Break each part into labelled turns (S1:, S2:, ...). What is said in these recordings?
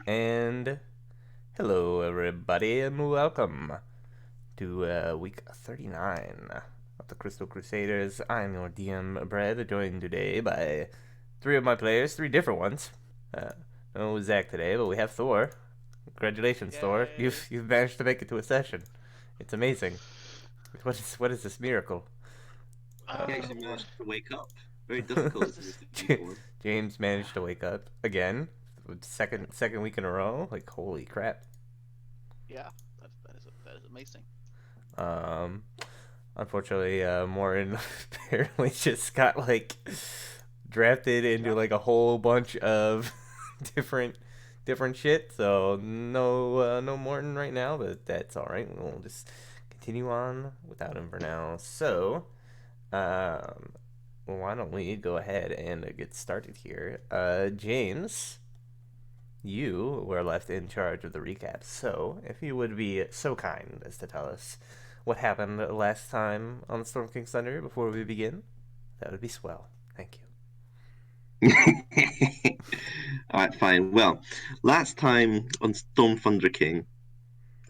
S1: And hello, everybody, and welcome to week 39 of the Crystal Crusaders. I'm your DM, Brad, joined today by three of my players, three different ones. Uh, no Zach today, but we have Thor. Congratulations, Thor.
S2: Yay!
S1: You've managed to make it to a session. It's amazing. What is this miracle?
S3: He
S1: Uh,
S3: actually
S2: What?
S3: managed to wake up. Very difficult in this form.
S1: James managed to wake up again, second week in a row. Like holy crap.
S2: Yeah, that is amazing.
S1: Um, Unfortunately, Morin apparently just got like drafted into like a whole bunch of different different shit. So no Morton right now, but that's all right. We'll just continue on without him for now. So, um, well, why don't we go ahead and get started here? James, you were left in charge of the recap. So, if you would be so kind as to tell us what happened last time on Storm King's Thunder before we begin, that would be swell. Thank you.
S3: Alright, fine. Well, last time on Storm Thunder King,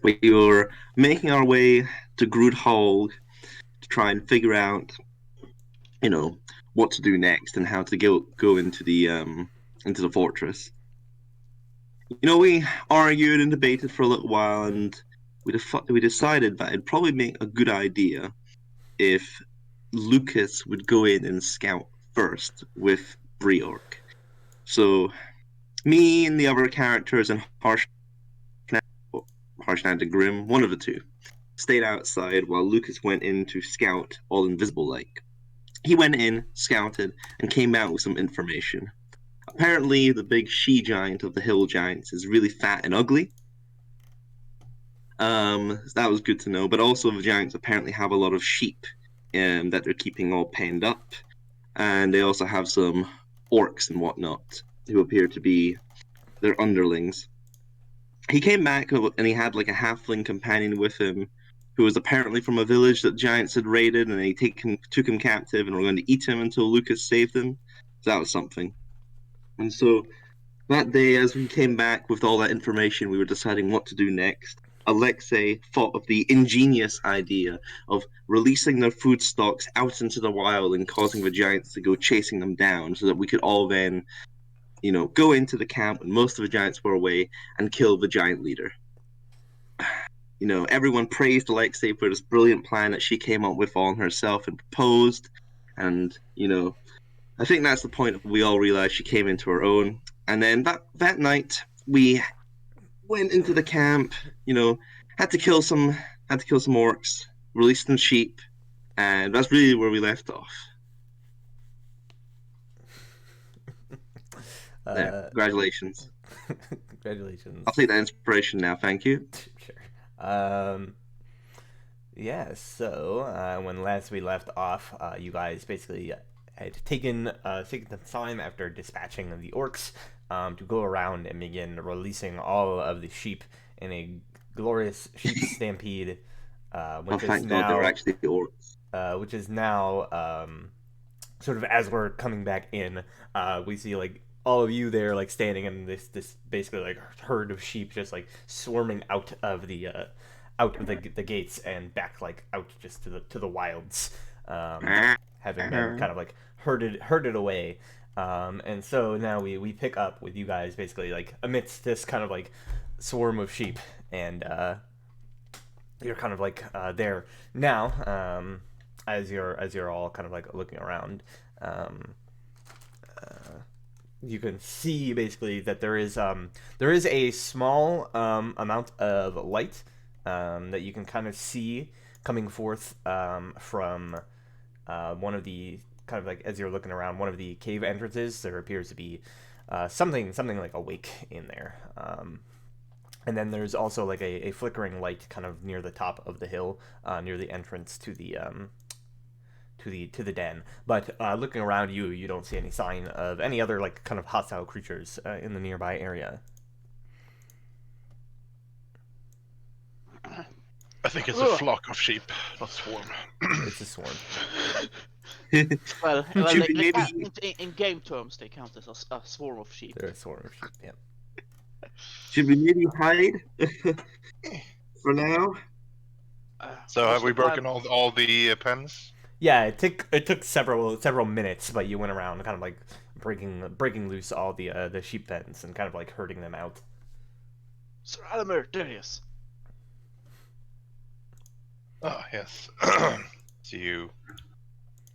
S3: we were making our way to Grudd Haug to try and figure out, you know, what to do next and how to go into the fortress. We argued and debated for a little while, and we decided that it'd probably make a good idea if Lucas would go in and scout first with Briork. So me and the other characters and Harshnag and Grim, one of the two, stayed outside while Lucas went in to scout all invisible like. He went in, scouted, and came out with some information. Apparently, the big she giant of the hill giants is really fat and ugly. That was good to know. But also, the giants apparently have a lot of sheep that they're keeping all penned up, and they also have some orcs and whatnot who appear to be their underlings. He came back and he had like a halfling companion with him who was apparently from a village that giants had raided, and they took him captive and were going to eat him until Lucas saved him. So that was something. And so that day, as we came back with all that information, we were deciding what to do next. Alexei thought of the ingenious idea of releasing their food stocks out into the wild and causing the giants to go chasing them down so that we could all then, go into the camp when most of the giants were away and kill the giant leader. Everyone praised Alexei for this brilliant plan that she came up with on herself and proposed. And, I think that's the point we all realized she came into her own. And then that night we went into the camp, had to kill some orcs, release some sheep, and that's really where we left off. There, congratulations.
S1: Congratulations.
S3: I'll take that inspiration now, thank you.
S1: Sure. Yeah, so when last we left off, you guys basically had taken the time after dispatching the orcs to go around and begin releasing all of the sheep in a glorious sheep stampede, which is
S3: Thank God they were
S1: now
S3: actually orcs.
S1: which is now sort of as we're coming back in, we see like all of you there like standing in this basically like herd of sheep just like swarming out of the gates and back like out just to the wilds, having been kind of like herded away. And so now we pick up with you guys basically like amidst this kind of like swarm of sheep, and you're kind of like there now, as you're all kind of like looking around. Um, you can see basically that there is a small amount of light that you can kind of see coming forth from one of the kind of like as you're looking around one of the cave entrances. There appears to be something like awake in there. And then there's also like a flickering light kind of near the top of the hill, near the entrance to the den. But looking around you, you don't see any sign of any other like kind of hostile creatures in the nearby area.
S4: I think it's a
S2: Ugh.
S4: flock of sheep, not swarm.
S1: It's a swarm.
S2: Well,
S3: Should we
S2: they
S3: maybe
S2: count, in game terms, they count as a swarm of sheep.
S1: They're a swarm of sheep. Yeah.
S3: Should we maybe hide for now?
S4: So
S2: what's
S4: have we
S2: the plan?
S4: broken all the pens?
S1: Yeah, it took several minutes, but you went around kind of like breaking loose all the sheep pens and kind of like herding them out.
S2: Sir Alamir, there he is.
S4: Ah, yes. So you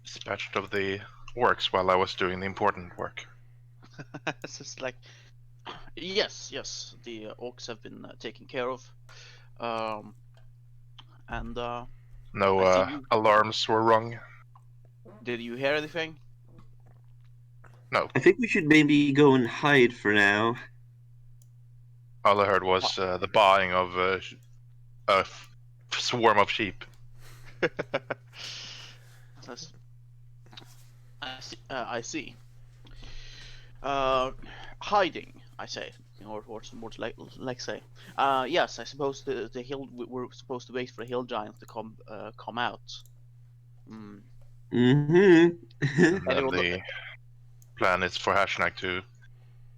S4: dispatched of the works while I was doing the important work.
S2: It's just like, yes, the orcs have been taken care of. Um, and
S4: No
S2: I see you.
S4: alarms were rung.
S2: Did you hear anything?
S4: No,
S3: I think we should maybe go and hide for now.
S4: all I heard was the buying of swarm of sheep.
S2: That's- I see. Uh, hiding, I say, or more to like say. Yes, I suppose the hill we're supposed to wait for the hill giants to come out. Mm.
S3: Mm-hmm.
S4: And then
S2: Anyone?
S4: the plan is for Hashnak to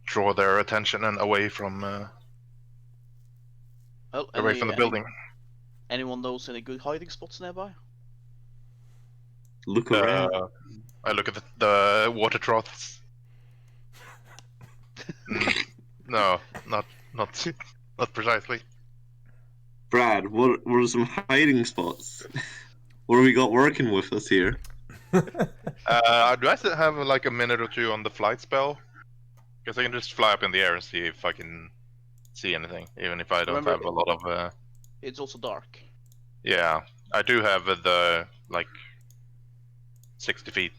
S4: draw their attention and away from
S2: Well,
S4: the building.
S2: anyone knows any good hiding spots nearby?
S3: Look around.
S4: I look at the water troughs. No, not not precisely.
S3: Brad, what are some hiding spots? What have we got working with us here?
S4: Do I still have like a minute or two on the flight spell? Because I can just fly up in the air and see if I can see anything, even if I don't
S2: Remember,
S4: have a lot of.
S2: it's also dark.
S4: Yeah, I do have the like 60 feet.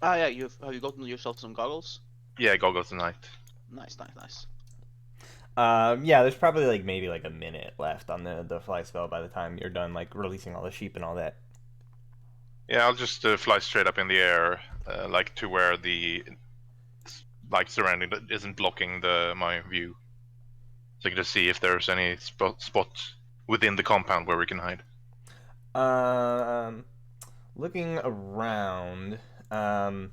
S2: Ah, yeah. Have you gotten yourself some goggles?
S4: Yeah, goggles tonight.
S2: Nice.
S1: Yeah, there's probably like maybe like a minute left on the fly spell by the time you're done like releasing all the sheep and all that.
S4: Yeah, I'll just fly straight up in the air, like to where the like surrounding that isn't blocking my view, so I can just see if there's any spot within the compound where we can hide.
S1: Um, looking around, um,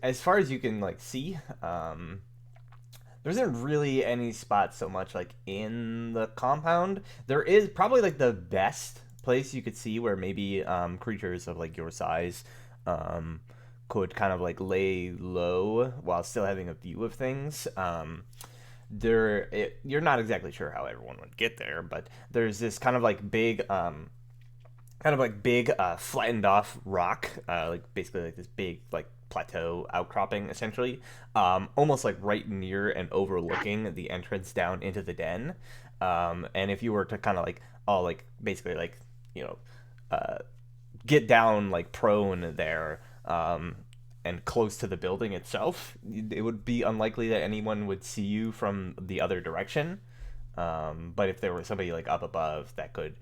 S1: as far as you can like see, there isn't really any spots so much like in the compound. There is probably like the best place you could see where maybe creatures of like your size um, could kind of like lay low while still having a view of things. You're not exactly sure how everyone would get there, but there's this kind of like big flattened off rock, like basically like this big like plateau outcropping essentially, almost like right near and overlooking the entrance down into the den. And if you were to kind of like all like basically like you know uh, get down like prone there, and close to the building itself, it would be unlikely that anyone would see you from the other direction. But if there was somebody like up above that could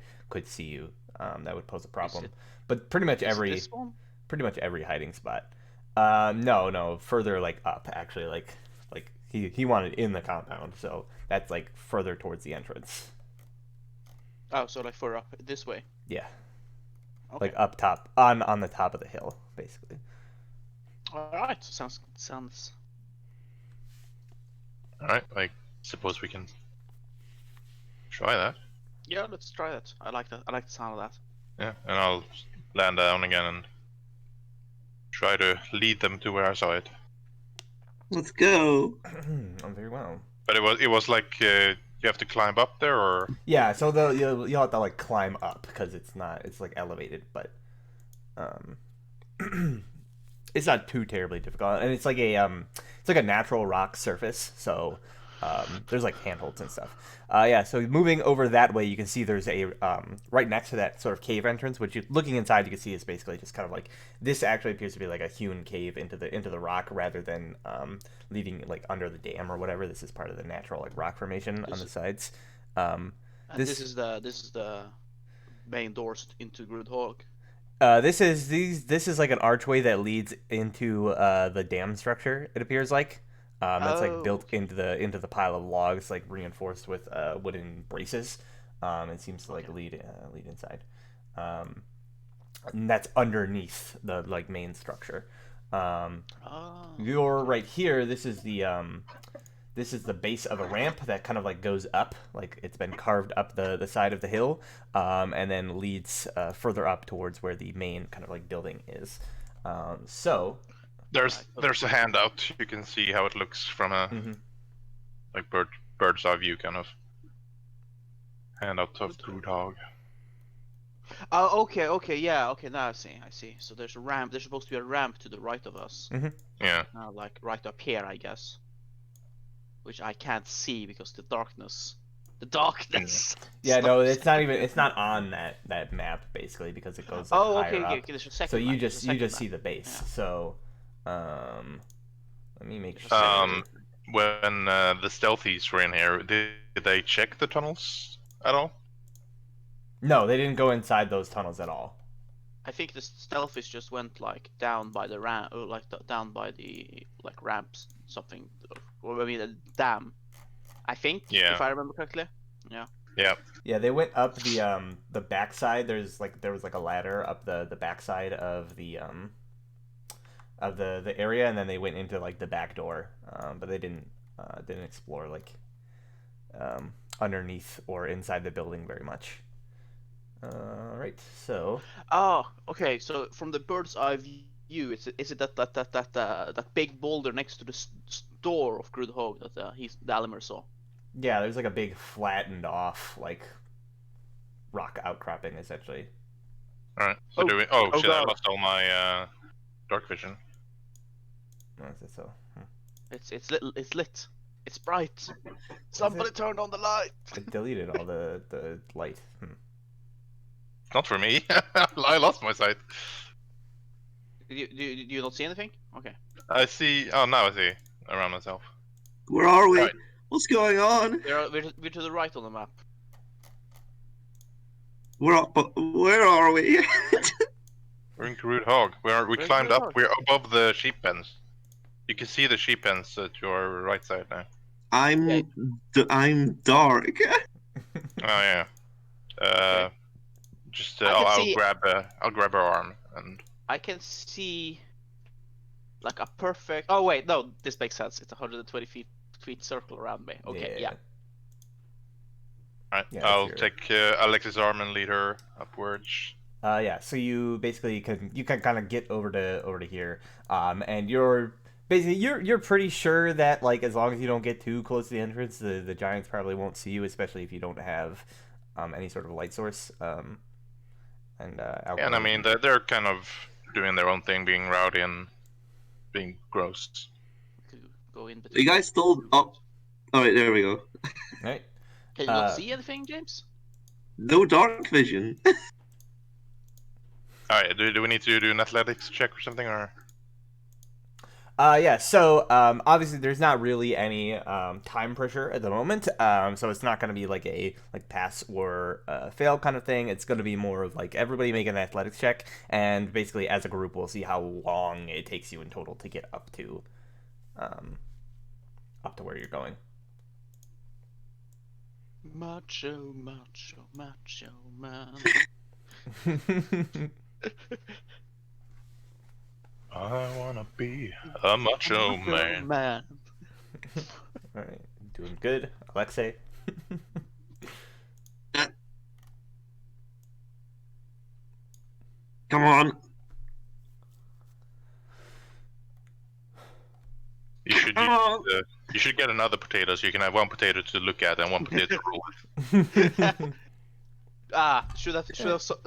S1: see you, that would pose a
S2: Is
S1: problem.
S2: it
S1: But pretty much
S2: is it
S1: every
S2: this one?
S1: pretty much every hiding spot. No, further like up actually, like he wanted in the compound, so that's like further towards the entrance.
S2: Oh, so like further up this way.
S1: Yeah,
S2: Okay.
S1: like up top on the top of the hill, basically.
S2: All right. Sounds.
S4: All right, I suppose we can try that.
S2: Yeah, let's try that. I like that. I like the sound of that.
S4: Yeah, and I'll land down again and try to lead them to where I saw it.
S3: Let's go.
S1: Very well.
S4: But it was like you have to climb up there, or
S1: Yeah, so you'll have to like climb up because it's like elevated, but um, it's not too terribly difficult, and it's like a natural rock surface, so there's like handholds and stuff. Yeah, so moving over that way, you can see there's a right next to that sort of cave entrance, which looking inside, you can see is basically just kind of like this actually appears to be like a hewn cave into the rock rather than leading like under the dam or whatever. This is part of the natural like rock formation on the sides. Um,
S2: And this is the main doors into Grudd Haug.
S1: This is like an archway that leads into the dam structure. It appears like that's like built
S2: Okay.
S1: into the pile of logs, like reinforced with wooden braces. It seems to like lead inside, and that's underneath the like main structure.
S2: Oh.
S1: You're right here. This is the base of a ramp that kind of like goes up, like it's been carved up the side of the hill, and then leads further up towards where the main kind of like building is. So
S4: There's a handout. You can see how it looks from a like bird's eye view kind of handout of Grudd Haug.
S2: Oh, okay, yeah, okay. Now I see. So there's a ramp. There's supposed to be a ramp to the right of us.
S4: Yeah.
S2: Like right up here, I guess. Which I can't see because the darkness.
S1: Yeah, no, it's not even. It's not on that map basically because it goes like higher up.
S2: Okay. There's a second
S1: So you
S2: map.
S1: just
S2: There's a second
S1: see the base.
S2: Yeah.
S1: So, let me make sure.
S4: When the stealthies were in here, did they check the tunnels at all?
S1: No, they didn't go inside those tunnels at all.
S2: I think the stealthies just went like down by the ramp, or like down by the like ramps, something, or I mean a dam. I think, if I remember correctly. Yeah.
S4: Yeah.
S1: Yeah, they went up the backside. There was like a ladder up the backside of the area, and then they went into like the back door. But they didn't explore like underneath or inside the building very much. Right. So.
S2: Oh, okay. So from the bird's eye view, is it that big boulder next to the door of Grudd Haug that the Alimer saw?
S1: Yeah, there's like a big flattened off like rock outcropping essentially.
S4: All right. So do we? Oh shit! I lost all my dark vision.
S1: No, is that so?
S2: It's lit. It's bright. Somebody turned on the light.
S1: I deleted all the light.
S4: Not for me. I lost my sight.
S2: Do you not see anything? Okay.
S4: I see. Oh, now I see around myself.
S3: Where are we?
S4: Right.
S3: What's going on?
S2: We're to the right on the map.
S3: Where are we?
S4: We're in Grudd Haug. We climbed up. We're above the sheep pens. You can see the sheep pens at your right side now.
S3: I'm dark.
S4: Oh yeah.
S2: Okay.
S4: Just I'll grab her arm and.
S2: I can see like a perfect. Oh wait, no, this makes sense. It's 120 feet circle around me. Okay, yeah.
S4: Alright, yeah, I'll take Alex's arm and lead her upwards.
S1: Yeah. So you basically can kind of get over to here, and you're pretty sure that like as long as you don't get too close to the entrance, the giants probably won't see you, especially if you don't have any sort of light source. And I
S4: mean they're kind of doing their own thing, being rowdy and being gross.
S2: Go in
S3: between. You guys still up? Oh wait, there we go.
S1: Right.
S2: Can you not see anything, James?
S3: No dark vision.
S4: Alright, do we need to do an athletics check or something, or?
S1: Yeah, so obviously there's not really any time pressure at the moment, so it's not going to be like a pass or fail kind of thing. It's going to be more of like everybody make an athletics check, and basically as a group we'll see how long it takes you in total to get up to where you're going.
S2: Macho man.
S4: I wanna be a macho man.
S1: Alright, doing good. Alexei?
S3: Come on.
S4: You should get another potato so you can have one potato to look at and one potato to roll with.
S2: Should have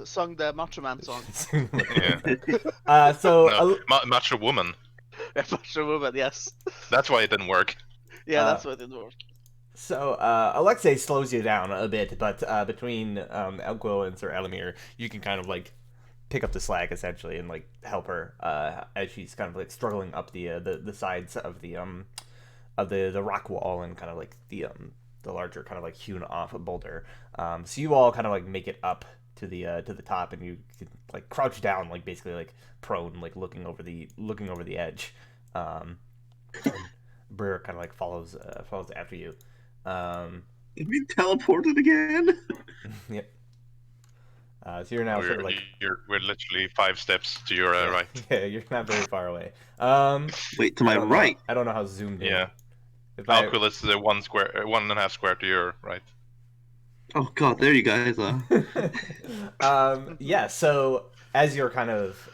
S2: sung the Macho Man song.
S4: Macho Woman.
S2: Macho Woman, yes.
S4: That's why it didn't work.
S2: Yeah, that's why it didn't work.
S1: So Alexei slows you down a bit, but between Elko and Sir Elamir, you can kind of like pick up the slack essentially and like help her as she's kind of like struggling up the sides of the rock wall and kind of like the larger kind of like hewn off boulder. So you all kind of like make it up to the top, and you can like crouch down, like basically like prone, like looking over the edge. Brer kind of like follows after you.
S3: Did we teleported again?
S1: Yep. So you're now sort of like
S4: we're literally 5 steps to your right.
S1: Yeah, you're not very far away.
S3: Wait, to
S1: I
S3: my
S1: don't know-
S3: right.
S1: I don't know how zoomed in.
S4: Yeah.
S1: If I,
S4: Alquil is 1.5 square to your right.
S3: Oh god, there you guys are.
S1: yeah. So as you're kind of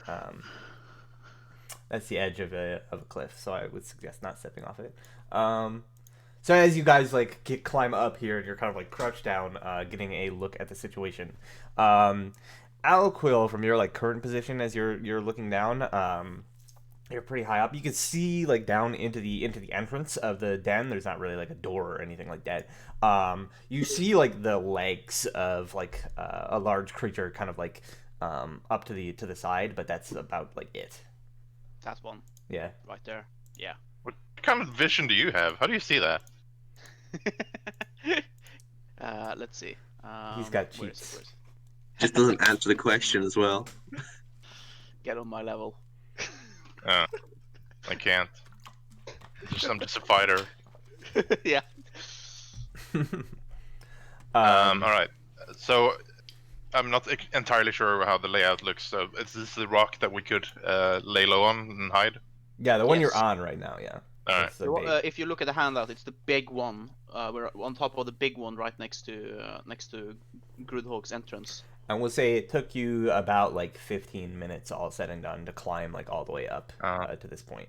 S1: that's the edge of a cliff, so I would suggest not stepping off it. So as you guys like climb up here, and you're kind of like crouched down, getting a look at the situation. Alquil, from your like current position as you're looking down, you're pretty high up. You can see like down into the entrance of the den. There's not really like a door or anything like that. You see like the legs of like a large creature kind of like up to the side, but that's about like it.
S2: That's one
S1: Yeah.
S2: right there. Yeah.
S4: What kind of vision do you have? How do you see that?
S2: Let's see.
S1: He's got
S2: where is
S1: cheats.
S2: it?
S3: Just doesn't answer the question as well.
S2: Get on my level.
S4: I can't. I'm just a fighter.
S2: Yeah.
S4: All right. So I'm not entirely sure how the layout looks. So is this the rock that we could lay low on and hide?
S1: Yeah, the one
S2: Yes.
S1: you're on right now. Yeah.
S4: All right.
S1: That's the big-
S2: If you look at the handout, it's the big one. We're on top of the big one right next to Grudd entrance.
S1: And we'll say it took you about like 15 minutes, all said and done, to climb like all the way up to this point.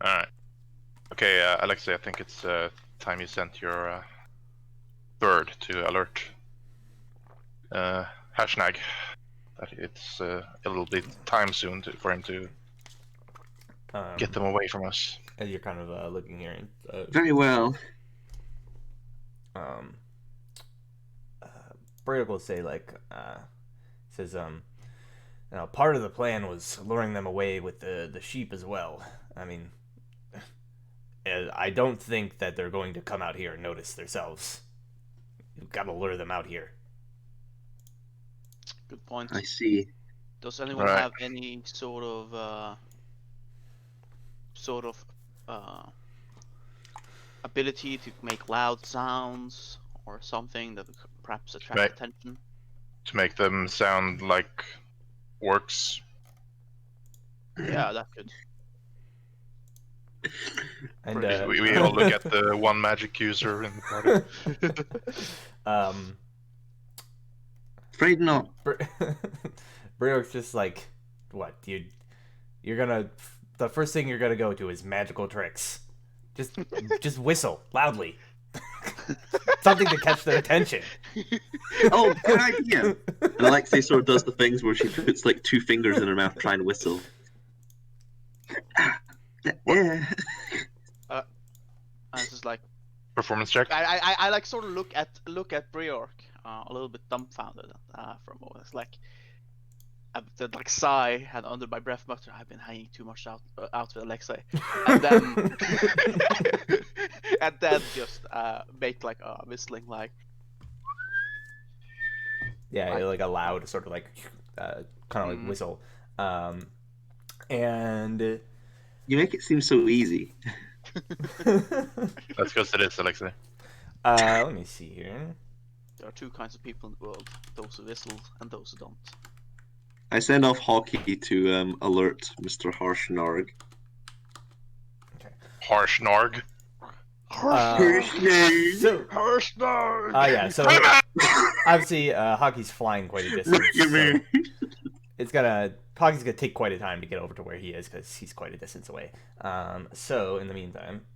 S4: All right. Okay, Alexei, I think it's time you sent your bird to alert Hashnag that it's it'll be time soon for him to get them away from us.
S1: As you're kind of looking here,
S3: Very well.
S1: Brady will say like says part of the plan was luring them away with the sheep as well. I mean, I don't think that they're going to come out here and notice themselves. You've got to lure them out here.
S2: Good point.
S3: I see.
S2: Does anyone
S4: Right.
S2: have any sort of ability to make loud sounds or something that would perhaps attract
S4: Right.
S2: attention?
S4: To make them sound like orcs.
S2: Yeah, that could.
S1: And
S4: We all look at the one magic user in the party.
S3: Afraid not.
S1: Brio's just like, what, dude? You're gonna the first thing you're gonna go to is magical tricks. Just whistle loudly. Something to catch their attention.
S3: Oh, good idea. And Alexei sort of does the things where she puts like 2 fingers in her mouth trying to whistle. Yeah.
S2: And it's just like
S4: Performance check.
S2: I like sort of look at Briork a little bit dumbfounded for a moment. It's like I did like sigh and under my breath mutter, I've been hanging too much out with Alexei, and then and then just make like a whistling like
S1: Yeah, like a loud sort of like kind of like whistle. And
S3: You make it seem so easy.
S4: That's because it is, Alexei.
S1: let me see here.
S2: there are 2 kinds of people in the world: those who whistle and those who don't.
S3: I send off Hockey to alert Mr. Harshnarg.
S4: Harsh Narg.
S1: So yeah, so obviously Hockey's flying quite a distance.
S3: Look at me.
S1: So Hockey's gonna take quite a time to get over to where he is because he's quite a distance away. So in the meantime,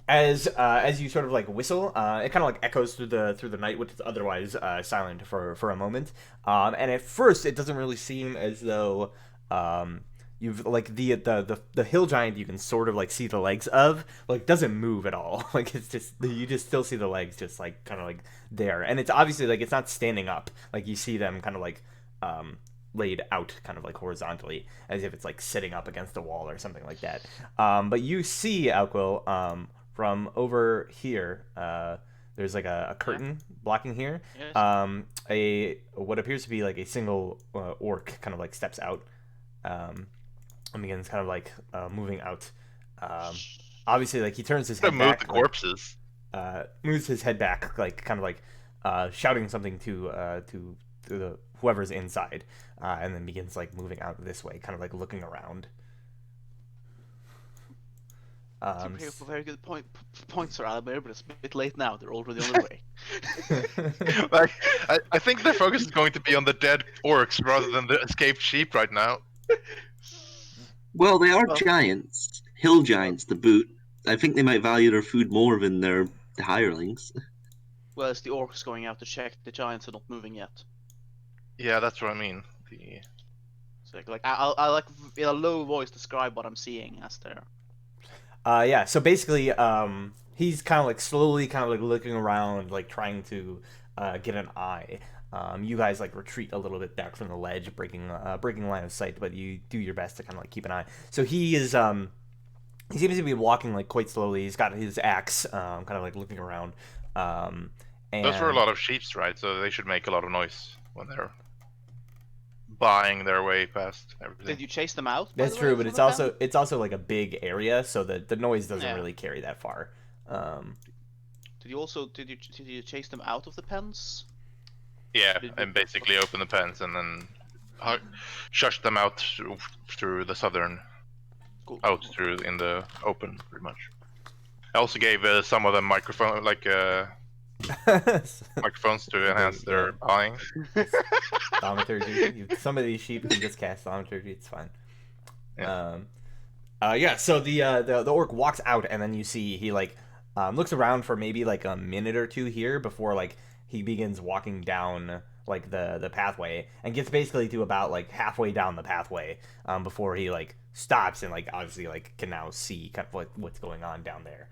S1: as you sort of like whistle, it kind of like echoes through the night, which is otherwise silent for a moment. And at first, it doesn't really seem as though you've like the hill giant you can sort of like see the legs of like doesn't move at all. Like it's just you just still see the legs just like kind of like there, and it's obviously like it's not standing up. Like you see them kind of like laid out kind of like horizontally as if it's like sitting up against a wall or something like that. But you see, Alquil, from over here, there's like a curtain blocking here.
S2: Yes.
S1: A what appears to be like a single orc kind of like steps out and begins kind of like moving out. Obviously, like he turns his head
S4: Move
S1: back,
S4: the
S1: like,
S4: corpses.
S1: moves his head back, like kind of like shouting something to the whoever's inside, and then begins like moving out this way, kind of like looking around.
S2: You bring up a very good point, Sir Albert, but it's a bit late now. They're already on their way.
S4: Like, I think their focus is going to be on the dead orcs rather than the escaped sheep right now.
S3: Well, they are
S2: Well-
S3: giants, hill giants to boot. I think they might value their food more than the hirelings.
S2: Well, it's the orcs going out to check the giants are not moving yet.
S4: Yeah, that's what I mean.
S2: So, I like in a low voice describe what I'm seeing as they're.
S1: Yeah, so basically, he's kind of like slowly kind of like looking around, like trying to get an eye. You guys like retreat a little bit back from the ledge, breaking line of sight, but you do your best to kind of like keep an eye. So he is he seems to be walking like quite slowly. He's got his axe, kind of like looking around. And
S4: Those were a lot of sheeps, right? So they should make a lot of noise when they're buying their way past everything.
S2: Did you chase them out? by
S1: That's
S2: the
S1: true,
S2: way,
S1: but
S2: from
S1: it's
S2: the town?
S1: also like a big area, so the noise doesn't
S2: Yeah.
S1: really carry that far.
S2: Did you chase them out of the pens?
S4: Yeah,
S2: Did you-
S4: and basically open the pens and then shush them out through the southern,
S2: Cool.
S4: out through in the open, pretty much. I also gave some of them microphones to enhance their buying.
S1: Thaumaturgy. Some of these sheep can just cast thaumaturgy. It's fine.
S4: Yeah.
S1: Yeah. So the orc walks out, and then you see he like looks around for maybe like a minute or two here before like he begins walking down like the pathway and gets basically to about like halfway down the pathway before he like stops and like obviously like can now see kind of what's going on down there.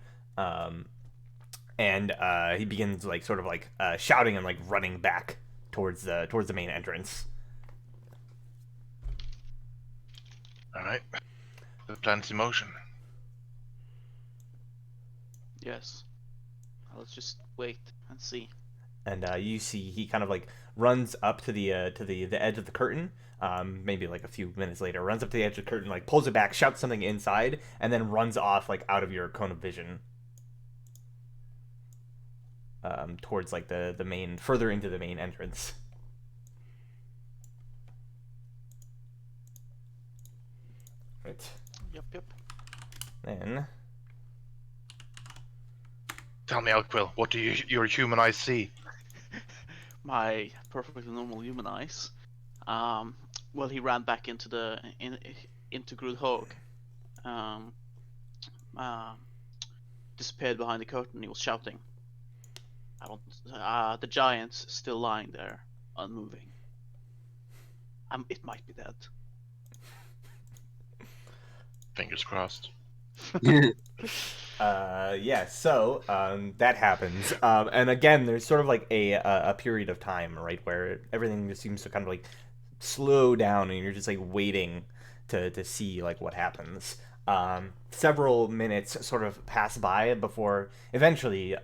S1: And he begins like sort of like shouting and like running back towards the main entrance.
S4: All right, the plan's in motion.
S2: Yes. Let's just wait and see.
S1: And you see he kind of like runs up to the edge of the curtain. Maybe like a few minutes later, runs up to the edge of the curtain, like pulls it back, shouts something inside, and then runs off like out of your cone of vision. Towards like the main, further into the main entrance. Right.
S2: Yep.
S1: Then
S2: Tell
S4: me, Alquill, what do your human eyes see?
S2: My perfectly normal human eyes. Well, he ran back into into Grudd Haug. Disappeared behind the curtain. He was shouting. The giant's still lying there, unmoving. It might be dead.
S4: Fingers crossed.
S1: Yeah, so that happens, and again, there's sort of like a period of time, right, where everything just seems to kind of like slow down, and you're just like waiting to see like what happens. Several minutes sort of pass by before eventually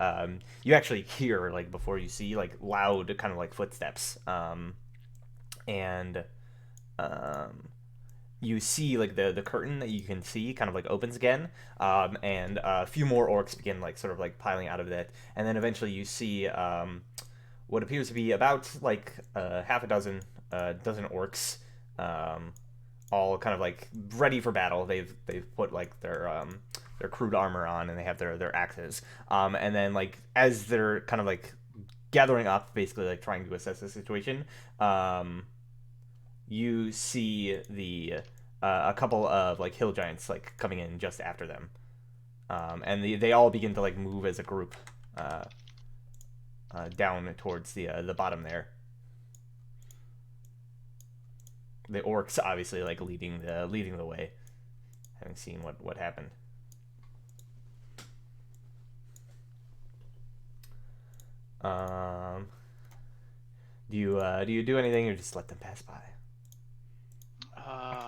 S1: you actually hear like before you see like loud kind of like footsteps, and you see like the curtain that you can see kind of like opens again, and a few more orcs begin like sort of like piling out of it, and then eventually you see what appears to be about like half a dozen orcs, all kind of like ready for battle. They've put like their crude armor on, and they have their axes, and then like as they're kind of like gathering up, basically like trying to assess the situation, you see a couple of like hill giants like coming in just after them, and they all begin to like move as a group down towards the bottom there. The orcs obviously like leading the way, having seen what happened. Do you do anything or just let them pass by?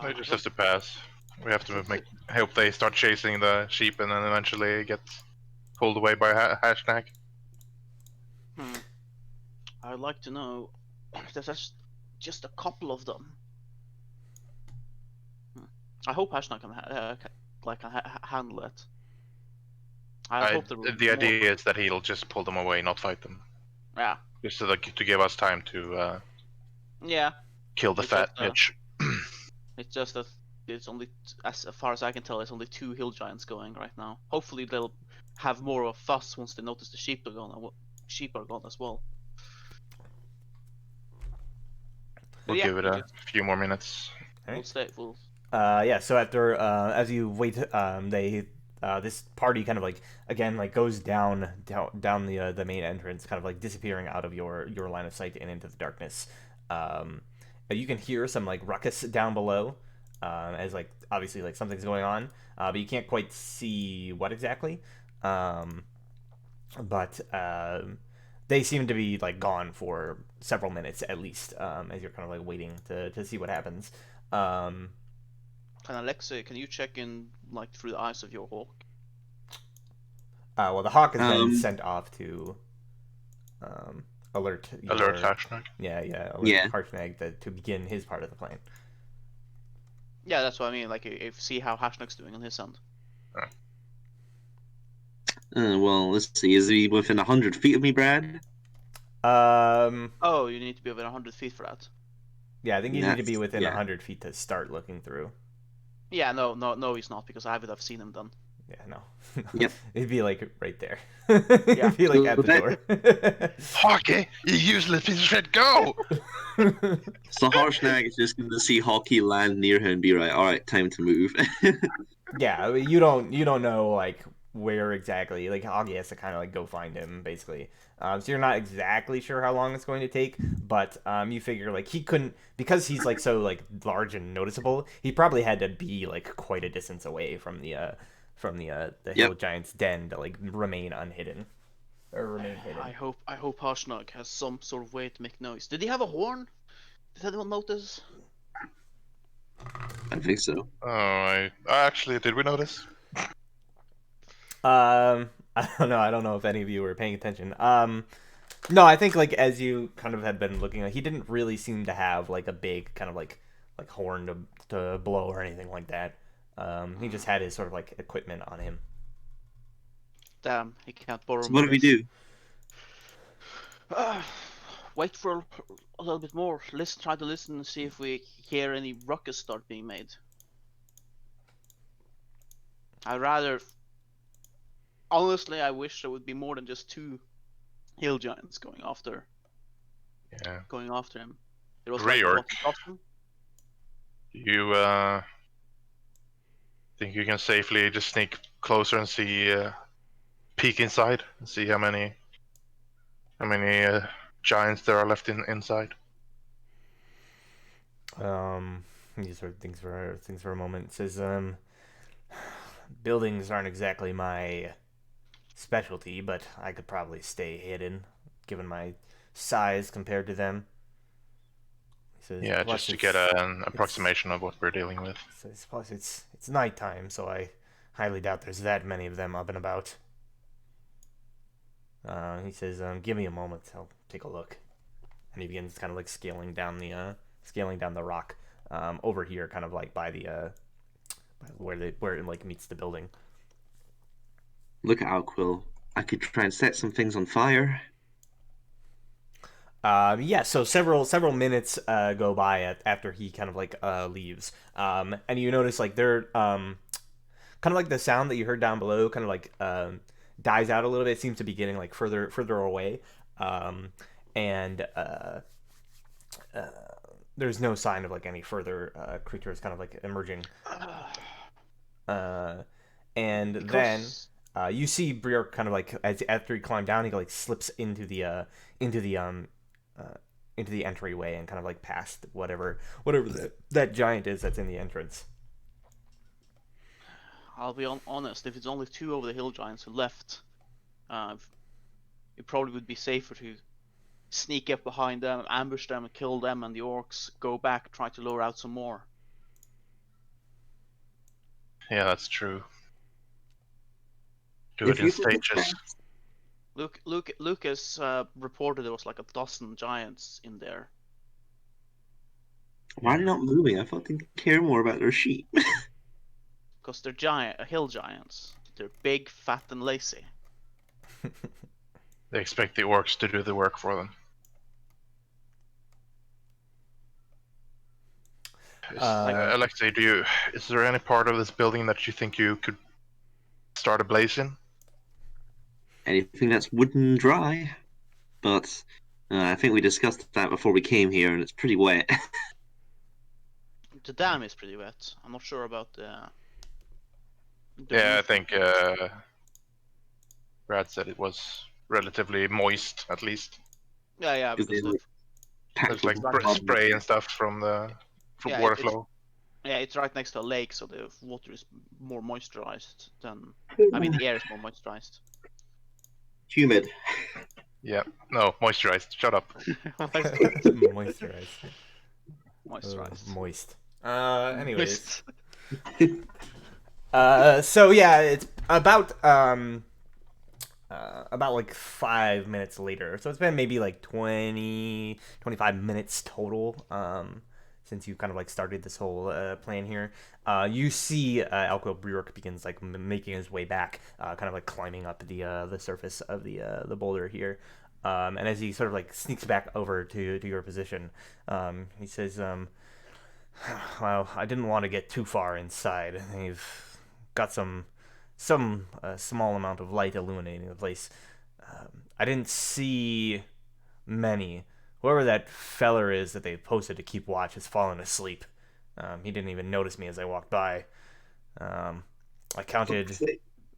S4: They just have to pass. We have to hope they start chasing the sheep and then eventually get pulled away by Hashnack.
S2: I'd like to know if there's just a couple of them. I hope Hashna can handle it. I hope there will be
S4: The
S2: more.
S4: idea is that he'll just pull them away, not fight them.
S2: Yeah.
S4: just to give us time to
S2: Yeah.
S4: kill the
S2: It's
S4: fat
S2: just,
S4: bitch.
S2: It's just that it's only, as far as I can tell, it's only 2 hill giants going right now. Hopefully they'll have more of a fuss once they notice the sheep are gone. Sheep are gone as well. But
S4: We'll
S2: yeah,
S4: give it
S2: we
S4: a
S2: just,
S4: few more minutes.
S2: we'll stay. We'll.
S1: Yeah. So after as you wait, they this party kind of like again like goes down the main entrance, kind of like disappearing out of your line of sight and into the darkness. You can hear some like ruckus down below, as like obviously like something's going on, but you can't quite see what exactly. But they seem to be like gone for several minutes at least, as you're kind of like waiting to see what happens. Um,
S2: Can Alexei, can you check in like through the eyes of your hawk?
S1: well, the hawk has been
S3: Um,
S1: sent off to alert
S4: Alert
S1: your
S4: Hashtag.
S1: alert
S3: yeah.
S1: Harshnag to begin his part of the plan.
S2: Yeah, that's what I mean. Like, if see how Hashnag's doing on his end.
S3: Well, let's see. Is he within 100 feet of me, Brad?
S2: Oh, you need to be within 100 feet for that.
S1: Yeah, I think you need to be
S3: That's
S1: within
S3: yeah.
S1: 100 feet to start looking through.
S2: Yeah, no, he's not, because I would have seen him then.
S1: Yeah, no.
S3: Yep.
S1: It'd be like right there.
S2: Yeah.
S1: It'd be like at the door.
S4: Hockey, you useless piece of shit, go!
S3: So Harshnag is just going to see Hockey land near him and be right. All right, time to move.
S1: Yeah, I mean, you don't know like where exactly. Like Augie has to kind of like go find him basically. So you're not exactly sure how long it's going to take, but you figure like he couldn't, because he's like so like large and noticeable. He probably had to be like quite a distance away from the hill giant's den to like remain unhidden or remain hidden.
S2: I hope Hashnag has some sort of way to make noise. Did he have a horn? Did anyone notice?
S3: I think so.
S4: Oh, actually, did we notice?
S1: I don't know. I don't know if any of you were paying attention. No, I think like as you kind of had been looking, like, he didn't really seem to have like a big kind of like horn to blow or anything like that. He just had his sort of like equipment on him.
S2: Damn, he can't borrow
S3: So what do we
S2: this.
S3: do?
S2: Wait for a little bit more. Try to listen and see if we hear any ruckus start being made. Honestly, I wish there would be more than just 2 hill giants going after
S4: Yeah.
S2: him. It was
S4: Reorg.
S2: like what, Boston?
S4: You think you can safely just sneak closer and see, peek inside and see how many giants there are left inside?
S1: He sort of thinks for a moment. Says, buildings aren't exactly my specialty, but I could probably stay hidden, given my size compared to them. He says,
S4: Yeah,
S1: "Plus
S4: just to get an approximation of what we're dealing with.
S1: Plus, it's nighttime, so I highly doubt there's that many of them up and about." He says, "Give me a moment. I'll take a look." And he begins kind of like scaling down the rock over here, kind of like by the where it like meets the building.
S3: Look at Alquill. I could try and set some things on fire.
S1: Yeah, so several minutes go by after he kind of like leaves, and you notice like they're kind of like the sound that you heard down below kind of like dies out a little bit. It seems to be getting like further away, and there's no sign of like any further creatures kind of like emerging. And then you see Briark kind of like after he climbed down, he like slips into the entryway and kind of like past whatever that giant is that's in the entrance.
S2: I'll be honest. If it's only 2 of the hill giants left, it probably would be safer to sneak up behind them, ambush them, and kill them, and the orcs go back, try to lure out some more.
S4: Yeah, that's true. Do it in stages.
S2: Lucas reported there was like 12 giants in there.
S3: Why are they not moving? I thought they'd care more about their sheep.
S2: Because they're hill giants. They're big, fat, and lazy.
S4: They expect the orcs to do the work for them. Alexei, is there any part of this building that you think you could start a blaze in?
S3: Anything that's wooden dry. But I think we discussed that before we came here, and it's pretty wet.
S2: The dam is pretty wet. I'm not sure about the
S4: Yeah, I
S2: roof.
S4: think Brad said it was relatively moist, at least.
S2: Yeah,
S3: Because
S2: because
S4: There's like spray and stuff from
S2: Yeah,
S4: water flow.
S2: it's right next to a lake, so the water is more moisturized than. I mean, the air is more moisturized.
S3: Humid.
S4: Yeah, no, moisturized. Shut up.
S1: Moisturized.
S2: Moisturized.
S1: Moist. Anyways.
S2: Moist.
S1: So yeah, it's about like 5 minutes later. So it's been maybe like 25 minutes total. Since you kind of like started this whole plan here, you see Elko Brewerk begins like making his way back, kind of like climbing up the surface of the boulder here, and as he sort of like sneaks back over to your position, he says, "Well, I didn't want to get too far inside. They've got some small amount of light illuminating the place. I didn't see many." Whoever that feller is that they posted to keep watch has fallen asleep. He didn't even notice me as I walked by. I counted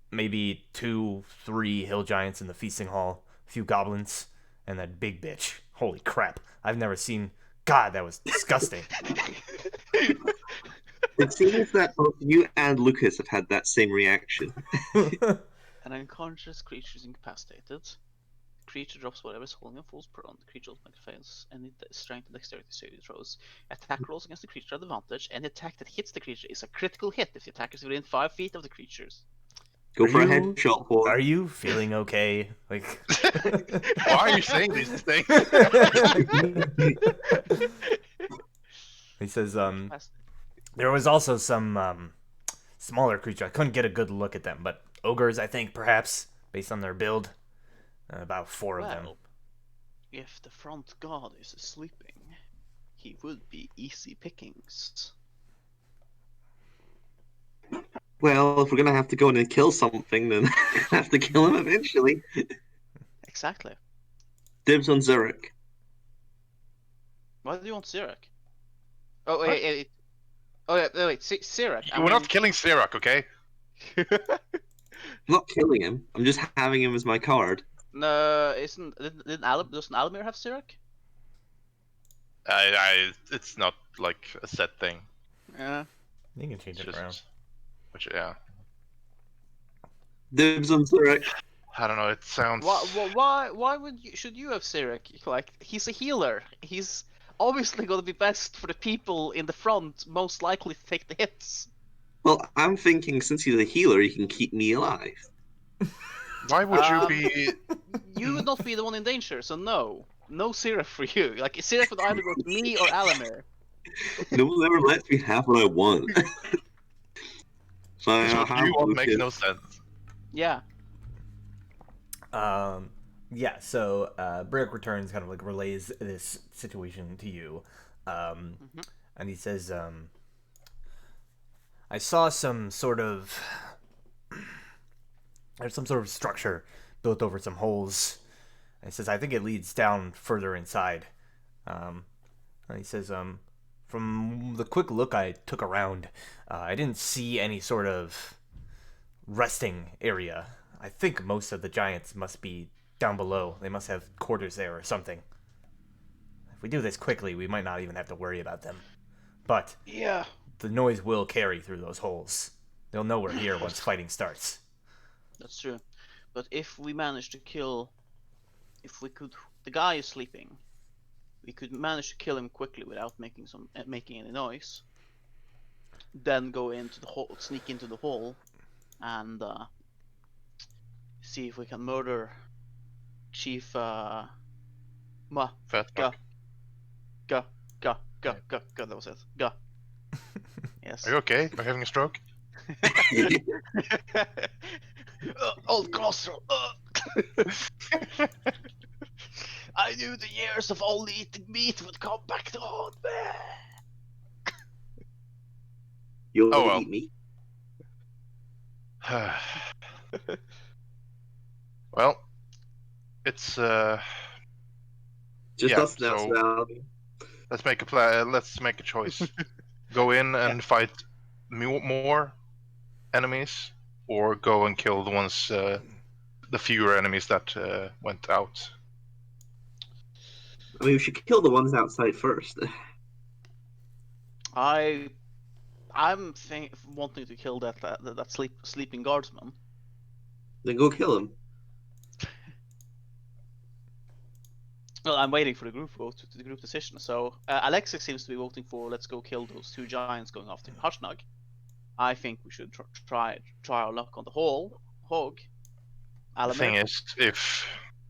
S1: maybe 2-3 hill giants in the feasting hall, a few goblins, and that big bitch. Holy crap. I've never seen... God, that was disgusting.
S3: It seems that both you and Lucas have had that same reaction.
S2: An unconscious creature is incapacitated. Creature drops whatever is holding and falls prone. The creature automatically fails any strength and dexterity saving throws. Attack rolls against the creature at advantage. Any attack that hits the creature is a critical hit if the attacker is within 5 feet of the creatures.
S3: Go for a headshot, Paul.
S1: Are you feeling okay? Like,
S4: why are you saying these things?
S1: He says, there was also some smaller creature. I couldn't get a good look at them, but ogres, I think, perhaps, based on their build. About 4 of them.
S2: If the front guard is sleeping, he would be easy pickings.
S3: Well, if we're gonna have to go in and kill something, then we have to kill him eventually.
S2: Exactly.
S3: Dibs on Zurich.
S2: Why do you want Sirak? Oh wait, Sirak.
S4: We're not killing Sirak, okay?
S3: I'm not killing him. I'm just having him as my card.
S2: No, doesn't Alamir have Sirak?
S4: It's not like a set thing.
S2: Yeah.
S1: You can change it around.
S4: Which, yeah.
S3: Dibs on Zurich.
S4: I don't know. It sounds.
S2: Why should you have Sirak? Like, he's a healer. He's obviously gonna be best for the people in the front, most likely to take the hits.
S3: Well, I'm thinking since he's a healer, he can keep me alive.
S4: Why would you be?
S2: You would not be the one in danger, so no Sirak for you. Like, Sirak would either go to me or Alamir.
S3: No one ever lets me have what I want. So
S4: What you want makes no sense.
S2: Yeah.
S1: Yeah, so Brick returns, kind of like relays this situation to you. And he says, I saw some sort of... There's some sort of structure built over some holes. And he says, I think it leads down further inside. And he says, from the quick look I took around, I didn't see any sort of resting area. I think most of the giants must be down below. They must have quarters there or something. If we do this quickly, we might not even have to worry about them. But
S2: yeah,
S1: the noise will carry through those holes. They'll know we're here once fighting starts.
S2: That's true. But if we manage to kill... The guy is sleeping. We could manage to kill him quickly without making any noise. Then go into the hole, sneak into the hole, and see if we can murder Chief
S4: Fatback.
S2: That was it. Ga. Yes.
S4: Are you okay? Are you having a stroke?
S2: Old Costro. I knew the years of only eating meat would come back to haunt me.
S3: You
S4: Oh,
S3: only
S4: well.
S3: eat meat.
S4: Well, it's
S3: Just
S4: yeah.
S3: us now,
S4: So
S3: Sal.
S4: let's make a plan. Let's make a choice. Go in and fight more enemies, or go and kill the ones, the fewer enemies that went out.
S3: I mean, we should kill the ones outside first.
S2: I'm wanting to kill that sleeping guardsman.
S3: Then go kill him.
S2: Well, I'm waiting for the group vote to the group decision. So Alexis seems to be voting for let's go kill those two giants going after Harshnag. I think we should try our luck on the Haug.
S4: The thing is, if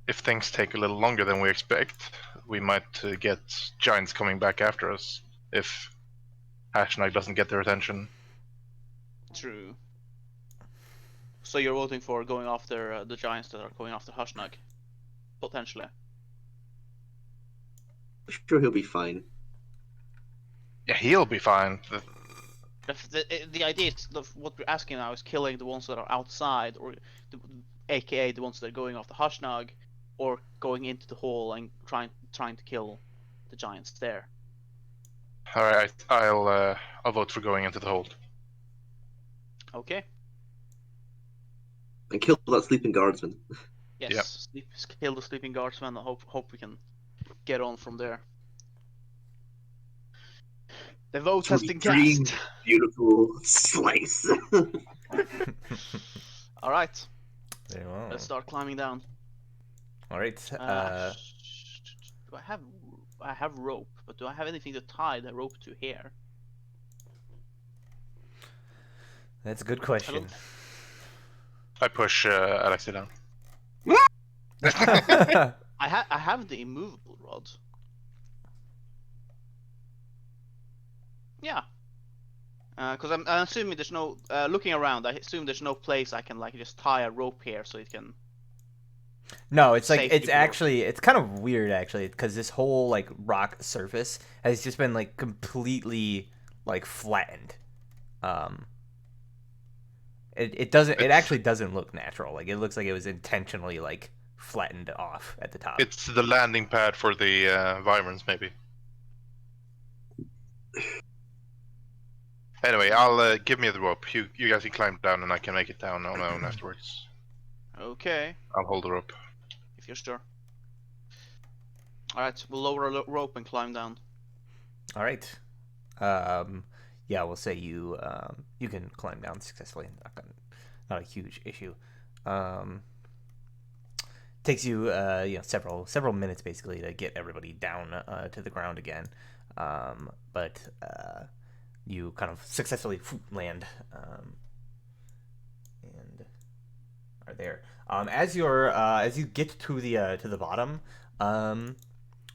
S4: things take a little longer than we expect, we might get giants coming back after us if Harshnag doesn't get their attention.
S2: True. So you're voting for going after the giants that are going after Harshnag, potentially.
S3: Sure, he'll be fine.
S4: Yeah, he'll be fine.
S2: The idea is what we're asking now is killing the ones that are outside, or aka the ones that are going after Harshnag, or going into the hall and trying to kill the giants there.
S4: All right, I'll vote for going into the hold.
S2: Okay.
S3: And kill that sleeping guardsman.
S2: Yes. Yep. Kill the sleeping guardsman. And hope we can get on from there. The vote has been cast.
S3: Beautiful slice.
S2: All right.
S1: Very well.
S2: Let's start climbing down.
S1: All right.
S2: Do I have rope, but do I have anything to tie the rope to here?
S1: That's a good question.
S4: I push Alexei down.
S2: I have the immovable rod. Yeah. Because I'm assuming there's no looking around. I assume there's no place I can like just tie a rope here so it can.
S1: No, it's like it's kind of weird actually because this whole like rock surface has just been like completely like flattened. It actually doesn't look natural. Like it looks like it was intentionally like flattened off at the top.
S4: It's the landing pad for the Wyverns, maybe. Anyway, I'll give me the rope. You guys can climb down, and I can make it down on my own afterwards.
S2: Okay.
S4: I'll hold the rope.
S2: If you're sure. All right, we'll lower a rope and climb down.
S1: All right. Yeah, we'll say you can climb down successfully. Not a huge issue. Takes you several minutes basically to get everybody down to the ground again. But you kind of successfully land and are there. As you get to the bottom,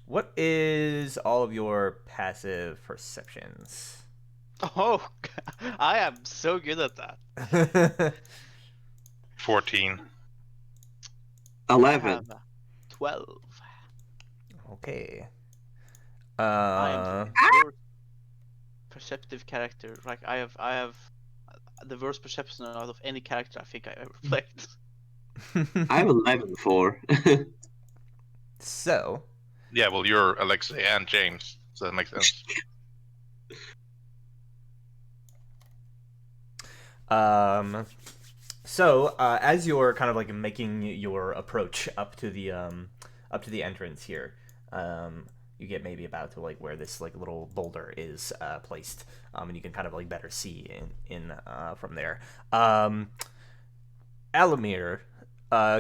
S1: what is all of your passive perceptions?
S2: Oh, I am so good at that.
S4: 14.
S3: 11.
S2: 12.
S1: Okay.
S2: I am the perceptive character. Like I have the worst perception out of any character I think I ever played.
S3: I'm 11 for.
S1: So.
S4: Yeah, well, you're Alexei and James, so that makes sense.
S1: So as you're kind of like making your approach up to the entrance here, you get maybe about to like where this like little boulder is placed, and you can kind of like better see in from there. Alamir,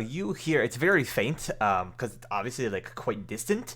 S1: you hear it's very faint because it's obviously like quite distant.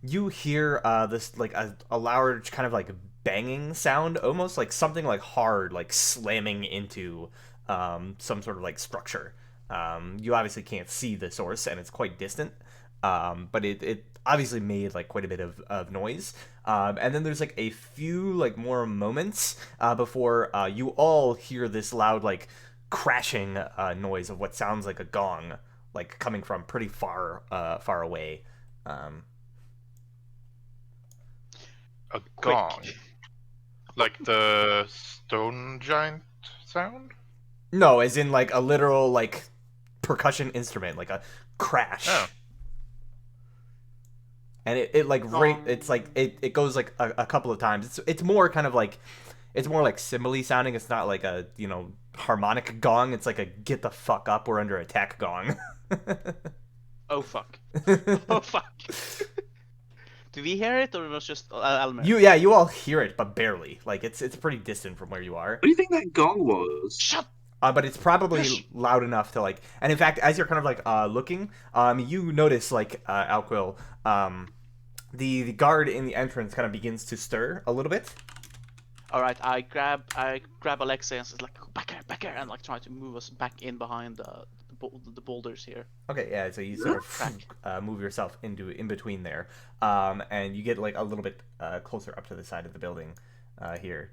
S1: You hear this like a large kind of like banging sound, almost like something like hard like slamming into some sort of like structure. You obviously can't see the source and it's quite distant, but it obviously made like quite a bit of noise. And then there's like a few like more moments before you all hear this loud like crashing noise of what sounds like a gong like coming from pretty far away.
S4: A
S2: Quick.
S4: gong, like the stone giant sound.
S1: No, as in like a literal like percussion instrument, like a crash.
S4: Oh.
S1: And it like it's like it goes like a couple of times. It's more kind of like it's more like cymbally sounding. It's not like a harmonic gong. It's like a get the fuck up, we're under attack gong.
S2: Oh fuck. Oh fuck. Do we hear it, or it was just Elmer?
S1: You all hear it, but barely. Like it's pretty distant from where you are.
S3: What do you think that gong was?
S2: Shut.
S1: But it's probably
S2: Hush.
S1: loud enough to like. And in fact, as you're kind of like looking, you notice like Alquil, the guard in the entrance kind of begins to stir a little bit.
S2: All right, I grab Alexei and says like back here, and like try to move us back in behind the boulders here.
S1: Okay, yeah. So you sort of move yourself in between there, and you get like a little bit closer up to the side of the building, here.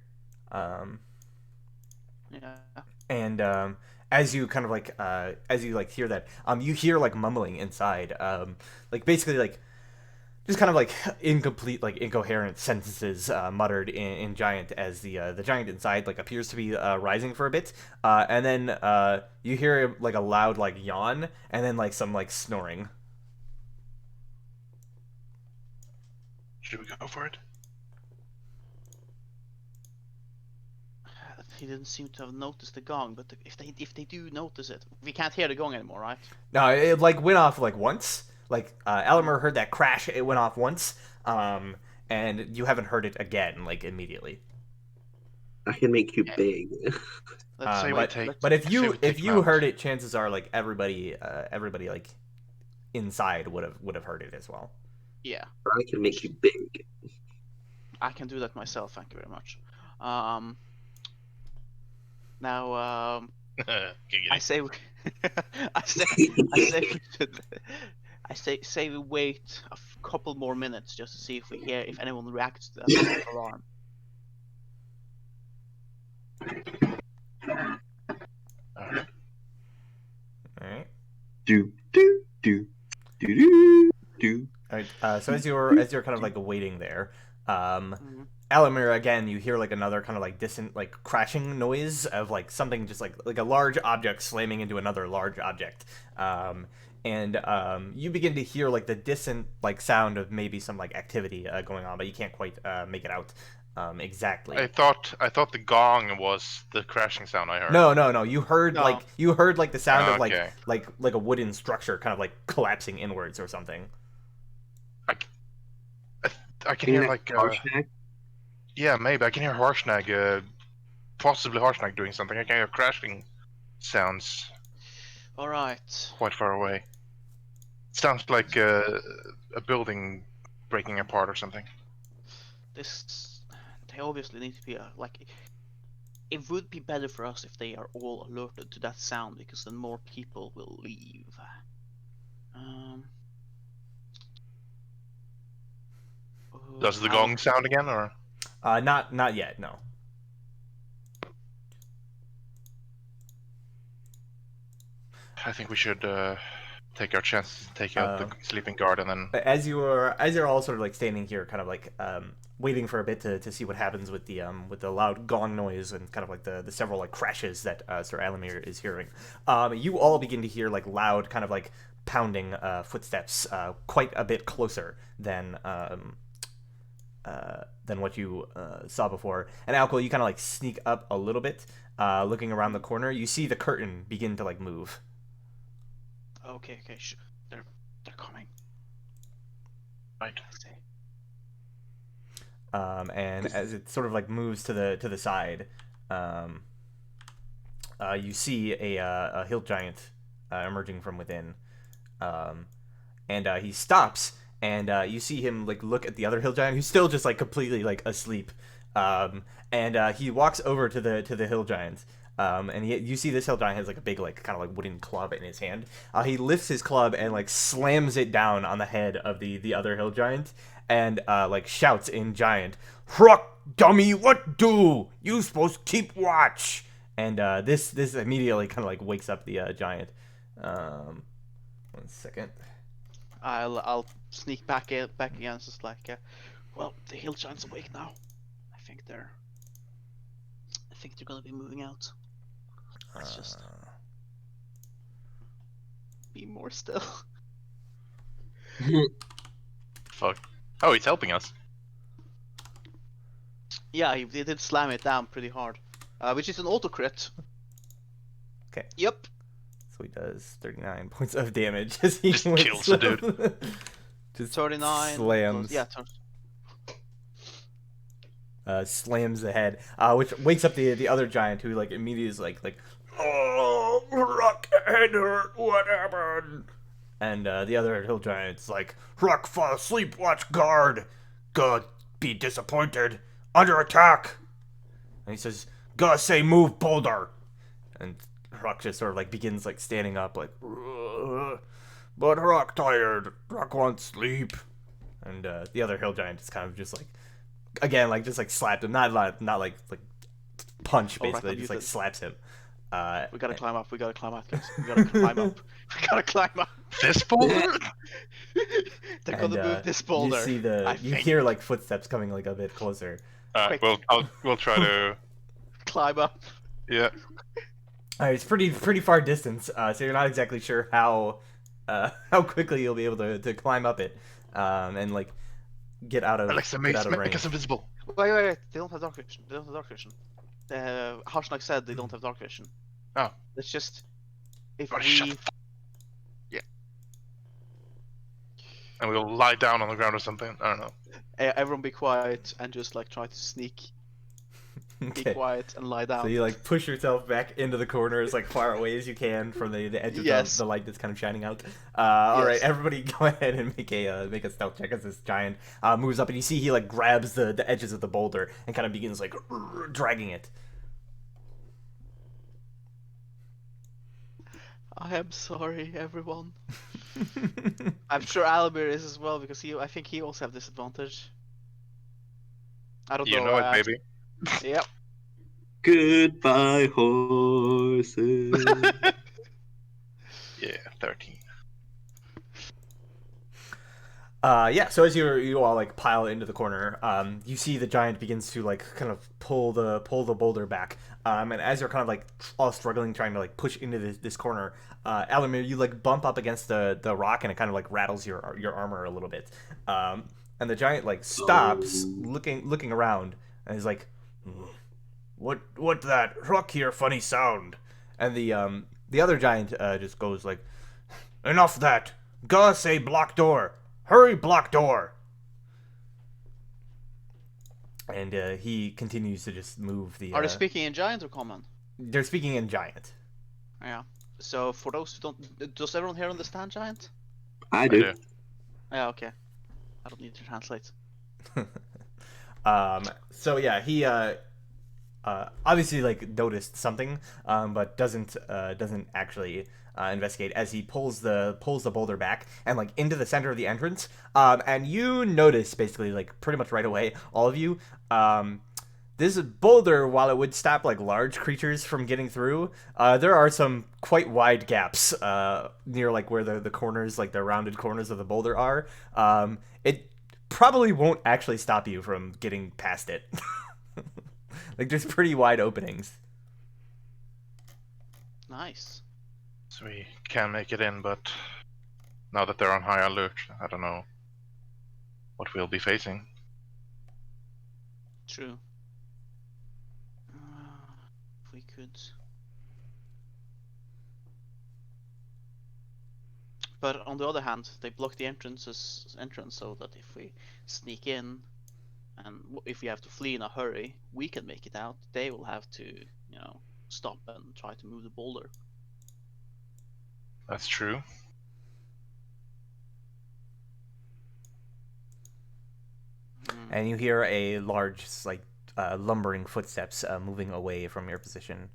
S2: Yeah.
S1: And as you kind of like hear that, you hear like mumbling inside, like basically like just kind of like incomplete, like incoherent sentences muttered in giant as the giant inside like appears to be rising for a bit, and then you hear like a loud like yawn, and then like some like snoring.
S4: Should we go for it?
S2: He didn't seem to have noticed the gong, but if they do notice it, we can't hear the gong anymore, right?
S1: No, it like went off like once. Like Elmer heard that crash. It went off once, and you haven't heard it again like immediately.
S3: I can make you big.
S2: Let's say
S1: But if
S4: say we
S1: you
S4: take him
S1: if you
S4: out.
S1: heard it, chances are like everybody like inside would have heard it as well.
S2: yeah,
S3: I can make you big.
S2: I can do that myself. Thank you very much. Now, I say, I say, I say we wait a couple more minutes just to see if we hear if anyone reacts to that alarm.
S4: Alright.
S1: All right.
S3: Do do do do do do.
S1: All right. So as you're kind of like waiting there,
S2: Mhm.
S1: Alamir, again, you hear like another kind of like distant like crashing noise of like something just like a large object slamming into another large object, and you begin to hear like the distant like sound of maybe some like activity going on, but you can't quite make it out exactly.
S4: I thought the gong was the crashing sound I heard.
S1: No. You heard
S2: No.
S1: like the sound of
S4: Okay.
S1: like a wooden structure kind of like collapsing inwards or something.
S4: I can hear like
S3: Harshnag?
S4: yeah, maybe I can hear Harshnag, possibly Harshnag doing something. I can hear crashing sounds
S2: All right.
S4: quite far away. Sounds like a building breaking apart or something.
S2: They obviously need to be like. It would be better for us if they are all alerted to that sound, because then more people will leave.
S4: Does the gong sound again, or?
S1: Not yet. No.
S4: I think we should take our chances and take out the sleeping guard, and then
S1: But as you're all sort of like standing here, kind of like waiting for a bit to see what happens with the loud gong noise and kind of like the several like crashes that Sir Alamir is hearing, you all begin to hear like loud kind of like pounding footsteps quite a bit closer than what you saw before. And Alcohol, you kind of like sneak up a little bit, looking around the corner. You see the curtain begin to like move.
S2: Okay. They're coming.
S4: right.
S2: I say.
S1: And as it sort of like moves to the side, you see a hill giant emerging from within, and he stops, and you see him like look at the other hill giant who's still just like completely like asleep, and he walks over to the hill giant. And you see this hill giant has like a big like kind of like wooden club in his hand. He lifts his club and like slams it down on the head of the other hill giant, and like shouts in giant, "Hruck, dummy, what do? You supposed to keep watch." And this immediately kind of like wakes up the giant. 1 second.
S2: I'll sneak back again. It's just like, well, the hill giant's awake now. I think they're gonna be moving out. Let's just be more still.
S4: Fuck. Oh, he's helping us.
S2: Yeah, he did slam it down pretty hard, which is an auto crit.
S1: Okay.
S2: Yep.
S1: So he does 39 points of damage as he
S4: Just
S1: wakes
S4: kills the
S1: up.
S4: dude.
S1: Just
S2: 39.
S1: slams.
S2: Yeah.
S1: Slams the head, which wakes up the other giant, who like immediately is like, oh, Rock, head hurt, what happened? And the other hill giant's like, Rock, fall asleep, watch guard. God, be disappointed. Under attack. And he says, God say move, boulder. And Rock just sort of like begins like standing up, like, but Rock tired. Rock wants sleep. And the other hill giant is kind of just like, again, like just like slapped him, not like punch, basically, just like slaps him.
S2: We gotta climb up. We gotta climb up, guys. We gotta climb up. We gotta climb up.
S4: This boulder?
S2: They're gonna move this boulder.
S1: You see you hear like footsteps coming like a bit closer.
S2: Quick.
S4: We'll try to
S2: Climb up.
S4: yeah.
S1: It's pretty far distance, so you're not exactly sure how quickly you'll be able to climb up it, and like get out of
S4: Alexa,
S1: get out of
S4: make
S1: range.
S4: us invisible.
S2: Wait. They don't have dark vision. Harshnag said they don't have dark vision.
S4: Oh.
S2: Let's just if
S4: Oh,
S2: we
S4: shut the And we'll lie down on the ground or something. I don't know.
S2: everyone be quiet and just like try to sneak. Be
S1: Okay.
S2: quiet and lie down.
S1: So you like push yourself back into the corner as like far away as you can from the edge of the light that's kind of shining out. All right, everybody, go ahead and make a stealth check as this giant moves up, and you see he like grabs the edges of the boulder and kind of begins like dragging it.
S2: I am sorry, everyone. I'm sure Albert is as well because I think he also have disadvantage. I don't know.
S4: You know it, baby.
S2: Yep.
S3: Goodbye, horses.
S4: Yeah, 13.
S1: Yeah, so as you all like pile into the corner, you see the giant begins to like kind of pull the boulder back, and as you're kind of like all struggling trying to like push into this corner, Alamir, you like bump up against the rock and it kind of like rattles your armor a little bit, and the giant like stops, looking around, and is like, what that rock here funny sound, and the other giant just goes like, enough that, go say block door. Hurry, block door! And he continues to just move the...
S2: Are they speaking in giant or common?
S1: They're speaking in giant.
S2: Yeah. So for those who don't... Does everyone here understand giant?
S3: I do.
S2: Yeah, okay. I don't need to translate.
S1: So yeah, he obviously like noticed something, but doesn't actually investigate as he pulls the boulder back and like into the center of the entrance. And you notice basically like pretty much right away, all of you, this boulder, while it would stop like large creatures from getting through, there are some quite wide gaps near like where the corners, like the rounded corners of the boulder are. It probably won't actually stop you from getting past it. Like there's pretty wide openings.
S2: Nice.
S4: So we can make it in, but now that they're on high alert, I don't know what we'll be facing.
S2: True. If we could... But on the other hand, they block the entrance so that if we sneak in, and if we have to flee in a hurry, we can make it out. They will have to, stop and try to move the boulder.
S4: That's true.
S1: And you hear a large, like, lumbering footsteps moving away from your position.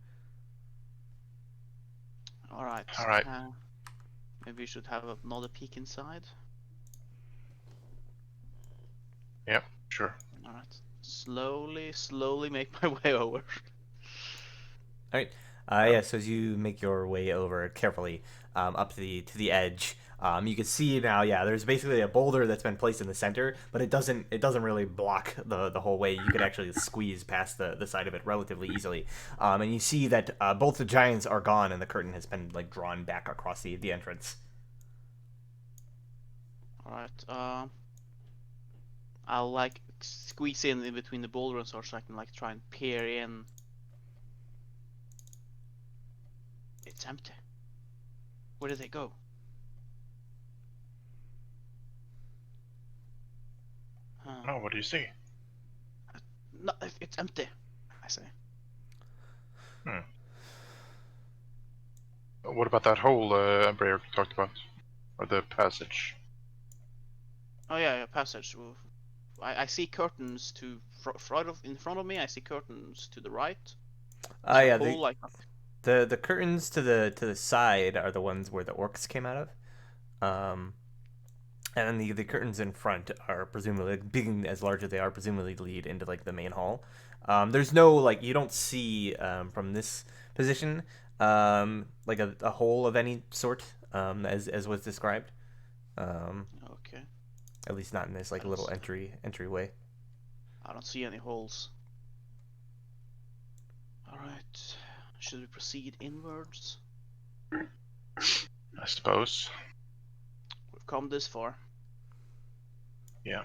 S2: All right. Maybe we should have another peek inside.
S4: Yep, sure.
S2: All right. Slowly make my way over.
S1: All right. Yeah. So as you make your way over carefully up to the edge, You can see now, yeah, there's basically a boulder that's been placed in the center, but it doesn't really block the whole way. You could actually squeeze past the side of it relatively easily. And you see that both the giants are gone, and the curtain has been like drawn back across the entrance.
S2: All right. I'll like squeeze in between the boulder and such, so I can like try and peer in. It's empty. Where did they go?
S4: Oh, what do you see?
S2: No, it's empty, I say.
S4: What about that hole Breyer talked about? Or the passage?
S2: Oh yeah, passage. I see curtains to in front of me. I see curtains to the right.
S1: Yeah,
S2: hole, like...
S1: the curtains to the side are the ones where the orcs came out of. And then the curtains in front are presumably, being as large as they are, presumably lead into like the main hall. There's no like, you don't see from this position like a hole of any sort as was described.
S2: Okay.
S1: At least not in this like little entryway.
S2: I don't see any holes. All right. Should we proceed inwards?
S4: I suppose.
S2: We've come this far.
S4: Yeah.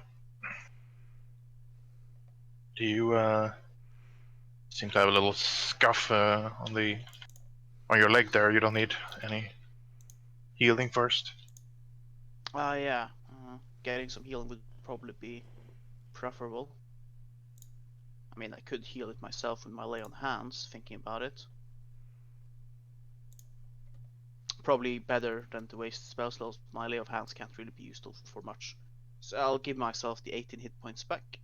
S4: Do you seem to have a little scuff on your leg there? You don't need any healing first?
S2: Yeah. Getting some healing would probably be preferable. I mean, I could heal it myself with my lay on hands, thinking about it. Probably better than to waste spell slots. My lay of hands can't really be used for much. So I'll give myself the 18 hit points back.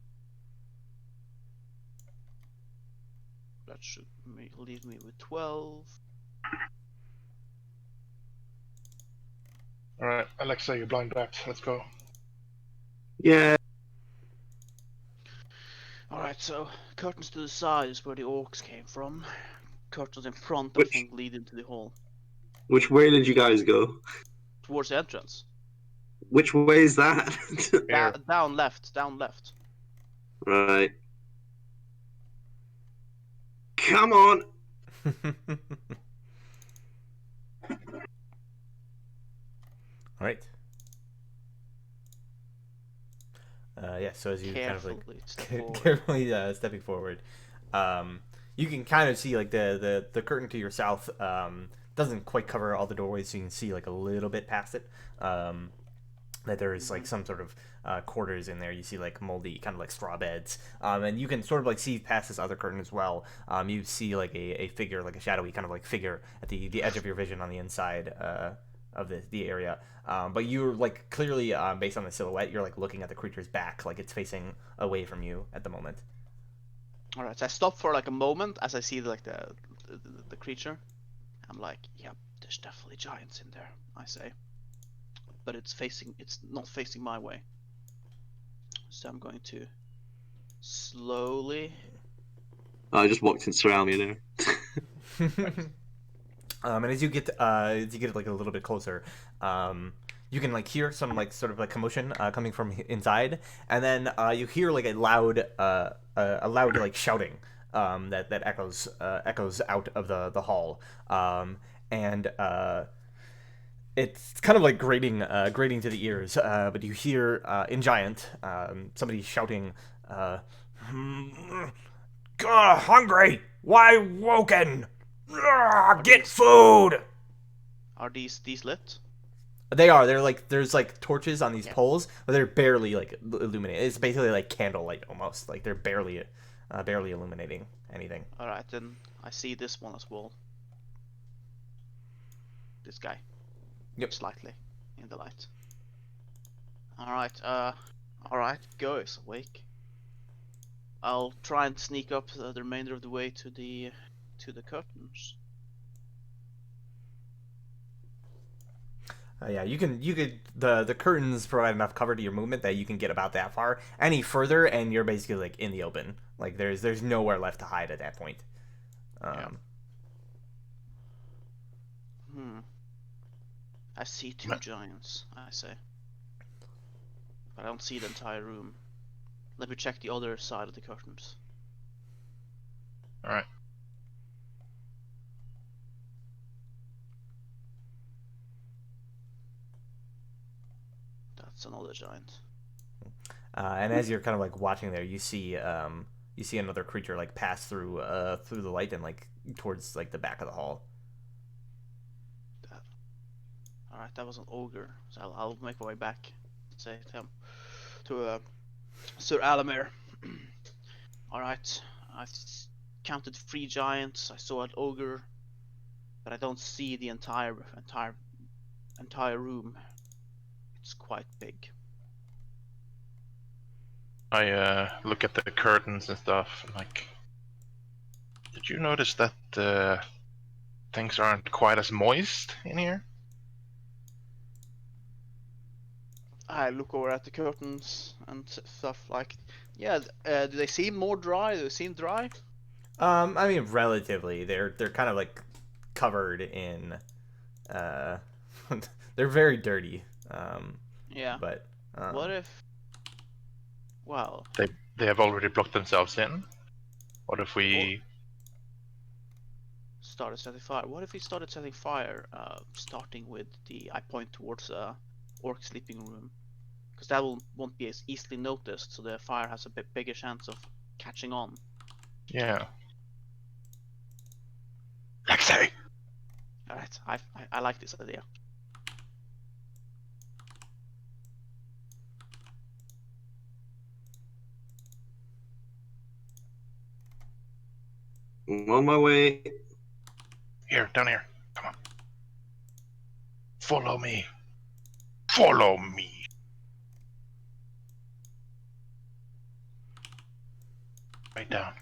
S2: That should leave me with 12.
S4: Alright, Alexa, you're blind back. Let's go.
S3: Yeah.
S2: Alright, so curtains to the side is where the orcs came from. Curtains in front, I
S3: Which-
S2: think, lead into the hall.
S3: Which way did you guys go?
S2: Towards the entrance.
S3: Which way is that?
S4: Here.
S2: Down left, down left.
S3: Right. Come on.
S1: All right. Yeah. So as you
S2: Carefully step forward.
S1: carefully stepping forward, you can kind of see like the curtain to your south doesn't quite cover all the doorways, so you can see like a little bit past it. That there is like some sort of quarters in there. You see like moldy kind of like straw beds, and you can sort of like see past this other curtain as well. You see like a figure, like a shadowy kind of like figure at the edge of your vision on the inside of the area. But you're like clearly based on the silhouette, you're like looking at the creature's back, like it's facing away from you at the moment.
S2: All right, so I stop for like a moment as I see like the creature. I'm like, yep, there's definitely giants in there, I say. But it's not facing my way. So I'm going to slowly...
S3: I just walked in surround me there.
S1: And as you get like a little bit closer, you can like hear some like sort of like commotion coming from inside, and then you hear like a loud like shouting that echoes out of the hall, and it's kind of like grating to the ears, but you hear in Giant somebody shouting, "Hungry? Why woken? Get food!"
S2: Are these lit?
S1: They are. They're like there's like torches on these poles, but they're barely like illuminated. It's basically like candlelight almost. Like they're barely illuminating anything.
S2: All right, then I see this one as well. This guy.
S1: Yep.
S2: Slightly in the light. All right, go is awake. I'll try and sneak up the remainder of the way to the curtains.
S1: Yeah, you could the curtains provide enough cover to your movement that you can get about that far. Any further, and you're basically like in the open. Like there's nowhere left to hide at that point.
S2: I see two giants, I say. But I don't see the entire room. Let me check the other side of the curtains.
S4: All right.
S2: That's another giant.
S1: And as you're kind of like watching there, you see another creature like pass through through the light and like towards like the back of the hall.
S2: Alright, that was an ogre, so I'll make my way back. Say to him, to Sir Alamir. Alright, I've counted 3 giants. I saw an ogre, but I don't see the entire room. It's quite big.
S4: I look at the curtains and stuff. And like, did you notice that things aren't quite as moist in here?
S2: I look over at the curtains and stuff like, yeah. Do they seem more dry? Do they seem dry?
S1: I mean, relatively, they're kind of like covered in, they're very dirty.
S2: Yeah.
S1: But
S2: What if? Well,
S4: They have already blocked themselves in. What if we?
S2: started setting fire. What if we started setting fire? Starting with I point towards orc sleeping room, because that won't be as easily noticed. So the fire has a bit bigger chance of catching on.
S4: Yeah. Alexei!
S2: All right, I like this idea.
S3: I'm on my way.
S4: Here, down here. Come on. Follow me. Follow me. Right down.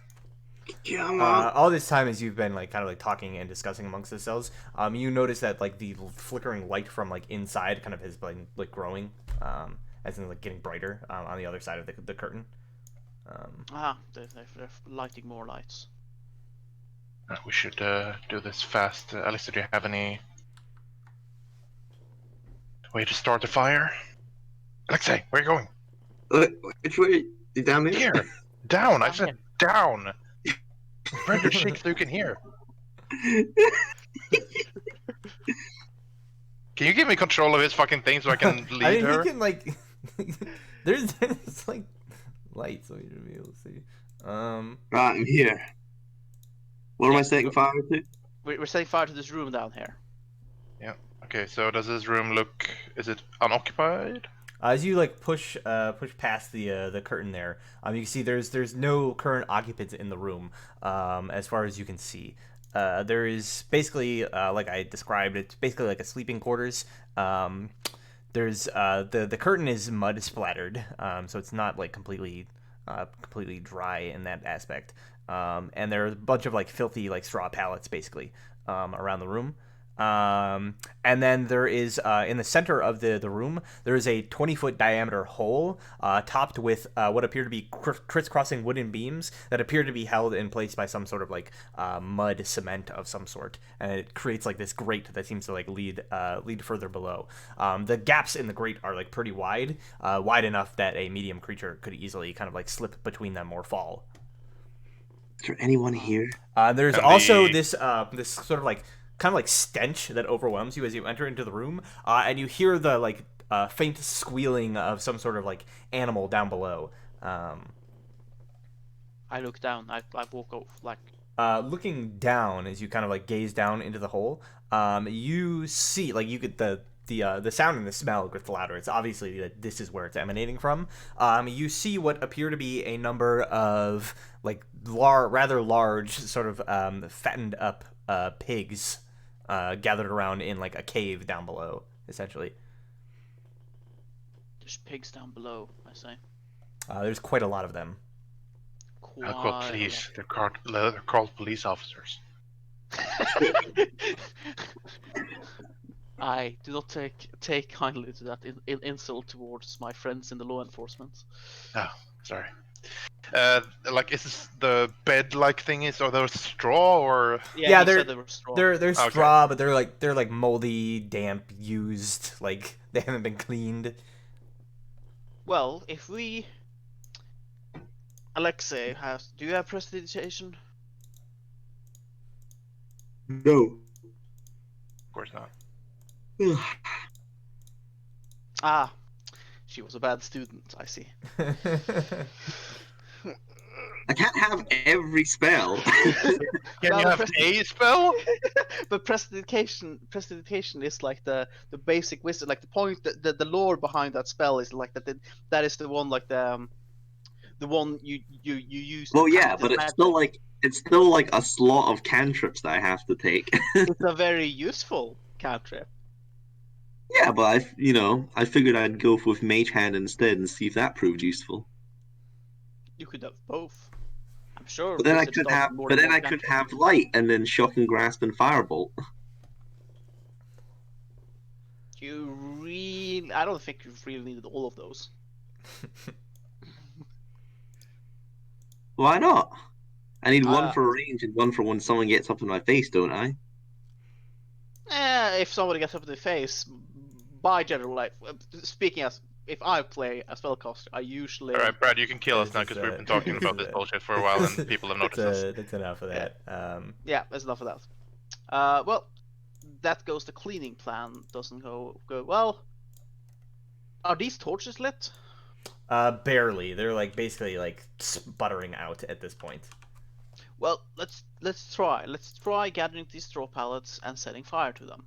S3: Come on.
S1: all this time, as you've been like kind of like talking and discussing amongst yourselves, you notice that like the flickering light from like inside kind of has been like growing, as in like getting brighter on the other side of the curtain.
S2: They're lighting more lights.
S4: We should do this fast. Alistair, do you have any way to start a fire? Alexei, where are you going?
S3: Which way? You down here?
S4: Here. Down. I
S2: Down
S4: said down. Spread your cheeks so you can hear. Can you give me control of his fucking thing so I can lead
S1: I mean,
S4: her?
S1: he can like there's like lights, so you should be able to see.
S3: Right, I'm here. What am I setting fire to?
S2: We're setting fire to this room down here.
S4: Yeah. Okay, so does this room look... Is it unoccupied?
S1: As you like push past the curtain there, you can see there's no current occupants in the room, as far as you can see. There is basically like I described, it's basically like a sleeping quarters. There's the curtain is mud splattered, so it's not like completely dry in that aspect. And there are a bunch of like filthy like straw pallets basically around the room. And then there is in the center of the room there is a 20-foot diameter hole topped with what appear to be crisscrossing wooden beams that appear to be held in place by some sort of like mud cement of some sort, and it creates like this grate that seems to like lead further below. The gaps in the grate are like pretty wide enough that a medium creature could easily kind of like slip between them or fall.
S3: Is there anyone here?
S1: There's also this sort of like kind of like stench that overwhelms you as you enter into the room, and you hear the like faint squealing of some sort of like animal down below.
S2: I look down. I walk off like.
S1: Looking down as you kind of like gaze down into the hole, you see like you get the sound and the smell gets louder. It's obviously that this is where it's emanating from. You see what appear to be a number of like rather large sort of fattened up pigs gathered around in like a cave down below, essentially.
S2: There's pigs down below, I say.
S1: There's quite a lot of them.
S4: I'll call police. They're called police officers.
S2: I do not take kindly to that insult towards my friends in the law enforcement.
S4: Oh, sorry. Like, is this the bed-like thingies, or those straw, or?
S2: Yeah, he
S1: they're
S2: said they were straw.
S1: they're
S4: Okay.
S1: straw, but they're like moldy, damp, used. Like they haven't been cleaned.
S2: Well, if we... Alexei, do you have prestidigitation?
S3: No.
S4: Of course not.
S2: Ah, she was a bad student, I see.
S3: I can't have every spell.
S4: Can
S2: Well,
S4: you have a spell?
S2: But prestidigitation is like the basic wisdom, like the point, the lore behind that spell is like that is the one, like the one you use to
S3: Well, yeah,
S2: practice
S3: but
S2: magic.
S3: it's still like a slot of cantrips that I have to take.
S2: It's a very useful cantrip.
S3: Yeah, but I figured I'd go with Mage Hand instead and see if that proved useful.
S2: You could have both. I'm sure
S3: But then I
S2: wizards
S3: could
S2: start
S3: have,
S2: with more
S3: but
S2: than
S3: then
S2: one
S3: I could
S2: cantrip.
S3: have Light and then Shocking Grasp and Firebolt.
S2: I don't think you really needed all of those.
S3: Why not? I need one
S2: Uh,
S3: for range and one for when someone gets up in my face, don't I?
S2: If somebody gets up in the face, by general life, speaking as if I play a spellcaster, I usually
S4: All right, Brad, you can kill us
S1: This
S4: now
S1: is,
S4: because we've been talking about this bullshit for a while and people have noticed us.
S1: That's enough of that.
S2: yeah, that's enough of that. Well, that goes. The cleaning plan doesn't go well. Are these torches lit?
S1: Barely. They're like basically like sputtering out at this point.
S2: Well, let's try. Let's try gathering these straw pallets and setting fire to them.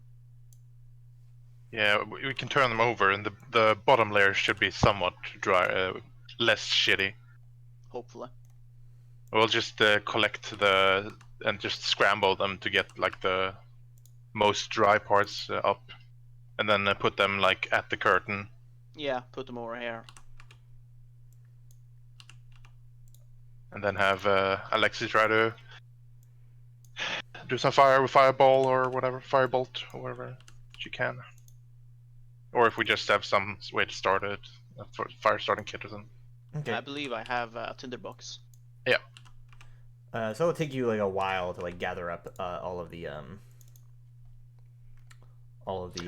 S4: Yeah, we can turn them over, and the bottom layer should be somewhat dry, less shitty.
S2: Hopefully.
S4: We'll just collect and just scramble them to get like the most dry parts up, and then put them like at the curtain.
S2: Yeah, put them over here.
S4: And then have Alexi try to do some fire with fireball or whatever, firebolt or whatever she can. Or if we just have some way to start it, a fire starting kit or something.
S1: Okay.
S2: I believe I have a tinderbox.
S4: Yeah.
S1: So it'll take you like a while to like gather up all of the.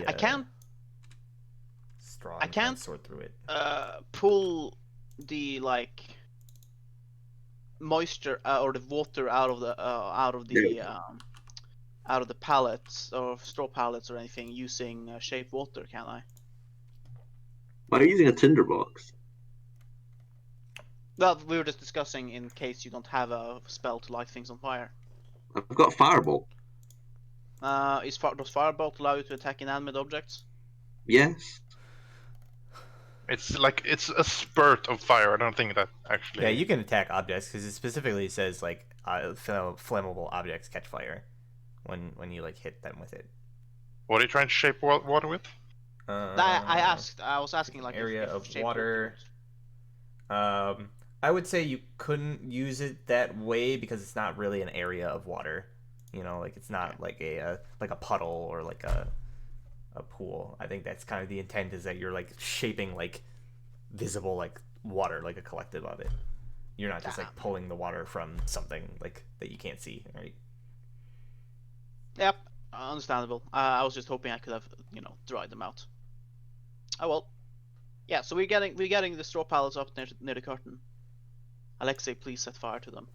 S2: I can't.
S1: Straw.
S2: I
S1: and kind of
S2: can't.
S1: sort through it.
S2: Pull the like moisture or the water out of the pallets or straw pallets or anything using shape water, can I?
S3: Why are you using a tinderbox?
S2: Well, we were just discussing in case you don't have a spell to light things on fire.
S3: I've got Firebolt.
S2: Does Firebolt allow you to attack inanimate objects?
S3: Yes.
S4: It's a spurt of fire. I don't think that actually.
S1: Yeah, you can attack objects because it specifically says like flammable objects catch fire when you like hit them with it.
S4: What are you trying to shape water with?
S2: I was asking like
S1: area
S2: if
S1: of
S2: shape
S1: water. I would say you couldn't use it that way because it's not really an area of water. You know, like it's not like a puddle or like a pool. I think that's kind of the intent, is that you're like shaping like visible like water, like a collective of it. You're not just like pulling the water from something like that you can't see, right?
S2: Yep, understandable. I was just hoping I could have dried them out. Oh well. Yeah, so we're getting the straw pallets up near the curtain. Alexei, please set fire to them.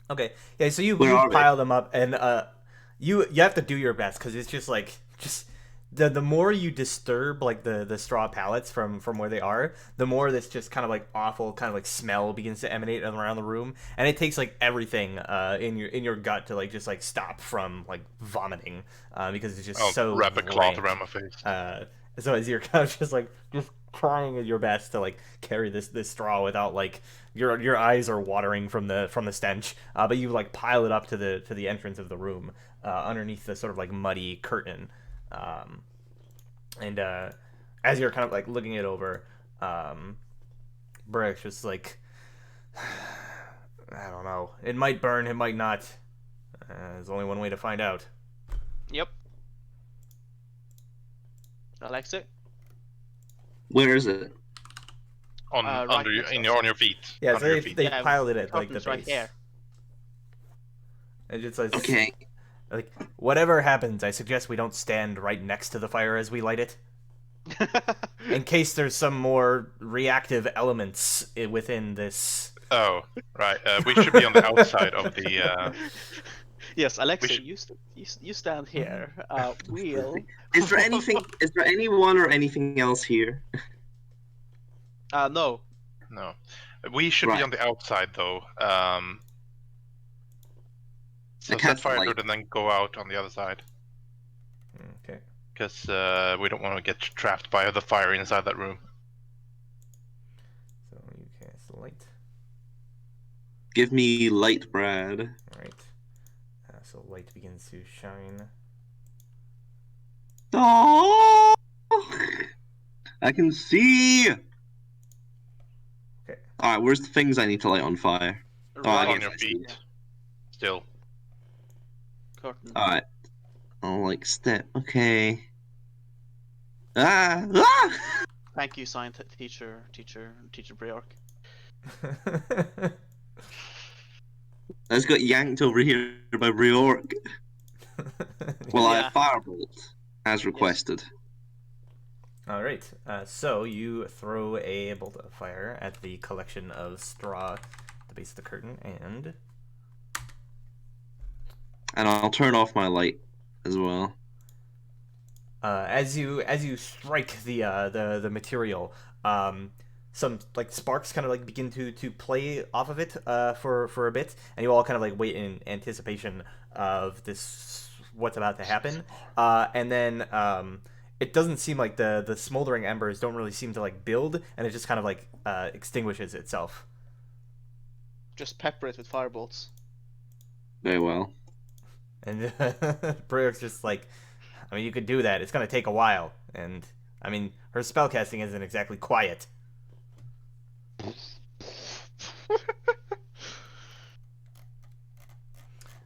S1: Okay. Yeah. So you
S3: Where are they?
S1: pile them up, and you have to do your best because it's just the more you disturb like the straw pallets from where they are, the more this just kind of like awful kind of like smell begins to emanate around the room, and it takes like everything in your gut to like just like stop from like vomiting because it's just so
S4: wrap a cloth
S1: rank.
S4: around my face.
S1: So as you're kind of just trying your best to like carry this straw without like your eyes are watering from the stench, but you like pile it up to the entrance of the room underneath the sort of like muddy curtain, and as you're kind of like looking it over, Brick's just like, I don't know, it might burn, it might not. There's only one way to find out.
S2: Yep. Alexei?
S3: Where is it?
S4: On
S2: Right
S4: under
S2: next to
S4: in
S2: us.
S4: your on your feet.
S1: Yeah,
S4: under
S1: so
S4: your feet.
S1: they
S2: Yeah,
S1: piled it at like the
S2: curtain's right
S1: base.
S2: here.
S1: And it's like,
S3: Okay.
S1: like whatever happens, I suggest we don't stand right next to the fire as we light it, in case there's some more reactive elements within this.
S4: Oh, right. We should be on the outside of the.
S2: Yes, Alexei,
S4: should-
S2: you stand here. We'll.
S3: Is there anything? Is there anyone or anything else here?
S2: No.
S4: No, we should be
S3: Right.
S4: on the outside though. So set
S3: cast
S4: fire to
S3: light.
S4: it and then go out on the other side,
S1: Okay.
S4: because we don't want to get trapped by the fire inside that room.
S1: So you cast light.
S3: Give me light, Brad.
S1: All right. So light begins to shine.
S3: Oh, I can see.
S1: Okay.
S3: All right, where's the things I need to light on fire? I
S2: Right
S4: on
S3: guess
S4: your
S3: I see.
S4: feet. Still.
S2: curtain.
S3: All right. I'll like step. Okay. Ah!
S2: Thank you, science teacher Briark.
S3: I just got yanked over here by Briork. Well,
S2: Yeah.
S3: I firebolt as requested.
S1: All right. So you throw a bolt of fire at the collection of straw at the base of the curtain, and
S3: And I'll turn off my light as well.
S1: as you strike the material, some like sparks kind of like begin to play off of it for a bit, and you all kind of like wait in anticipation of this what's about to happen, and then it doesn't seem like the smoldering embers don't really seem to like build, and it just kind of like extinguishes itself.
S2: Just pepper it with firebolts.
S3: Very well.
S1: And Briark's just like, I mean, you could do that. It's gonna take a while, and I mean, her spellcasting isn't exactly quiet.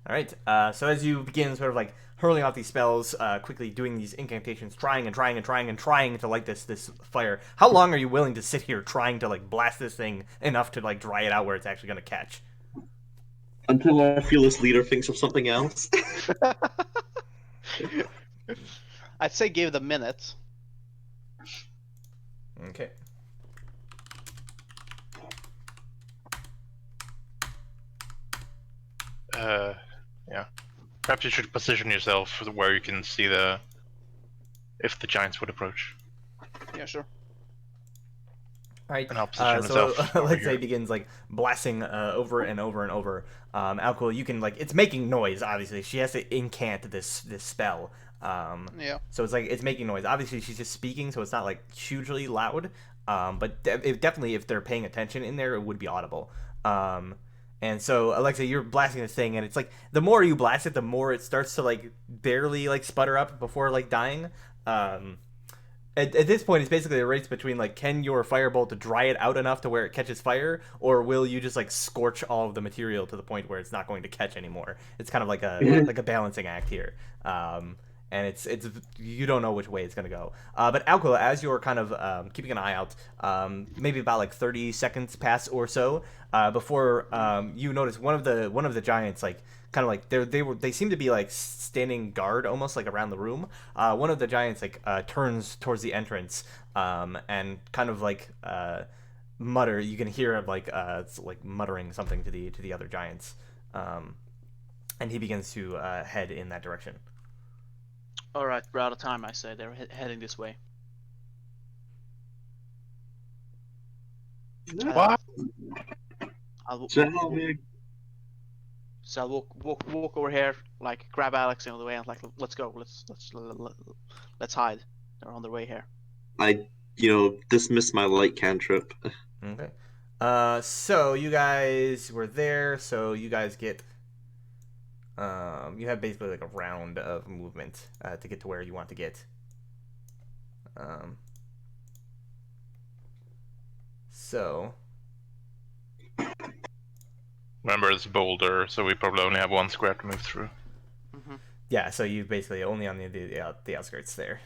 S1: All right. So as you begin sort of like hurling off these spells, quickly doing these incantations, trying to light this fire. How long are you willing to sit here trying to like blast this thing enough to like dry it out where it's actually gonna catch?
S3: Until our fearless leader thinks of something else.
S2: I'd say give it a minute.
S1: Okay.
S4: Yeah. Perhaps you should position yourself where you can see if the giants would approach.
S2: Yeah, sure.
S1: All right.
S4: And I'll position
S1: So
S4: myself over
S1: Alexei
S4: here.
S1: begins like blasting over and over and over. Alcohol, you can like it's making noise. Obviously, she has to incant this spell.
S2: Yeah.
S1: So it's like it's making noise. Obviously, she's just speaking, so it's not like hugely loud. But definitely, if they're paying attention in there, it would be audible. And so Alexei, you're blasting this thing, and it's like the more you blast it, the more it starts to like barely like sputter up before like dying. At this point, it's basically a race between like, can your firebolt dry it out enough to where it catches fire, or will you just like scorch all of the material to the point where it's not going to catch anymore? It's kind of like a balancing act here, and it's you don't know which way it's gonna go. But Alcola, as you're kind of keeping an eye out, maybe about like 30 seconds pass or so before you notice one of the giants like. Kind of like they seem to be like standing guard almost like around the room. One of the giants like turns towards the entrance and kind of like mutter. You can hear him like it's like muttering something to the other giants, and he begins to head in that direction.
S2: All right, we're out of time. I say they're heading this way.
S4: What?
S2: So I'll walk over here, like grab Alex on the way, and like let's go, let's hide. They're on their way here.
S3: I, dismiss my light cantrip.
S1: Okay. So you guys were there. So you guys get. You have basically like a round of movement to get to where you want to get. So.
S4: Remember, it's boulder, so we probably only have one square to move through.
S2: Mm-hmm.
S1: Yeah, so you basically only on the outskirts there.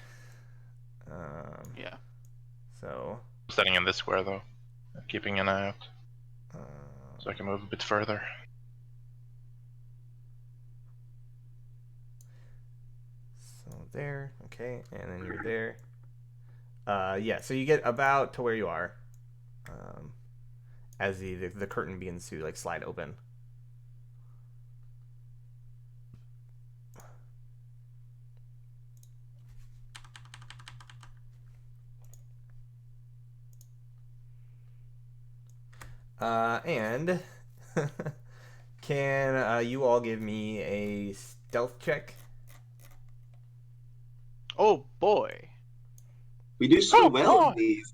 S2: Yeah.
S1: So.
S4: Standing in this square, though. Keeping an eye out. So I can move a bit further.
S1: So there, okay, and then you're there. Yeah, so you get about to where you are, as the curtain begins to like slide open. And can you all give me a stealth check?
S2: Oh boy.
S3: We do so
S4: Oh,
S3: well
S4: boy.
S3: on these.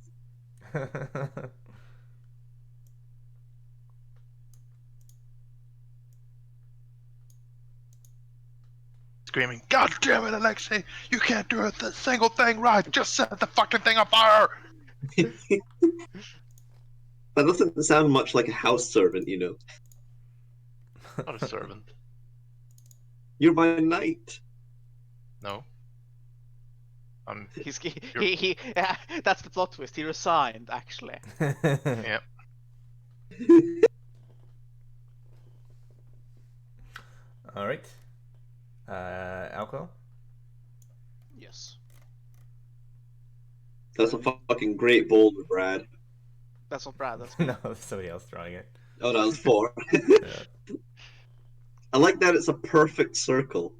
S4: Screaming, God damn it, Alexei! You can't do a single thing right! Just set the fucking thing on fire!
S3: That doesn't sound much like a house servant, you know.
S4: Not a servant.
S3: You're my knight.
S4: No.
S2: He that's the plot twist. He resigned, actually.
S4: Yeah.
S1: All right. Alco?
S2: Yes.
S3: That's a fucking great boulder, Brad.
S2: That's not Brad, that's
S1: No, somebody else drawing it.
S3: Oh, that was 4.
S1: Yeah.
S3: I like that it's a perfect circle.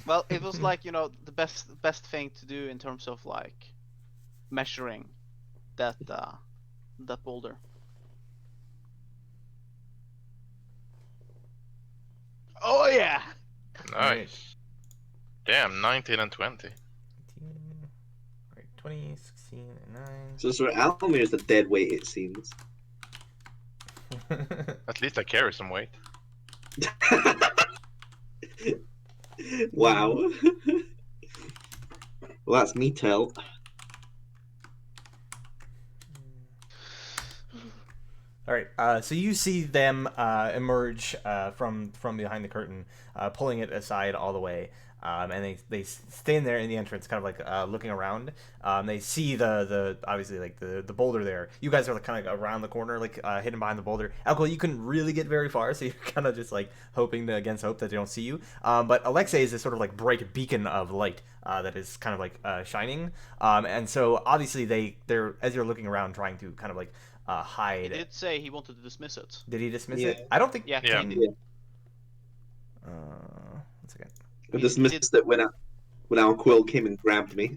S2: Well, it was like, the best thing to do in terms of like measuring that boulder. Oh yeah.
S4: Nice. Damn, 19 and 20.
S1: 19, right, 20, 16, and 9.
S3: So Sir Almir's a dead weight, it seems.
S4: At least I carry some weight.
S3: Wow. Well, that's me tell.
S1: All right. So you see them emerge from behind the curtain, pulling it aside all the way, and they stand there in the entrance, kind of like looking around. They see the obviously like the boulder there. You guys are like, kind of around the corner, like hidden behind the boulder. Alcohol, you couldn't really get very far, so you're kind of just like hoping against hope that they don't see you. But Alexei is this sort of like bright beacon of light that is kind of like shining. And so obviously they're as you're looking around, trying to kind of like hide.
S2: He did say he wanted to dismiss it.
S1: Did he dismiss
S3: Yeah.
S1: it? I don't think.
S2: Yeah.
S4: Yeah.
S2: He did.
S1: One second.
S3: I dismissed it when our quill came and grabbed me.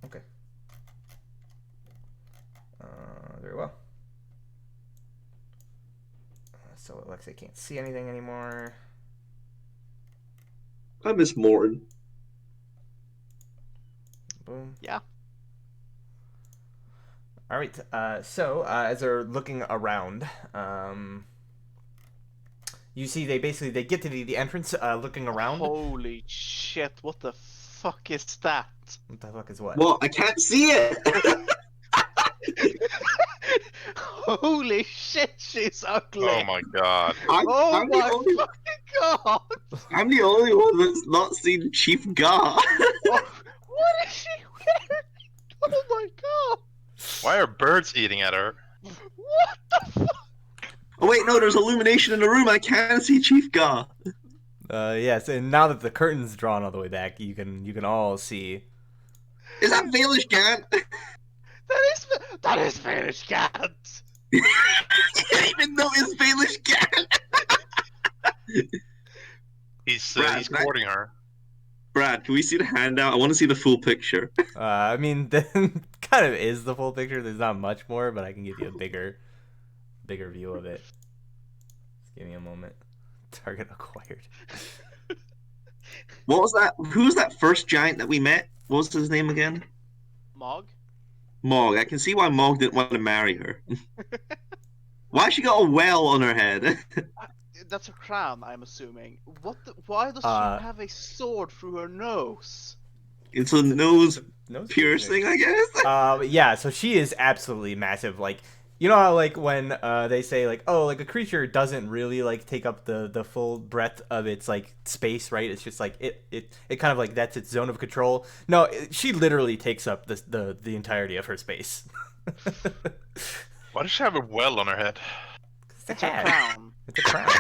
S1: Okay. Very well. So Alexei can't see anything anymore.
S3: I miss Morton.
S1: Boom.
S2: Yeah.
S1: All right. So as they're looking around, you see they get to the entrance, looking around.
S2: Holy shit! What the fuck is that?
S1: What the fuck is what?
S3: Well, I can't see it.
S2: Holy shit! She's ugly.
S4: Oh my god.
S2: Oh
S3: I'm
S2: my
S3: the only,
S2: fucking god!
S3: I'm the only one that's not seen Chief Gar.
S2: What is she wearing? Oh my god!
S4: Why are birds eating at her?
S2: What the fuck?
S3: Oh wait, no, there's illumination in the room. I can see Chief Gar.
S1: Yes, and now that the curtain's drawn all the way back, you can all see.
S3: Is that Baelish Gant?
S2: That is Spanish cat.
S3: I didn't even notice Baelish Gant.
S4: He's
S3: Brad,
S4: courting her.
S3: Brad, can we see the handout? I want to see the full picture.
S1: I mean, kind of is the full picture. There's not much more, but I can give you a bigger view of it. Just give me a moment. Target acquired.
S3: What was that? Who was that first giant that we met? What was his name again?
S2: Mog?
S3: Mog. I can see why Mog didn't want to marry her. Why she got a well on her head?
S2: That's a crown, I'm assuming. Why does she have a sword through her nose?
S3: It's a nose
S1: Nose
S3: piercing, I guess.
S1: Yeah, so she is absolutely massive. Like, you know how like when they say like, oh, like a creature doesn't really like take up the full breadth of its like space, right? It's just like it kind of like that's its zone of control. No, she literally takes up the entirety of her space.
S4: Why does she have a well on her head?
S2: It's her crown.
S1: It's a crown.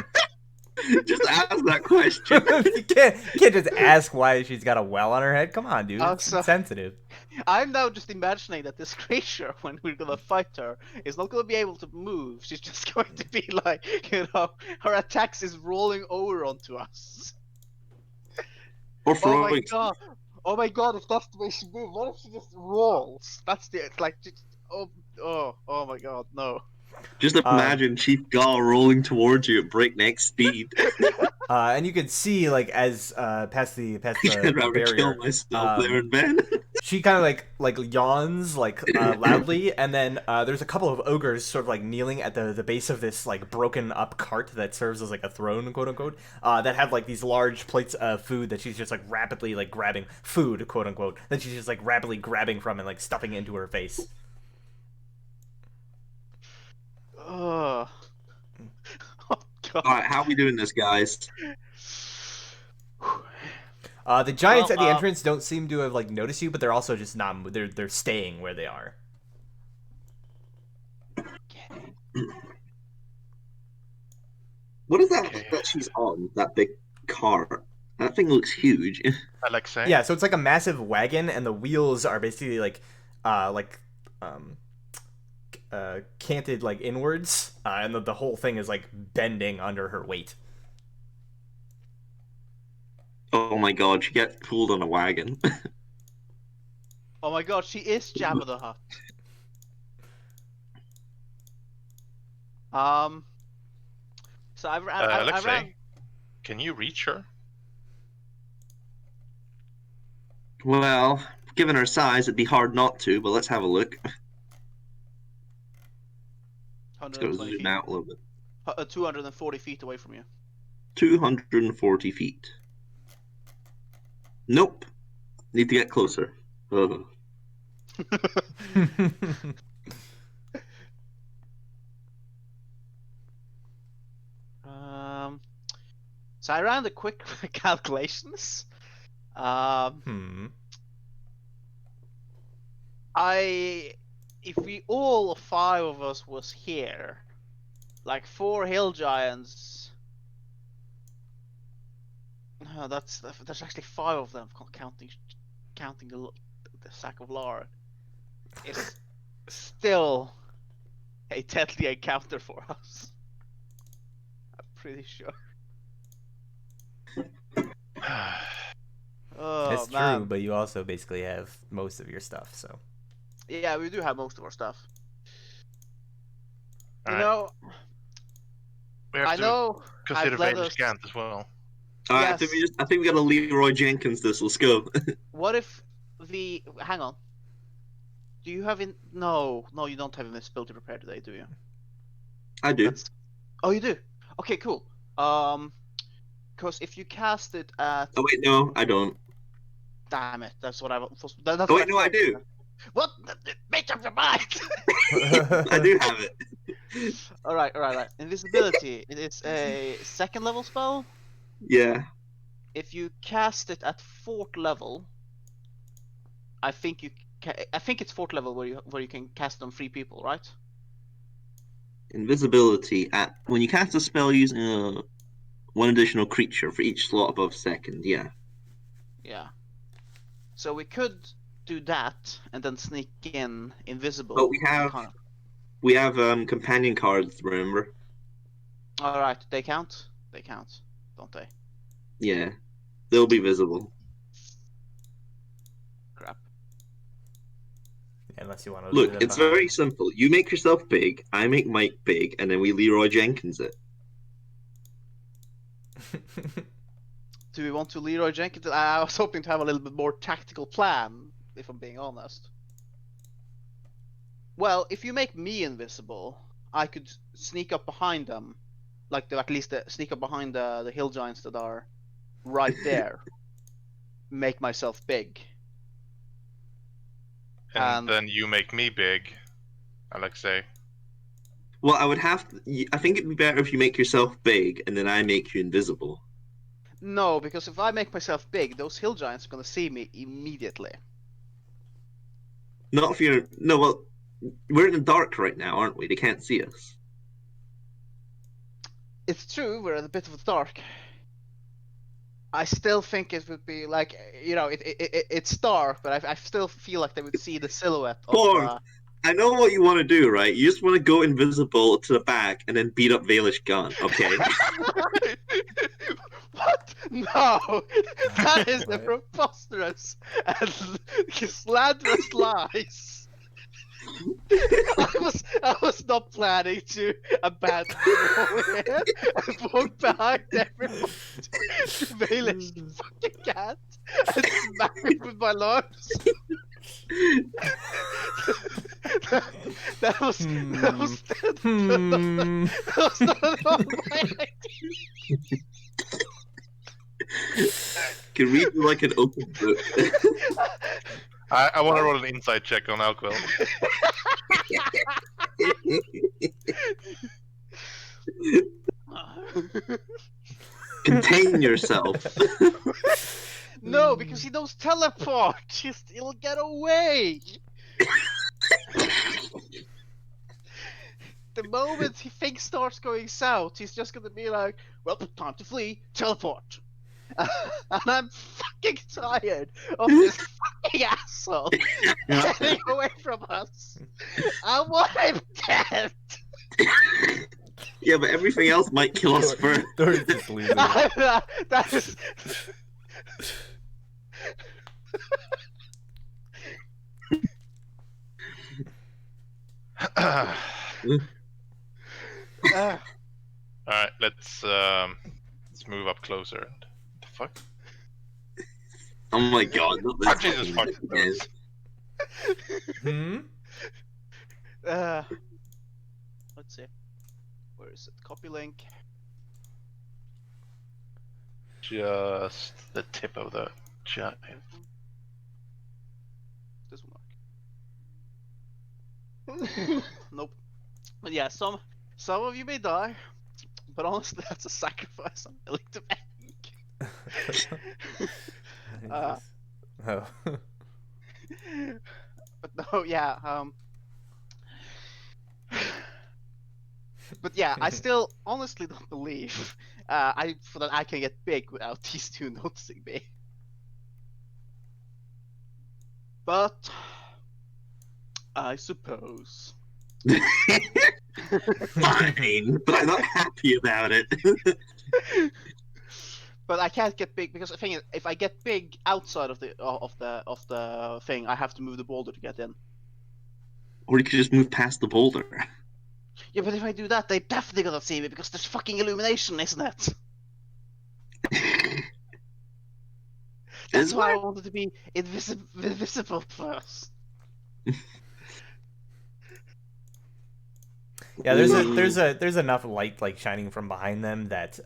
S3: Just ask that question.
S1: You can't just ask why she's got a well on her head. Come on, dude. It's
S2: Also-
S1: sensitive.
S2: I'm now just imagining that this creature, when we're gonna fight her, is not gonna be able to move. She's just going to be like, her attacks is rolling over onto us.
S3: Or
S2: Oh my
S3: throwing.
S2: god! Oh my god! If that's the way she moves, what if she just rolls? That's oh my god! No.
S3: Just imagine Chief Gaul rolling towards you at breakneck speed.
S1: And you can see like as past the
S3: I'd rather
S1: barrier,
S3: kill myself there and then.
S1: she kind of like yawns like loudly, and then there's a couple of ogres sort of like kneeling at the base of this like broken up cart that serves as like a throne, quote unquote, that have like these large plates of food that she's just like rapidly like grabbing food, quote unquote, that she's just like rapidly grabbing from and like stuffing into her face.
S2: Oh. Oh god.
S3: Alright, how are we doing this, guys?
S1: The giants
S2: Well,
S1: at the entrance don't seem to have like noticed you, but they're also just not. They're staying where they are.
S3: What is that she's on? That big cart? That thing looks huge.
S4: Alexei?
S1: Yeah, so it's like a massive wagon, and the wheels are basically like canted like inwards, and the whole thing is like bending under her weight.
S3: Oh my god, she gets pulled on a wagon.
S2: Oh my god, she is Jabba the Hutt. So I
S4: Alexei,
S2: ran.
S4: can you reach her?
S3: Well, given her size, it'd be hard not to, but let's have a look. Let's go
S2: 120
S3: zoom
S2: feet.
S3: out a little bit.
S2: 240 feet away from you.
S3: 240 feet. Nope. Need to get closer. Ugh.
S2: So I ran the quick calculations. If we all 5 of us was here, like 4 hill giants. No, there's actually 5 of them counting the sack of lard. It's still a deadly encounter for us. I'm pretty sure. Oh,
S1: That's
S2: man.
S1: true, but you also basically have most of your stuff, so.
S2: Yeah, we do have most of our stuff. You
S4: Alright.
S2: know,
S4: We have
S2: I
S4: to
S2: know
S4: consider
S2: I've led
S4: Vader's
S2: us.
S4: Gant as well.
S3: Alright,
S2: Yes.
S3: I think we gotta Leroy Jenkins this. Let's go.
S2: What if hang on? Do you have No, you don't have invisibility prepared today, do you?
S3: I do.
S2: Oh, you do. Okay, cool. Because if you cast it at.
S3: Oh wait, no, I don't.
S2: Damn it! That's what I.
S3: Oh wait, no, I do.
S2: What? Make up your mind.
S3: I do have it.
S2: All right. Invisibility. It is a 2nd level spell.
S3: Yeah.
S2: If you cast it at 4th level, I think it's 4th level where you can cast it on 3 people, right?
S3: Invisibility at when you cast a spell using one additional creature for each slot above 2nd. Yeah.
S2: Yeah. So we could do that and then sneak in invisible.
S3: But we have companion cards. Remember?
S2: All right, they count. They count, don't they?
S3: Yeah, they'll be visible.
S2: Crap.
S1: Yeah, unless you want to
S3: Look, it's very simple. You make yourself big, I make Mike big, and then we Leroy Jenkins it.
S2: Do we want to Leroy Jenkins? I was hoping to have a little bit more tactical plan, if I'm being honest. Well, if you make me invisible, I could sneak up behind them, like at least sneak up behind the hill giants that are right there. Make myself big.
S4: And then you make me big, Alexei.
S3: Well, I would have to, I think it'd be better if you make yourself big and then I make you invisible.
S2: No, because if I make myself big, those hill giants are gonna see me immediately.
S3: Not if you're no. Well, we're in the dark right now, aren't we? They can't see us.
S2: It's true, we're in a bit of the dark. I still think it would be like, it's dark, but I still feel like they would see the silhouette of.
S3: Borg, I know what you want to do, right? You just want to go invisible to the back and then beat up Valish Gun, okay?
S2: What? No, that is
S1: What?
S2: preposterous and slanderous lies. I was not planning to abandon the and walk behind everyone to Valish fucking cat and smack it with my lungs. That was not at all my idea.
S3: Can read you like an open book.
S4: I want to roll an insight check on Alquill.
S3: Contain yourself.
S2: No, because he knows teleport. He'll get away. The moment he thinks starts going south, he's just gonna be like, "Well, time to flee. Teleport." And I'm fucking tired of this fucking asshole getting away from us. I want him dead.
S3: Yeah, but everything else might kill us first.
S1: Thor's just losing.
S2: That is.
S4: Alright, let's move up closer. What the fuck?
S3: Oh my god. Not
S4: Oh,
S3: this
S4: Jesus
S3: fucking
S4: fuck.
S3: again.
S2: Let's see. Where is it? Copy link.
S4: Just the tip of the giant.
S2: This one. Nope. But yeah, some of you may die, but honestly, that's a sacrifice I'm willing to make.
S1: Oh.
S2: But no, yeah. But yeah, I still honestly don't believe that I can get big without these two noticing me. But I suppose.
S3: Fine, but I'm not happy about it.
S2: But I can't get big because the thing is, if I get big outside of the thing, I have to move the boulder to get in.
S3: Or you could just move past the boulder.
S2: Yeah, but if I do that, they definitely gonna see me because there's fucking illumination, isn't it? That's why I wanted to be invisible first.
S1: Yeah, there's enough light like shining from behind them that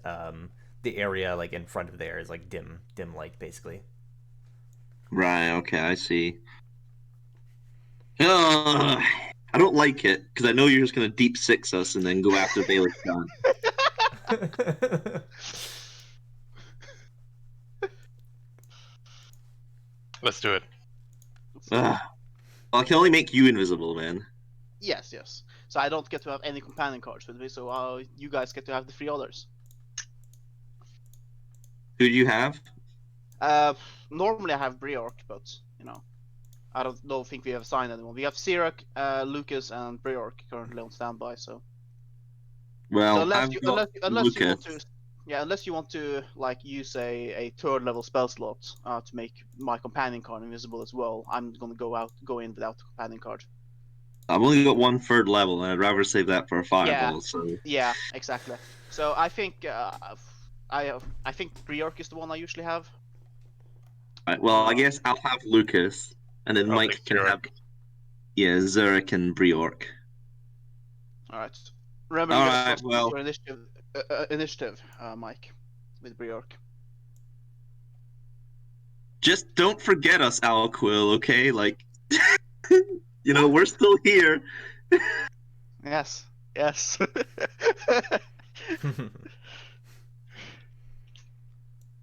S1: the area like in front of there is like dim light basically.
S3: Right, okay, I see. I don't like it, because I know you're just going to deep six us and then go after Bailey's gun.
S4: Let's do it.
S3: Well, I can only make you invisible, man.
S2: Yes. So I don't get to have any companion cards with me, so you guys get to have the 3 others.
S3: Who do you have?
S2: Normally I have Briork, but, I don't think we have assigned anyone. We have Sirak, Lucas, and Briork currently on standby, so...
S3: Well,
S2: So unless
S3: I've
S2: you
S3: got
S2: want
S3: Lucas.
S2: to... Yeah, unless you want to, use a 3rd level spell slot to make my companion card invisible as well, I'm gonna go in without the companion card.
S3: I've only got 1 3rd level, and I'd rather save that for a fireball, so...
S2: Yeah, exactly. So I think I think Briork is the one I usually have.
S3: Right, well, I guess I'll have Lucas, and then
S4: I'll
S3: Mike
S4: take
S3: can
S4: Zurich.
S3: have... Yeah, Zurich and Briork.
S2: Alright. Remember,
S3: All
S2: you
S3: right,
S2: guys
S3: well-
S2: your initiative, Mike, with Briork.
S3: Just don't forget us, Alquill, okay? Like, we're still here.
S2: Yes.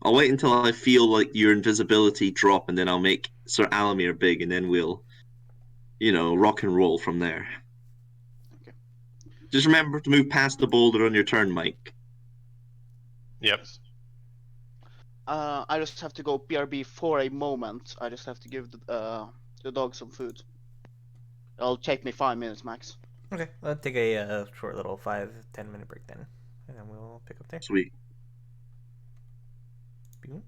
S3: I'll wait until I feel like your invisibility drop, and then I'll make Sir Alamir big, and then we'll rock and roll from there.
S2: Okay.
S3: Just remember to move past the boulder on your turn, Mike.
S4: Yep.
S2: I just have to go BRB for a moment. I just have to give the dog some food. It'll take me 5 minutes max.
S1: Okay, I'll take a short little 5-10 minute break then, and then we'll pick up there.
S3: Sweet.
S1: Boom.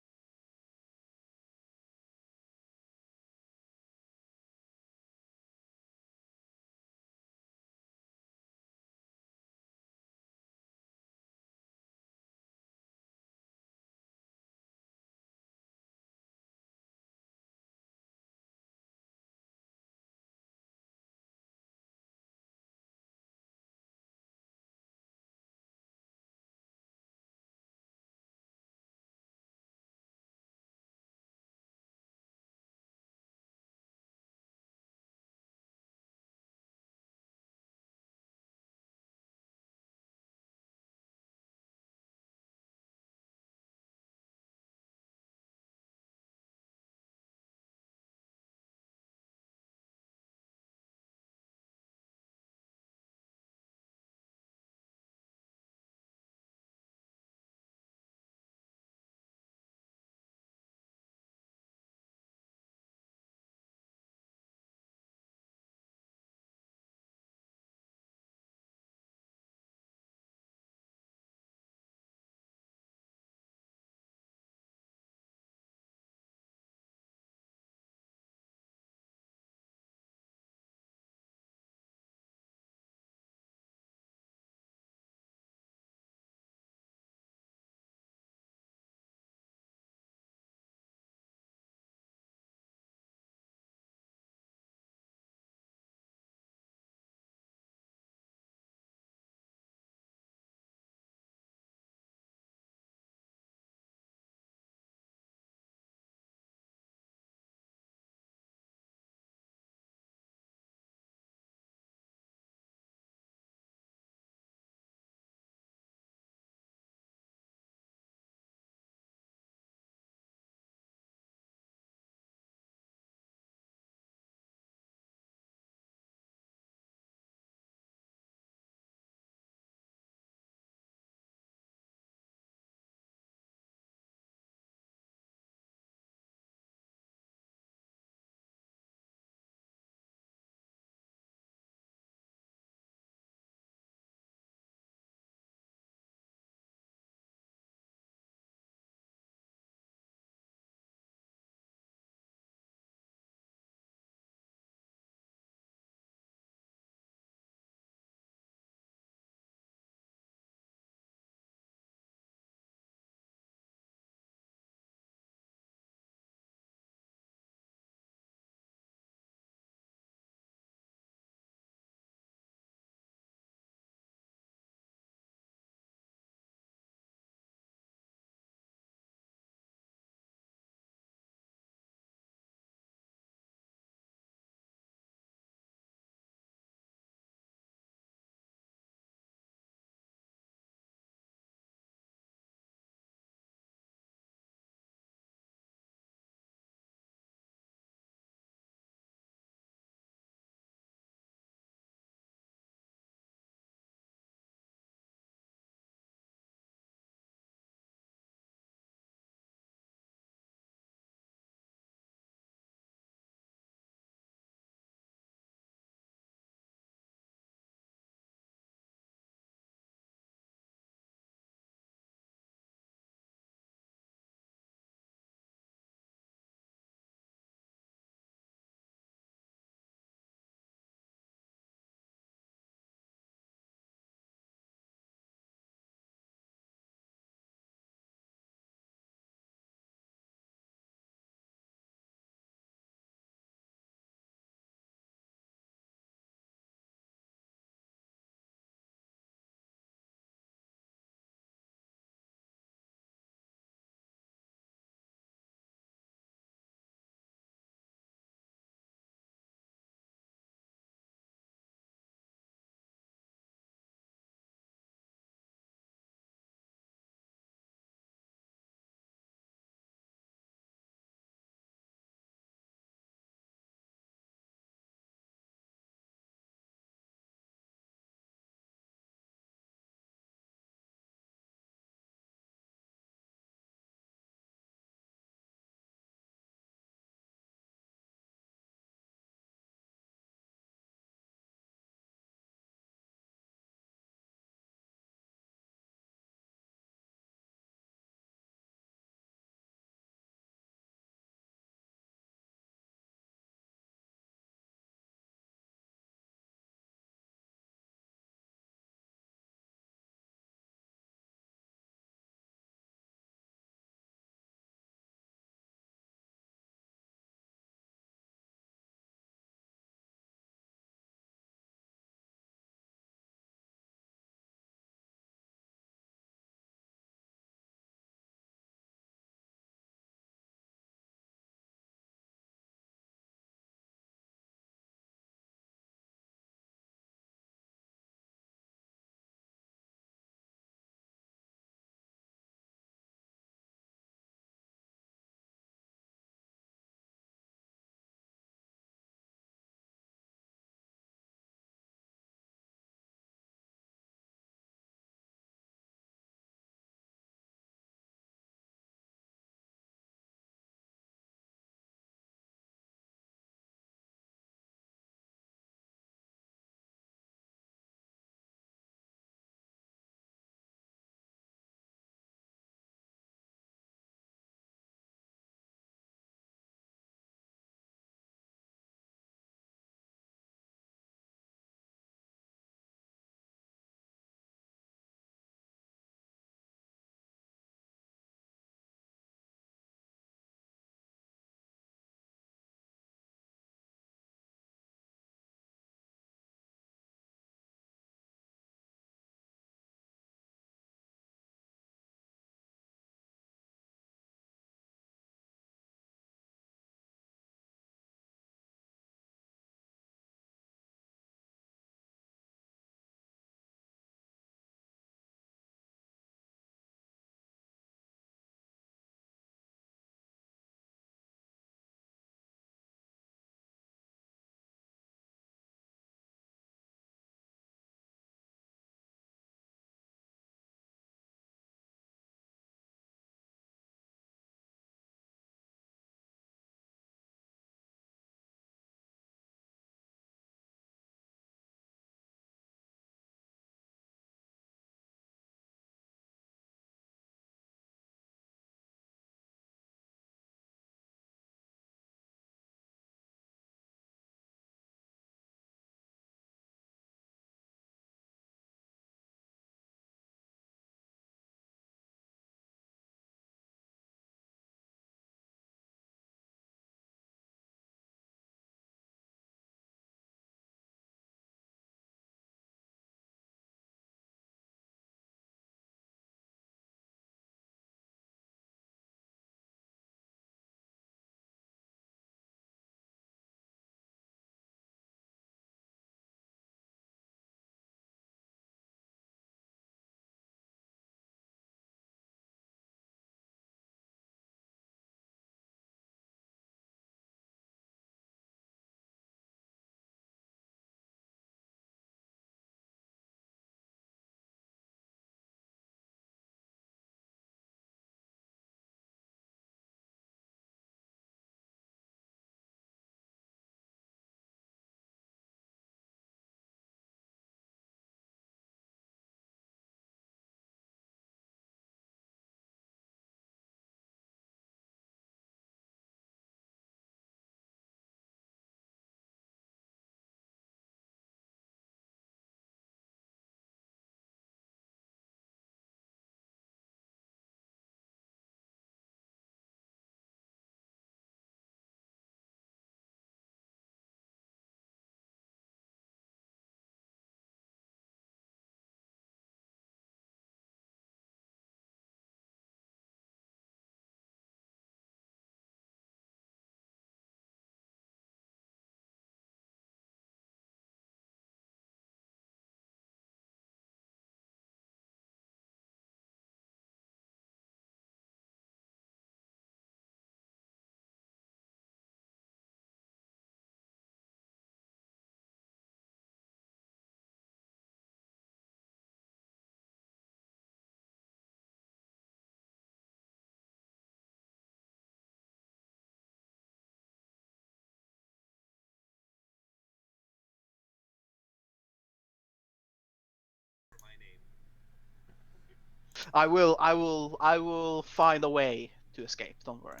S2: I will find a way to escape. Don't worry.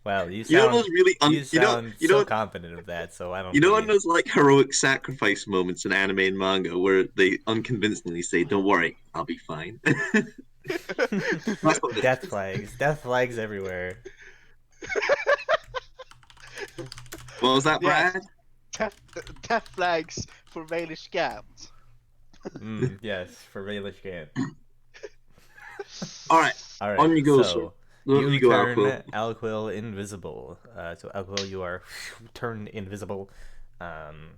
S1: Well,
S3: You know those really
S1: you sound
S3: you
S1: so
S3: know
S1: confident of that, so I don't.
S3: you know in
S1: really...
S3: those like heroic sacrifice moments in anime and manga where they unconvincingly say, "Don't worry, I'll be fine." That's what this
S1: Death
S3: is.
S1: flags, death flags everywhere.
S3: What was that,
S2: Yes.
S3: Brad?
S2: Death flags for Valish scams.
S1: Yes, for Relish Gant.
S3: All right,
S1: All right,
S3: on you go, sir.
S1: so
S3: On
S1: you
S3: you go,
S1: turn
S3: Alquil.
S1: Alquil invisible. So Alquil, you are turned invisible. And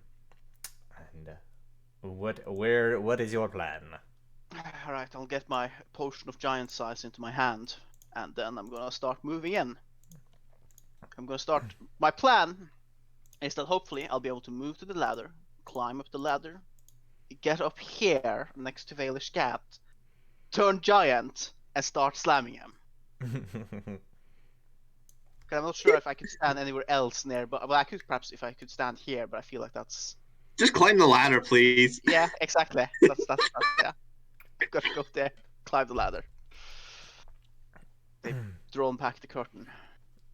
S1: what is your plan?
S2: All right, I'll get my potion of giant size into my hand, and then I'm gonna start moving in. I'm gonna start. My plan is that hopefully I'll be able to move to the ladder, climb up the ladder, get up here next to Valish Cat, turn giant, and start slamming him. Cause I'm not sure if I could stand anywhere else near, but well, I could perhaps if I could stand here, but I feel like that's
S3: Just climb the ladder, please.
S2: yeah, exactly. That's yeah. Gotta go up there, climb the ladder. They've drawn back the curtain.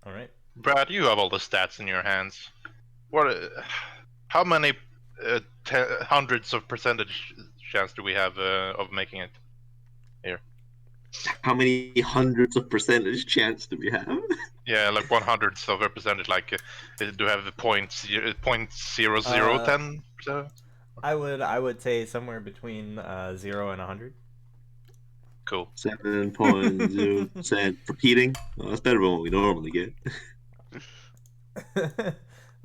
S1: All right.
S4: Brad, you have all the stats in your hands. What? How many hundreds of percentage chance do we have of making it here?
S3: How many hundreds of percentage chance do we have?
S4: Yeah, like 100ths of a percentage. Like, do we have the point 0.0010%?
S1: I would say somewhere between 0 and 100.
S4: Cool.
S3: 7.0% repeating. Well, that's better than what we normally get.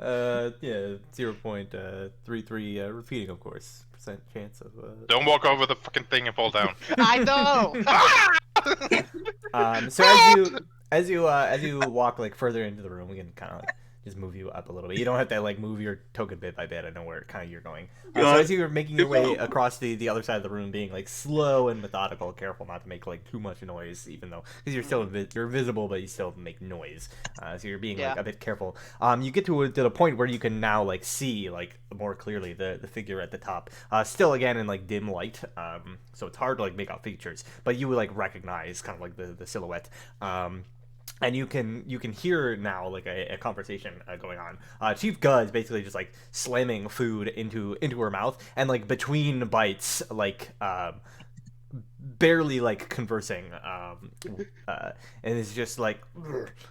S1: Yeah, 0.33 repeating, of course, percent chance of.
S4: Don't walk over the fucking thing and fall down.
S2: I know.
S1: So as you walk like further into the room, we can kind of like just move you up a little bit. You don't have to like move your token bit by bit. I know where kind of you're going. So as you're making your way across the other side of the room, being like slow and methodical, careful not to make like too much noise, even though because you're still you're visible, but you still make noise. So you're being like a bit careful. You get to the point where you can now like see like more clearly the figure at the top. Still again in like dim light. So it's hard to like make out features, but you would like recognize kind of like the silhouette. And you can hear now like a conversation going on. Chief Grudd is basically just like slamming food into her mouth, and like between bites, like barely like conversing, and it's just like,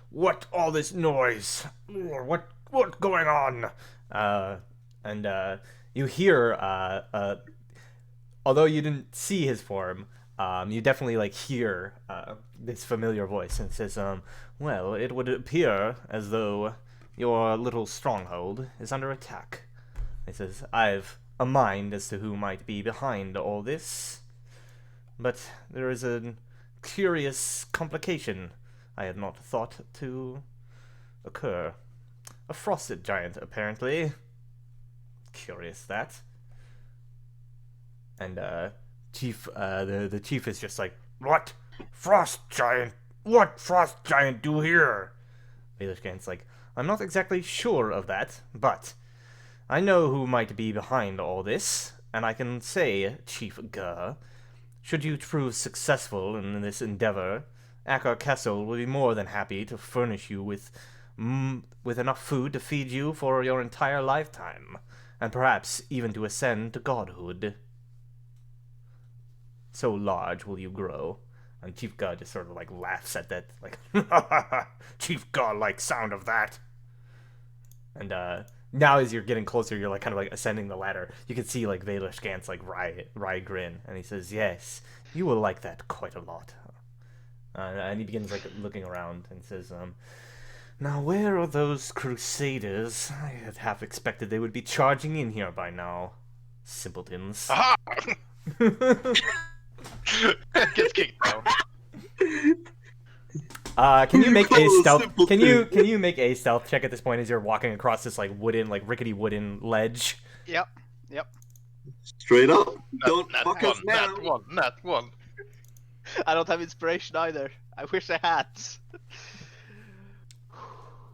S1: what all this noise? What's going on? And you hear, although you didn't see his form. You definitely like hear this familiar voice, and it says, well, it would appear as though your little stronghold is under attack. It says, I've a mind as to who might be behind all this, but there is a curious complication I had not thought to occur. A frosted giant, apparently. Curious that. And Chief, the chief is just like, what? Frost giant? What frost giant do here? Baelish like, I'm not exactly sure of that, but I know who might be behind all this, and I can say, Chief Grudd, should you prove successful in this endeavor, Akar Castle will be more than happy to furnish you with enough food to feed you for your entire lifetime, and perhaps even to ascend to godhood. So large will you grow. And Chief Grudd just sort of like laughs at that, like, Chief Godlike sound of that. And now as you're getting closer, you're like kind of like ascending the ladder. You can see like Valish Gant's like wry grin, and he says, "Yes, you will like that quite a lot." And he begins like looking around and says, "Now where are those Crusaders? I had half expected they would be charging in here by now. Simpletons."
S4: Aha! Gets kicked down.
S1: Can you make a stealth?
S3: Simple
S1: Can you make a stealth check at this point as you're walking across this like rickety wooden ledge?
S2: Yep.
S3: Straight up. Don't
S4: Not
S3: fuck
S4: one,
S3: us now.
S4: not one.
S2: I don't have inspiration either. I wish I had.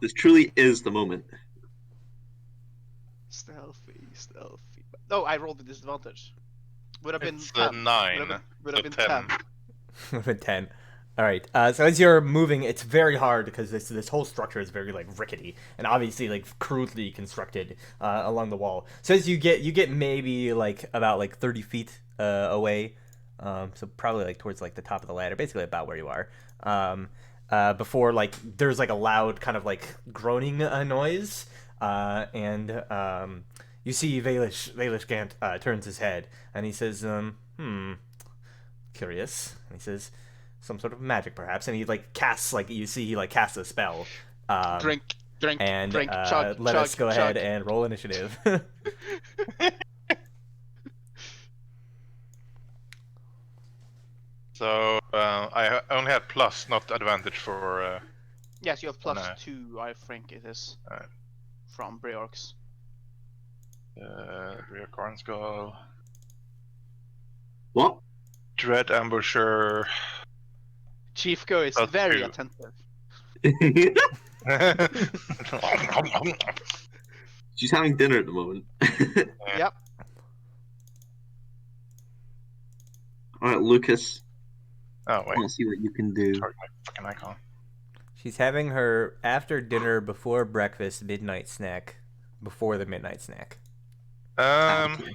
S3: This truly is the moment.
S2: Stealthy. No, I rolled with disadvantage. Would have been
S4: It's
S2: 10.
S4: 9.
S2: Would
S4: So
S2: have been
S4: 10.
S1: 10. 10. All right. So as you're moving, it's very hard because this whole structure is very like rickety and obviously like crudely constructed along the wall. So as you get maybe like about like 30 feet away, so probably like towards like the top of the ladder, basically about where you are. Before like there's like a loud kind of like groaning noise, and you see Valish Gant turns his head and he says, curious. And he says, some sort of magic perhaps, and he like casts like you see he like casts a spell.
S2: Drink,
S1: And
S2: chug,
S1: let
S2: chug,
S1: us go ahead and roll initiative.
S4: So I only had plus, not advantage for.
S2: Yes, you have plus
S4: No.
S2: 2, I think it is.
S4: Alright.
S2: From Breorks.
S4: Rear Skull.
S3: What?
S4: Dread Ambusher.
S2: Chief Go is
S4: Plus
S2: very
S4: 2.
S2: attentive.
S3: She's having dinner at the moment.
S2: Yep.
S3: All right, Lucas.
S4: Oh
S3: I
S4: wait,
S3: want to see what you can do.
S4: target my fucking icon.
S1: She's having her after dinner, before breakfast, midnight snack, before the midnight snack.
S3: Okay.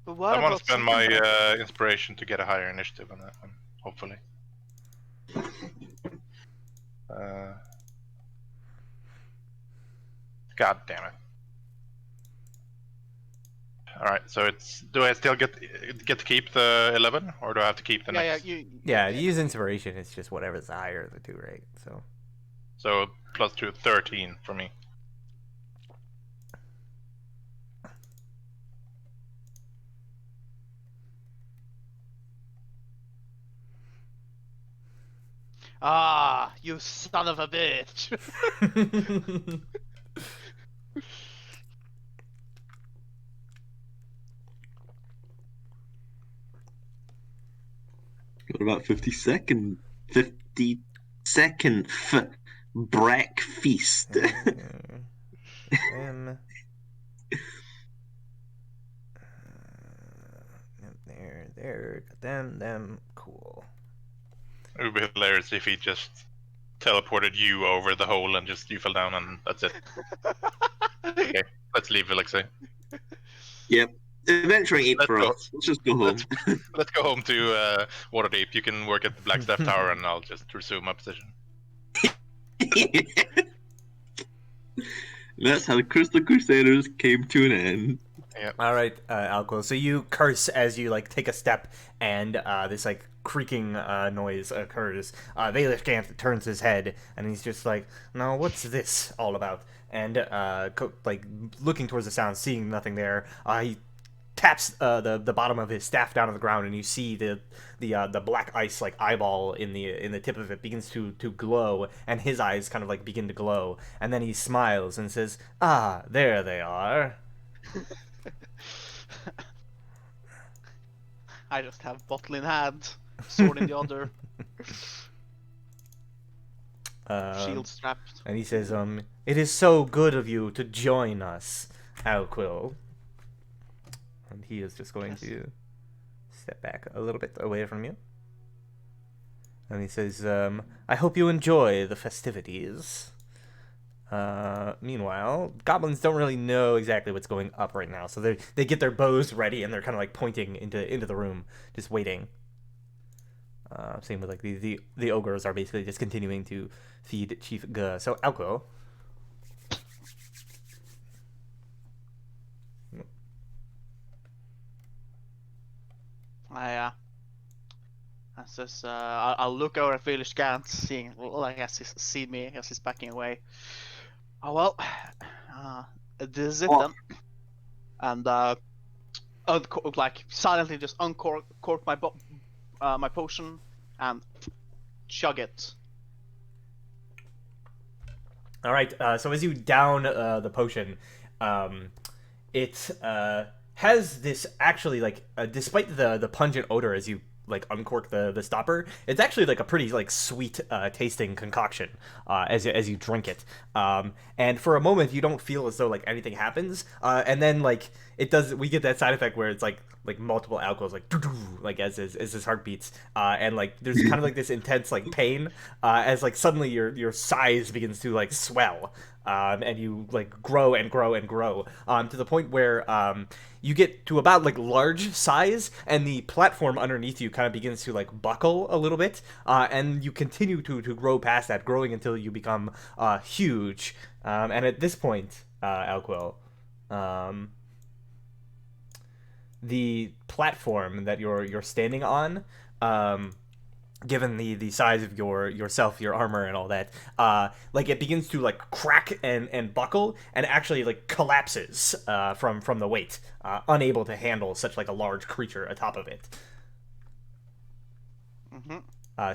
S2: But what
S4: I want
S2: about
S4: to spend
S2: second breakfast?
S4: my inspiration to get a higher initiative on that one, hopefully. God damn it. Alright, so it's. Do I still get to keep the 11, or do I have to keep the
S2: Yeah,
S4: next?
S1: Yeah, you use inspiration. It's just whatever's higher of the two, right? So
S4: So plus 2, 13 for me.
S2: Ah, you son of a bitch!
S3: Got about 50 second break feast.
S1: them. There, them, cool.
S4: It would be hilarious if he just teleported you over the hole and just you fell down and that's it. Okay, let's leave Alexei.
S3: Yep. Adventuring ain't
S4: Let's
S3: for
S4: go.
S3: us. Let's just go home.
S4: Let's go home to Waterdeep. You can work at the Blackstaff Tower and I'll just resume my position.
S3: That's how the Crystal Crusaders came to an end.
S1: All right, Alco. So you curse as you like take a step, and this like creaking noise occurs. Valish Gant turns his head, and he's just like, "No, what's this all about?" And like looking towards the sound, seeing nothing there, he taps the bottom of his staff down on the ground, and you see the black ice like eyeball in the tip of it begins to glow, and his eyes kind of like begin to glow, and then he smiles and says, "Ah, there they are."
S2: I just have bottle in hand, sword in the other, shield strapped.
S1: And he says, "It is so good of you to join us, Alquil." And he is just going to step back a little bit away from you. And he says, "I hope you enjoy the festivities." Meanwhile, goblins don't really know exactly what's going up right now, so they get their bows ready and they're kind of like pointing into the room, just waiting. Same with like the ogres are basically just continuing to feed Chief G. So Alco.
S2: I says, I'll look over at Valish Gant, seeing like as he's seen me as he's backing away. Oh well, this is it then. And like silently just uncork my my potion and chug it.
S1: All right. So as you down the potion, it has this actually like despite the pungent odor as you like uncork the stopper, it's actually like a pretty like sweet tasting concoction as you drink it. And for a moment you don't feel as though like anything happens, and then like it does. We get that side effect where it's like multiple alcohols, like as his heart beats, and like there's kind of like this intense like pain, as like suddenly your size begins to like swell, and you like grow and grow and grow, to the point where you get to about like large size, and the platform underneath you kind of begins to like buckle a little bit, and you continue to grow past that, growing until you become huge. And at this point, Alquil, the platform that you're standing on, given the size of yourself, your armor, and all that, like it begins to like crack and buckle, and actually like collapses from the weight, unable to handle such like a large creature atop of it.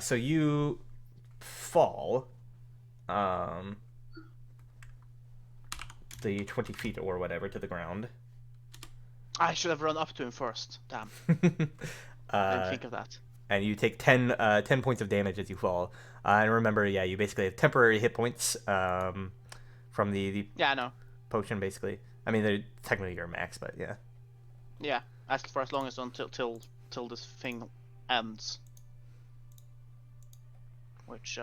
S1: So you fall, the 20 feet or whatever to the ground.
S2: I should have run up to him first. Damn. Didn't think of that.
S1: And you take 10 points of damage as you fall. And remember, yeah, you basically have temporary hit points from the
S2: Yeah, I know.
S1: potion, basically. I mean, they're technically your max, but yeah.
S2: Yeah, for as long as until this thing ends. Which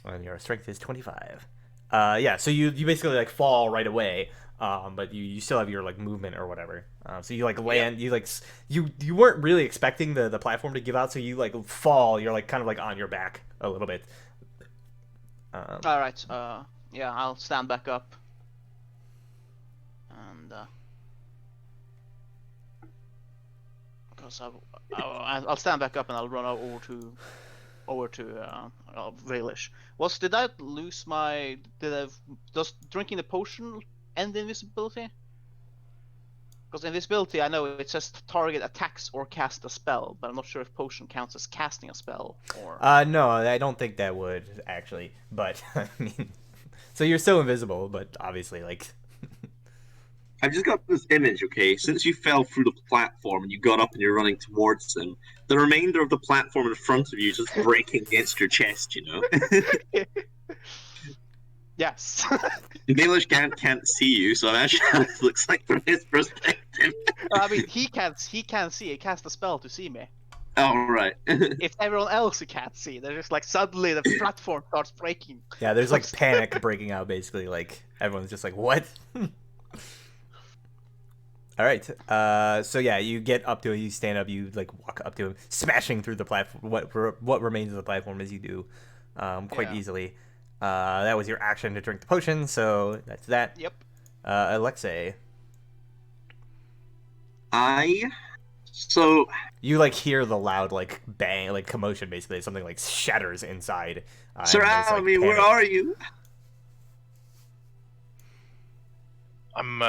S1: And your strength is 25. Yeah, so you basically like fall right away, but you still have your like movement or whatever. So you like land, you like you weren't really expecting the platform to give out, so you like fall. You're like kind of like on your back a little bit.
S2: all right. Yeah, I'll stand back up. And because I'll stand back up and I'll run over to Valish. Did I lose my? Does drinking the potion end invisibility? Because invisibility, I know it says target attacks or cast a spell, but I'm not sure if potion counts as casting a spell or.
S1: No, I don't think that would actually. But I mean, so you're still invisible, but obviously like.
S3: I've just got this image, okay? Since you fell through the platform and you got up and you're running towards them, the remainder of the platform in front of you is just breaking against your chest, you know?
S2: Yes.
S3: Baelish can't see you, so imagine how this looks like from his perspective.
S2: I mean, he can't see. He cast a spell to see me.
S3: Oh, right.
S2: If everyone else can't see, they're just like suddenly the platform starts breaking.
S1: Yeah, there's like panic breaking out, basically. Like everyone's just like, "What?" All right. So yeah, you get up to it. You stand up. You like walk up to him, smashing through the platform. What remains of the platform as you do, quite easily. That was your action to drink the potion. So that's that.
S2: Yep.
S1: Alexei.
S3: So
S1: you like hear the loud like bang, like commotion, basically. Something like shatters inside.
S3: Sir Alamy, where are you?
S4: I'm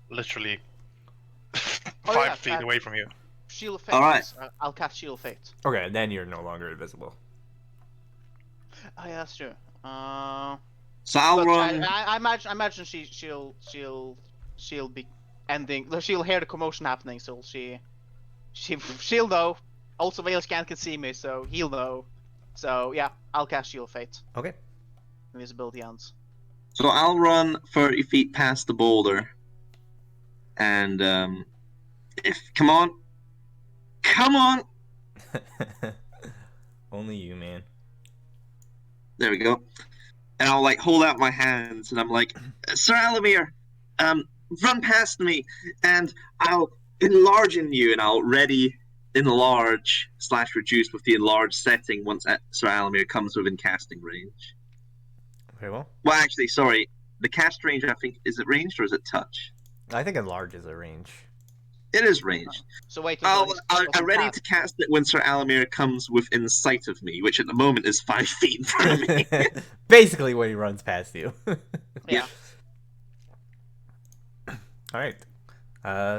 S4: literally 5 feet away from you.
S2: Shield of Fate.
S3: All right.
S2: I'll cast Shield of Fate.
S1: Okay, then you're no longer invisible.
S2: Oh yeah, that's true.
S3: So I'll run.
S2: I imagine she'll be ending. She'll hear the commotion happening, so she'll know. Also, Valish can see me, so he'll know. So yeah, I'll cast Shield of Fate.
S1: Okay.
S2: Invisibility ends.
S3: So I'll run 30 feet past the boulder. And come on.
S1: Only you, man.
S3: There we go. And I'll like hold out my hands, and I'm like, Sir Alamir, run past me, and I'll enlarge in you, and I'll ready enlarge / reduce with the enlarged setting once Sir Alamir comes within casting range.
S1: Very well.
S3: Well, actually, sorry, the cast range, I think, is it ranged or is it touch?
S1: I think enlarge is a range.
S3: It is ranged.
S2: So wait. I'm
S3: ready to cast it when Sir Alamir comes within sight of me, which at the moment is 5 feet in front of me.
S1: Basically, when he runs past you.
S2: Yeah.
S1: All right,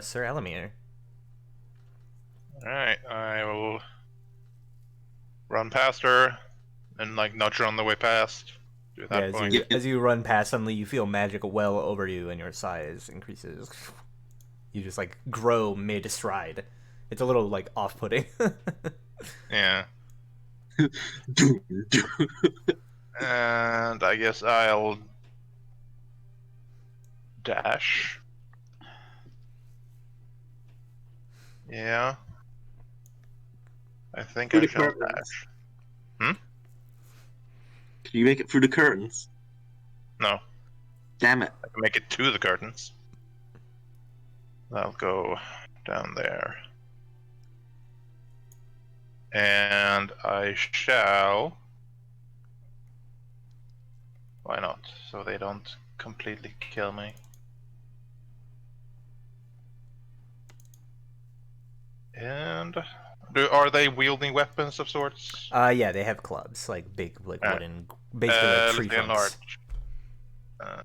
S1: Sir Alamir.
S4: All right, I will run past her and like nudge her on the way past. At that point.
S1: As you run past, suddenly you feel magic well over you, and your size increases. You just like grow mid stride. It's a little like off-putting.
S4: Yeah. And I guess I'll dash. Yeah. I think
S3: Through
S4: I
S3: the
S4: shall
S3: curtains.
S4: dash. Hmm?
S3: Can you make it through the curtains?
S4: No,
S3: Damn it.
S4: I can make it to the curtains. I'll go down there. And I shall... Why not? So they don't completely kill me. And... Are they wielding weapons of sorts?
S1: Yeah, they have clubs, like big, like wooden, basically like tree
S4: Let's see,
S1: trunks.
S4: enlarge.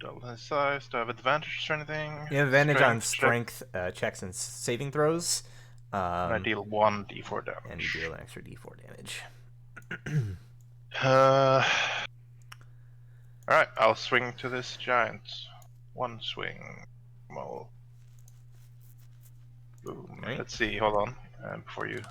S4: Double in size. Do I have advantage or anything?
S1: You have advantage on
S4: check.
S1: strength checks and saving throws.
S4: And I deal 1d4 damage.
S1: And you deal an extra d4 damage.
S4: Alright, I'll swing to this giant. One swing. Well, boom.
S1: Right.
S4: Let's see, hold on. Before you...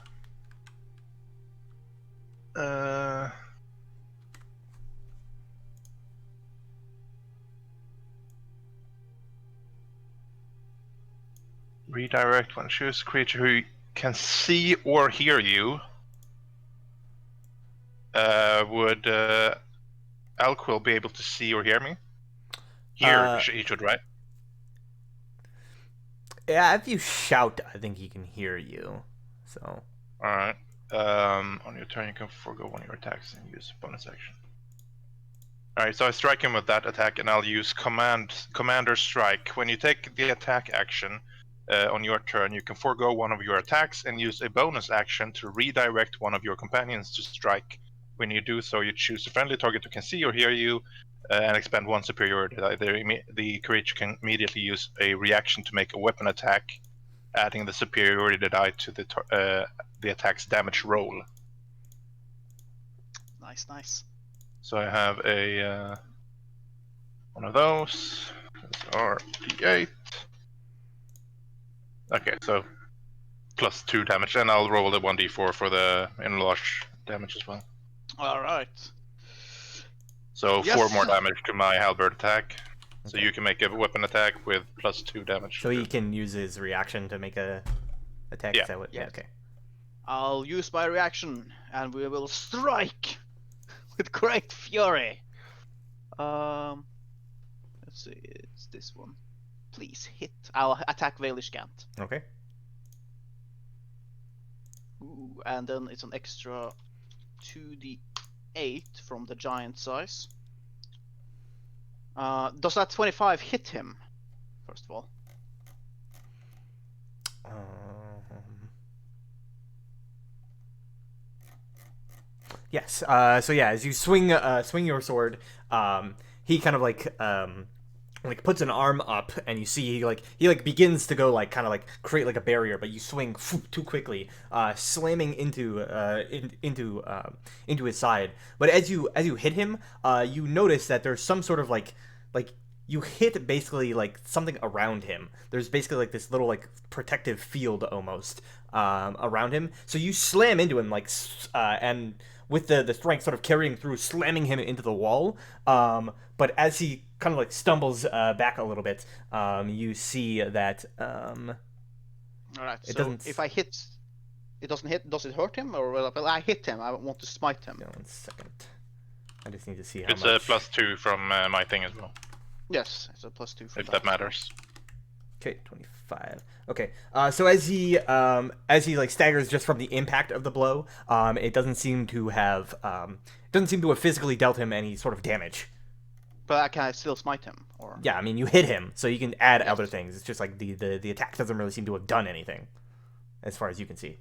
S4: Redirect when choose creature who can see or hear you. Would Alquil be able to see or hear me? Hear, he should, right?
S1: Yeah, if you shout, I think he can hear you. So.
S4: Alright. On your turn, you can forego one of your attacks and use bonus action. Alright, so I strike him with that attack, and I'll use Commander Strike. When you take the attack action on your turn, you can forego one of your attacks and use a bonus action to redirect one of your companions to strike. When you do so, you choose a friendly target who can see or hear you, and expend one superiority die. The creature can immediately use a reaction to make a weapon attack, adding the superiority die to the attack's damage roll.
S2: Nice.
S4: So I have a one of those. Those are d8. Okay, so plus 2 damage, and I'll roll the 1d4 for the enlarge damage as well.
S2: All right.
S4: So
S2: Yes.
S4: 4 more damage to my halberd attack. So you can make a weapon attack with plus 2 damage.
S1: So he can use his reaction to make a attack.
S4: Yeah.
S1: Is that what?
S2: Yes.
S1: Okay.
S2: I'll use my reaction, and we will strike with great fury. Let's see, it's this one. Please hit. I'll attack Vailish-Gant.
S1: Okay.
S2: Ooh, and then it's an extra 2d8 from the giant size. Does that 25 hit him? First of all.
S1: Yes. So yeah, as you swing your sword, he kind of like puts an arm up, and you see he begins to go kind of create like a barrier, but you swing too quickly, slamming into his side. But as you hit him, you notice that there's some sort of like you hit basically something around him. There's basically this little protective field almost around him. So you slam into him and with the strength sort of carrying through, slamming him into the wall. But as he kind of stumbles back a little bit, you see that
S2: Alright, so
S1: doesn't...
S2: if I hit, it doesn't hit, does it hurt him? Or well, I hit him, I want to smite him.
S1: No, 1 second. I just need to see how
S4: it's
S1: much.
S4: It's a plus 2 from my thing as well.
S2: Yes, it's a plus 2 for
S4: if that matters.
S1: Okay, 25. Okay, so as he staggers just from the impact of the blow, it doesn't seem to have physically dealt him any sort of damage.
S2: But can I still smite him? Or
S1: yeah, I mean you hit him, so you can add other things. It's just the attack doesn't really seem to have done anything, as far as you can see.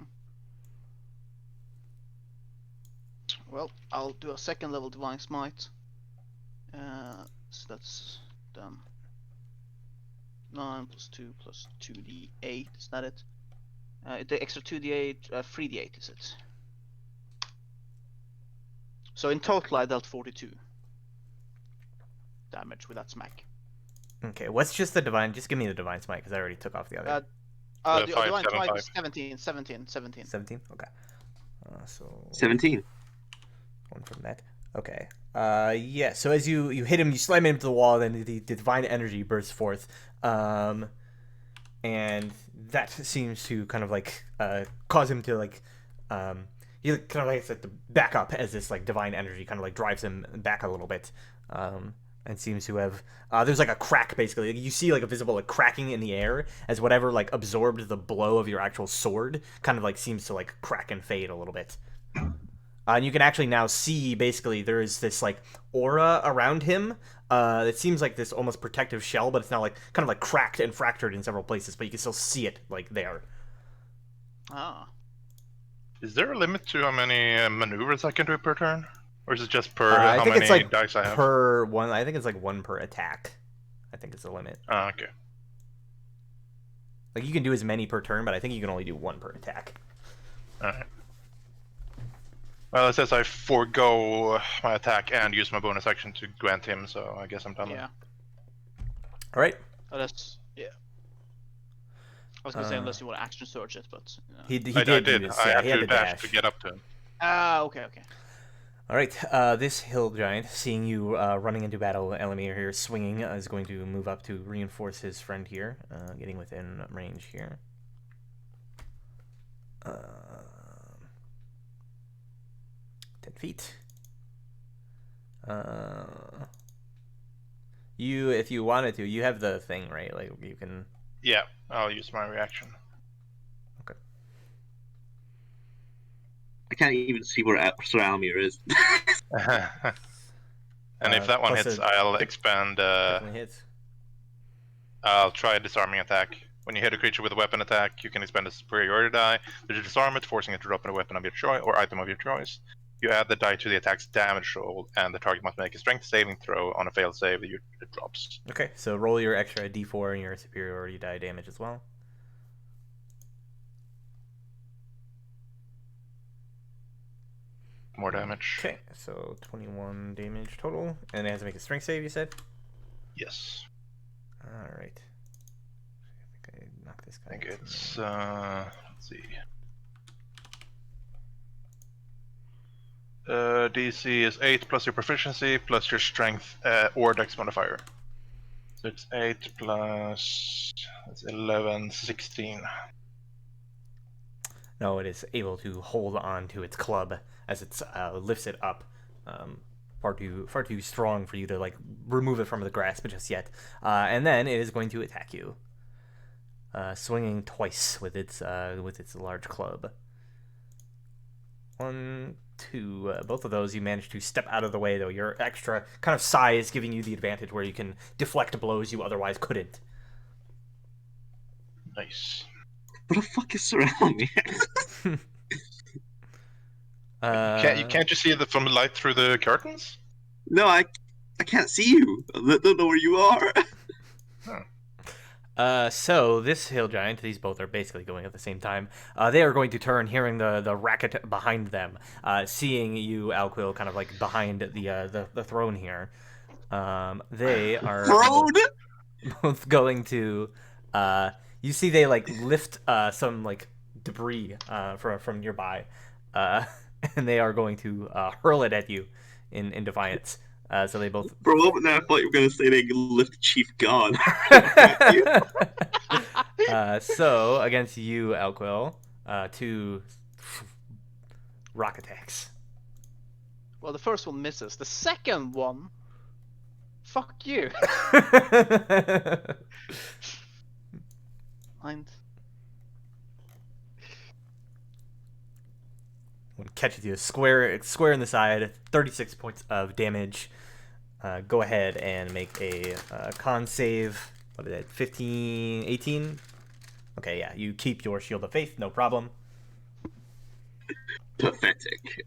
S2: Well, I'll do a second level divine smite. So that's done. 9 plus 2 plus 2d8, is that it? The extra 2d8, 3d8 is it? So in total I dealt 42 damage with that smack.
S1: Okay, what's just the divine? Just give me the divine smite, because I already took off the other.
S2: The divine smite is 17.
S1: 17? Okay. So
S3: 17.
S1: One from that. Okay. Yeah, so as you hit him, you slam him into the wall, then the divine energy bursts forth. And and that seems to kind of like cause him to like he kind of like to back up as this like divine energy kind of like drives him back a little bit, and seems to have there's like a crack basically. You see like a visible like cracking in the air as whatever like absorbed the blow of your actual sword kind of like seems to like crack and fade a little bit. And you can actually now see basically there is this like aura around him. It seems like this almost protective shell, but it's now like kind of like cracked and fractured in several places, but you can still see it like there.
S2: Ah.
S4: Is there a limit to how many maneuvers I can do per turn? Or is it just per
S1: I
S4: how
S1: think
S4: many
S1: it's like
S4: dice I have?
S1: per one. I think it's like one per attack. I think it's the limit.
S4: Ah, okay.
S1: Like you can do as many per turn, but I think you can only do one per attack.
S4: Alright. Well, it says I forego my attack and use my bonus action to grant him, so I guess I'm done.
S2: Yeah.
S1: All right.
S2: Oh, that's yeah. I was gonna say unless you want to action search it, but
S1: He
S4: I
S1: did.
S4: did.
S1: Use,
S4: I
S1: yeah,
S4: had
S1: he had
S4: to
S1: the
S4: dash to get up to him.
S2: okay.
S1: All right. This hill giant, seeing you running into battle, Elamir here swinging, is going to move up to reinforce his friend here, getting within range here. 10 feet. You, if you wanted to, you have the thing, right? Like you can.
S4: Yeah, I'll use my reaction.
S1: Okay.
S3: I can't even see where Sir Almir is.
S4: And if that one
S1: plus
S4: hits,
S1: it
S4: I'll expand.
S1: definitely hits.
S4: I'll try a disarming attack. When you hit a creature with a weapon attack, you can expend a superiority die to disarm it, forcing it to drop a weapon of your choice or item of your choice. You add the die to the attack's damage roll, and the target must make a strength saving throw. On a failed save, it drops.
S1: Okay, so roll your extra d4 and your superiority die damage as well.
S4: More damage.
S1: Okay, so 21 damage total, and it has to make a strength save. You said.
S4: Yes.
S1: All right. I think I knocked this guy.
S4: I think
S1: out.
S4: it's let's see. DC is 8 plus your proficiency plus your strength or dex modifier. So it's 8 plus that's 11, 16.
S1: No, it is able to hold on to its club as it lifts it up. Far too strong for you to like remove it from the grasp just yet. And then it is going to attack you, swinging twice with its large club. 1, 2. Both of those you managed to step out of the way, though. Your extra kind of size giving you the advantage where you can deflect blows you otherwise couldn't.
S4: Nice.
S3: What the fuck is Sir Almir?
S4: Can't you see from the light through the curtains?
S3: No, I can't see you. I don't know where you are.
S1: So this hill giant, these both are basically going at the same time. They are going to turn, hearing the racket behind them, seeing you, Alquil, kind of like behind the throne here. They are
S3: Throne?
S1: both going to. You see, they like lift some like debris from nearby, and they are going to hurl it at you in defiance. So they both.
S3: For a moment there, I thought you were going to say they lift Chief God.
S1: So against you, Alquil, 2 rock attacks.
S2: Well, the first one misses. The second one, fuck you. And
S1: One catches you square in the side, 36 points of damage. Go ahead and make a con save. What is it? 15, 18? Okay, yeah, you keep your shield of faith, no problem.
S3: Pathetic.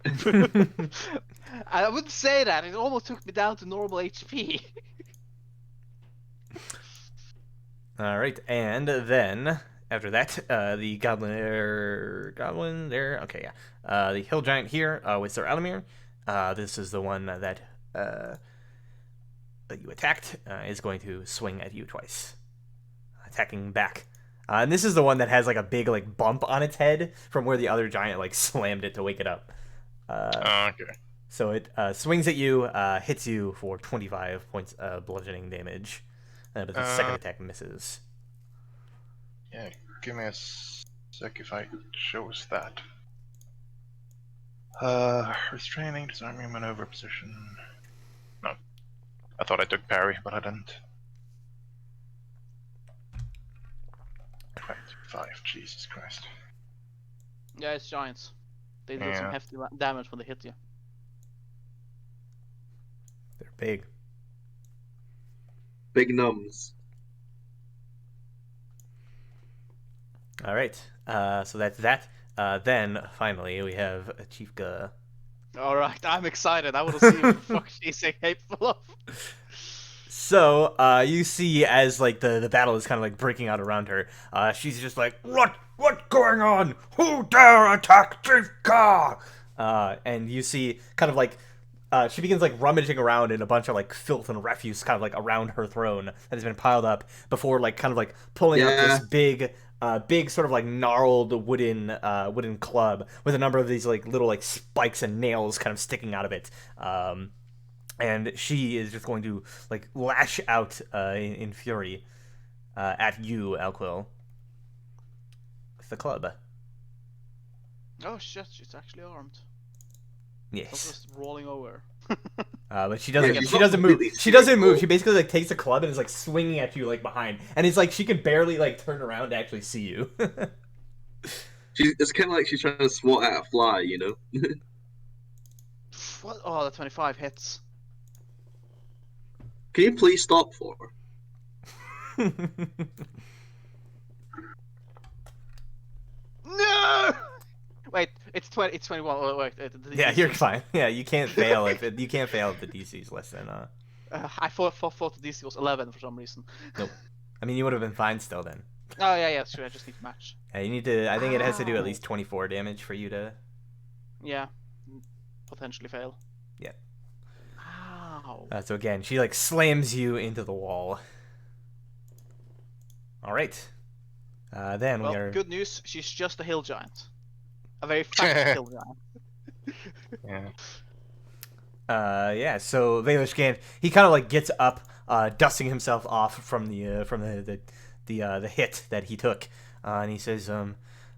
S2: I wouldn't say that. It almost took me down to normal HP.
S1: All right, and then after that, the goblin there. Okay, yeah. The hill giant here with Sir Alamir. This is the one that you attacked. Is going to swing at you twice, attacking back. And this is the one that has like a big like bump on its head from where the other giant like slammed it to wake it up.
S4: Okay.
S1: So it swings at you, hits you for 25 points of bludgeoning damage. But the second attack misses.
S4: Yeah, give me a sec if I chose that. Restraining, disarming, maneuver position. No. I thought I took parry, but I didn't. 25, Jesus Christ.
S2: Yeah, it's giants. They do some
S4: Yeah.
S2: hefty damage when they hit you.
S1: They're big.
S3: Big numbs.
S1: All right. So that's that. Then finally we have Chief Guh.
S2: Alright, I'm excited. I want to see what the fuck she's capable of.
S1: So you see as like the battle is kind of like breaking out around her. She's just like, what's going on? Who dare attack Chief Guh? And you see kind of like she begins like rummaging around in a bunch of like filth and refuse kind of like around her throne that has been piled up before like kind of like pulling up this big sort of like gnarled wooden club with a number of these like little like spikes and nails kind of sticking out of it. And she is just going to like lash out in fury at you, Alquil, with the club.
S2: Oh shit, she's actually armed. Not
S1: Yes.
S2: just rolling over.
S1: But she doesn't.
S3: Yeah,
S1: She doesn't move.
S3: completely
S1: She doesn't move.
S3: spherical.
S1: She basically like takes the club and is like swinging at you like behind, and it's like she can barely like turn around to actually see you.
S3: It's kind of like she's trying to swat at a fly, you know?
S2: What? Oh, the 25 hits.
S3: Can you please stop for her?
S2: No! Wait, it's 20. It's 21. Oh, wait, the
S1: Yeah,
S2: DC
S1: you're
S2: is-
S1: fine. Yeah, you can't fail if you can't fail if the DC is less than.
S2: I thought the DC was 11 for some reason.
S1: Nope. I mean, you would have been fine still then.
S2: Oh yeah, sure. I just need to match.
S1: Yeah, you need to. I think it has to do at
S2: Ow.
S1: least 24 damage for you to.
S2: Yeah, potentially fail.
S1: Yeah.
S2: Ow.
S1: So again, she like slams you into the wall. All right. Then
S2: Well,
S1: we are.
S2: good news. She's just a hill giant. A very fat hill giant.
S4: Yeah.
S1: Yeah. So Valish Gant, he kind of like gets up, dusting himself off from the hit that he took, and he says,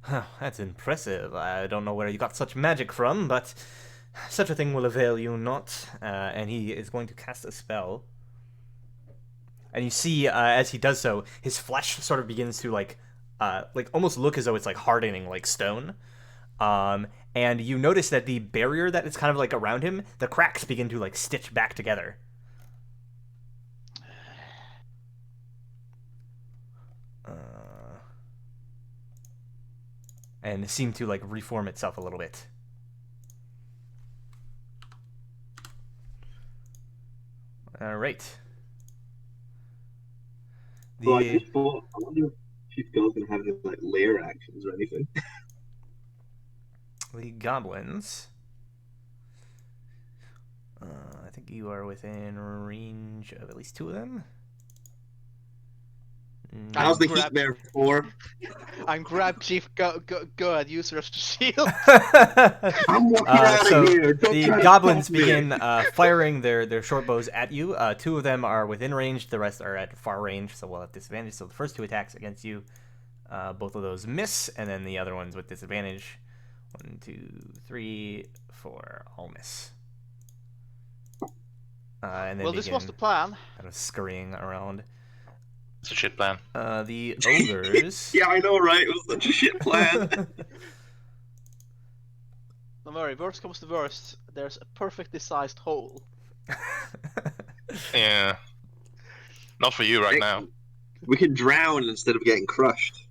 S1: "Huh, that's impressive. I don't know where you got such magic from, but such a thing will avail you not." And he is going to cast a spell. And you see, as he does so, his flesh sort of begins to like almost look as though it's like hardening like stone. And you notice that the barrier that is kind of like around him, the cracks begin to like stitch back together. And seem to like reform itself a little bit. All right.
S3: Well, I just thought, I wonder if Chief Gull's gonna have any like lair actions or anything.
S1: The goblins. I think you are within range of at least two of them.
S3: How's the
S2: grab-
S3: heat there for?
S2: I'm grab Chief. Go ahead. Use her as the shield.
S3: I'm walking out
S1: So
S3: of here. Don't
S1: the
S3: try to
S1: goblins
S3: stop me.
S1: begin firing their short bows at you. Two of them are within range. The rest are at far range, so we'll have disadvantage. So the first two attacks against you, both of those miss, and then the other ones with disadvantage. 1, 2, 3, 4, all miss. And then
S2: Well, this
S1: begin
S2: was the plan.
S1: kind of scurrying around.
S4: It's a shit plan.
S1: The ogres.
S3: Yeah, I know, right? It was such a shit plan.
S2: Don't worry. Worst comes to worst. There's a perfectly sized hole.
S4: Yeah. Not for you right now.
S3: We could drown instead of getting crushed.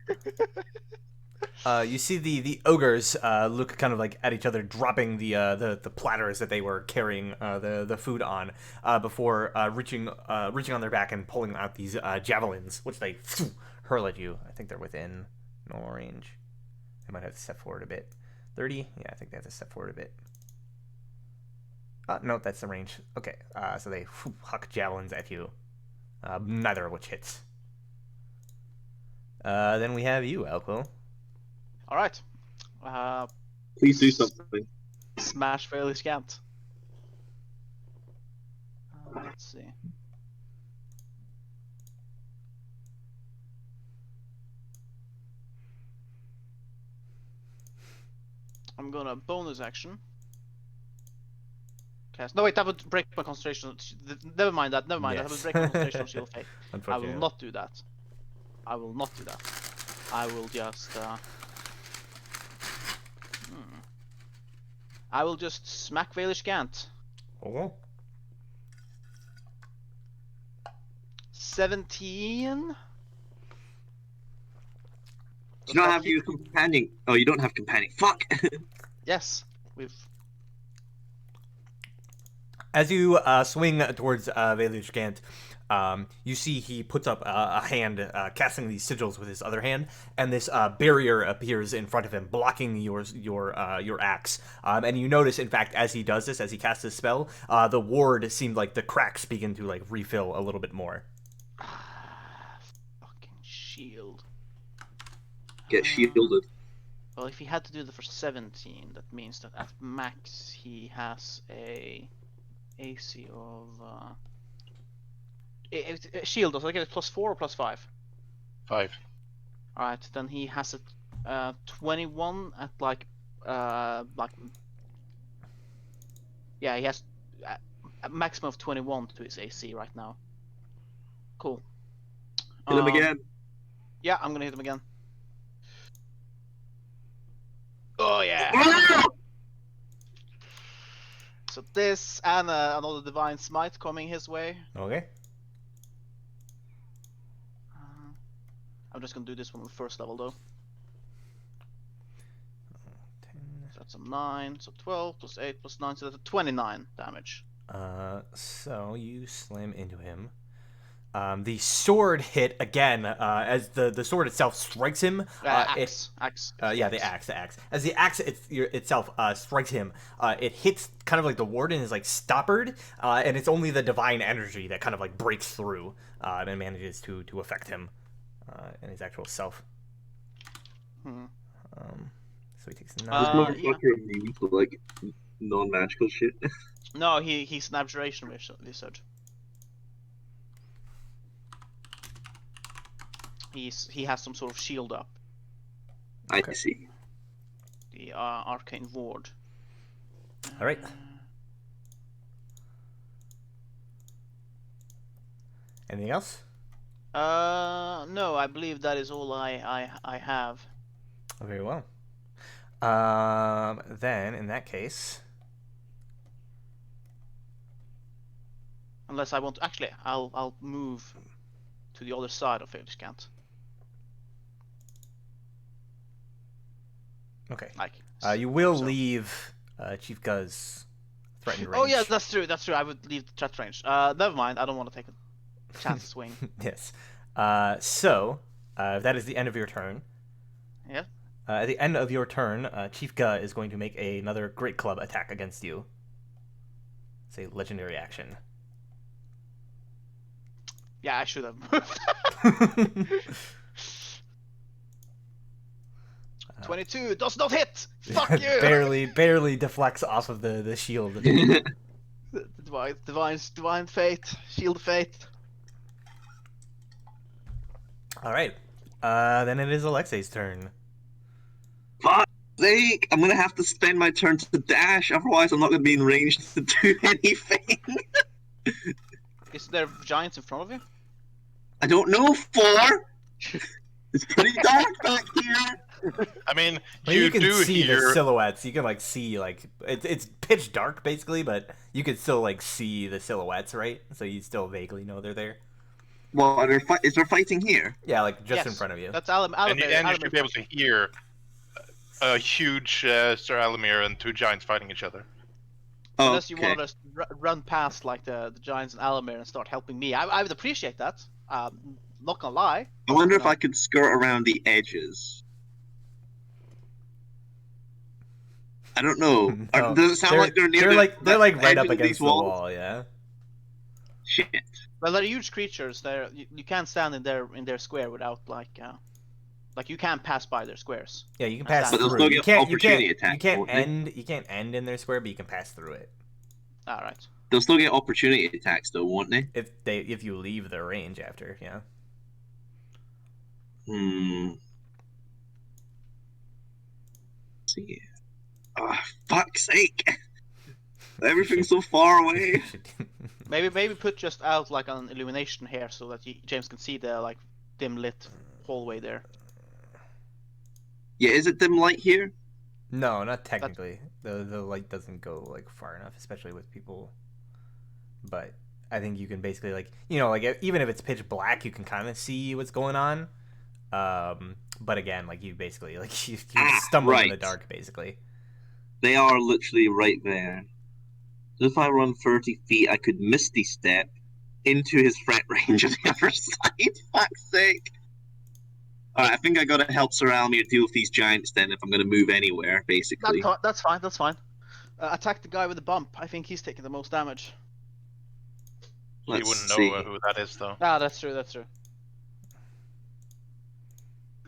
S1: You see the ogres look kind of like at each other, dropping the platters that they were carrying the food on before reaching on their back and pulling out these javelins, which they hurl at you. I think they're within normal range. They might have to step forward a bit. 30? Yeah, I think they have to step forward a bit. No, that's the range. Okay, so they huck javelins at you, neither of which hits. Then we have you, Alquil.
S2: All right.
S3: Please do something.
S2: Smash fairly scant. Let's see. I'm gonna bonus action. Cast. No wait, that would break my concentration. Never mind that. Never mind that. That would
S1: Yes.
S2: break my concentration on Shield of Fate. I will
S1: Unfortunately.
S2: not do that. I will not do that. I will just. I will just smack Valish Gant.
S1: Okay.
S2: 17.
S3: Do
S2: Does
S3: you not
S2: that
S3: have
S2: hit?
S3: your companion? Oh, you don't have companion. Fuck.
S2: Yes, we've.
S1: As you swing towards Valish Gant, you see he puts up a hand, casting these sigils with his other hand, and this barrier appears in front of him, blocking your axe. And you notice, in fact, as he does this, as he casts this spell, the ward seemed like the cracks begin to like refill a little bit more.
S2: Fucking shield.
S3: Get shielded.
S2: Well, if he had to do the for 17, that means that at max he has a AC of shield. Does I get it +4 or +5?
S4: 5.
S2: All right, then he has a 21 at like yeah, he has a maximum of 21 to his AC right now. Cool.
S3: Hit him again.
S2: Yeah, I'm gonna hit him again. Oh yeah. So this and another divine smite coming his way.
S1: Okay.
S2: I'm just gonna do this one on the first level though. So that's a 9, so 12 plus 8 plus 9, so that's a 29 damage.
S1: So you slam into him. The sword hit again as the sword itself strikes him.
S2: Axe.
S1: Yeah, the axe. As the axe itself strikes him, it hits kind of like the ward and is like stoppered, and it's only the divine energy that kind of like breaks through and manages to affect him and his actual self. So he takes 9.
S3: This motherfucker immune to like non-magical shit.
S2: No, he's an abjuration wizard. He has some sort of shield up.
S3: I see.
S2: The arcane ward.
S1: All right. Anything else?
S2: No, I believe that is all I have.
S1: Very well. Then in that case,
S2: Unless I want to, actually, I'll move to the other side of Feliskant.
S1: okay.
S2: Like.
S1: You will
S2: so.
S1: leave Chief Guz's threatened range.
S2: Oh yeah, that's true. I would leave the threat range. Never mind. I don't want to take a chance to swing.
S1: Yes. So that is the end of your turn.
S2: Yeah.
S1: At the end of your turn, Chief Gu is going to make another Great Club attack against you. It's a legendary action.
S2: Yeah, I should have moved. 22 does not hit. Fuck you.
S1: barely deflects off of the shield.
S2: Divine fate, shield of fate.
S1: All right. Then it is Alexei's turn.
S3: Fuck sake! I'm gonna have to spend my turn to dash, otherwise I'm not gonna be in range to do anything.
S2: Is there giants in front of you?
S3: I don't know, 4! It's pretty dark back here!
S4: I mean,
S1: Well, you can see the silhouettes. You can like see like it's pitch dark basically, but you can still like see the silhouettes, right? So you still vaguely know they're there.
S3: Well, is there fighting here?
S1: Yeah, like just
S2: Yes,
S1: in front of you.
S2: That's
S4: And you should be able to hear a huge Sir Alamir and 2 giants fighting each other.
S3: Oh,
S2: Unless you
S3: okay.
S2: want to just run past like the giants and Alamir and start helping me, I would appreciate that. Not gonna lie.
S3: I wonder if
S2: No.
S3: I could skirt around the edges. I don't know.
S1: No,
S3: Does it sound like they're near
S1: they're like right
S3: edge
S1: up
S3: of these
S1: against the
S3: walls?
S1: wall, yeah.
S3: Shit.
S2: Well, they're huge creatures. You can't stand in their square without like you can't pass by their squares.
S1: Yeah, you can pass
S2: But
S3: they'll
S1: through.
S3: still
S1: You
S3: get
S1: can't
S3: opportunity attacks, won't they?
S1: you can't end in their square, but you can pass through it.
S2: All right.
S3: They'll still get opportunity attacks, though, won't they?
S1: If you leave their range after, yeah.
S3: Hmm. Let's see. Oh, fuck's sake! Everything's so far away.
S2: Maybe put just out like an illumination here so that James can see the like dim lit hallway there.
S3: Yeah, is it dim light here?
S1: No, not technically. The light doesn't go like far enough, especially with people. But I think you can basically like like even if it's pitch black, you can kind of see what's going on. But again, like you basically like you stumble in the
S3: right.
S1: dark basically.
S3: They are literally right there. So if I run 30 feet, I could Misty Step into his threat range on the other side. Fuck's sake. Alright, I think I gotta help Sir Almir deal with these giants then if I'm gonna move anywhere, basically.
S2: That's fine. That's fine. Attack the guy with the bump. I think he's taking the most damage.
S4: You
S3: Let's
S4: wouldn't
S3: see.
S4: know who that is, though.
S2: Ah, that's true. That's true.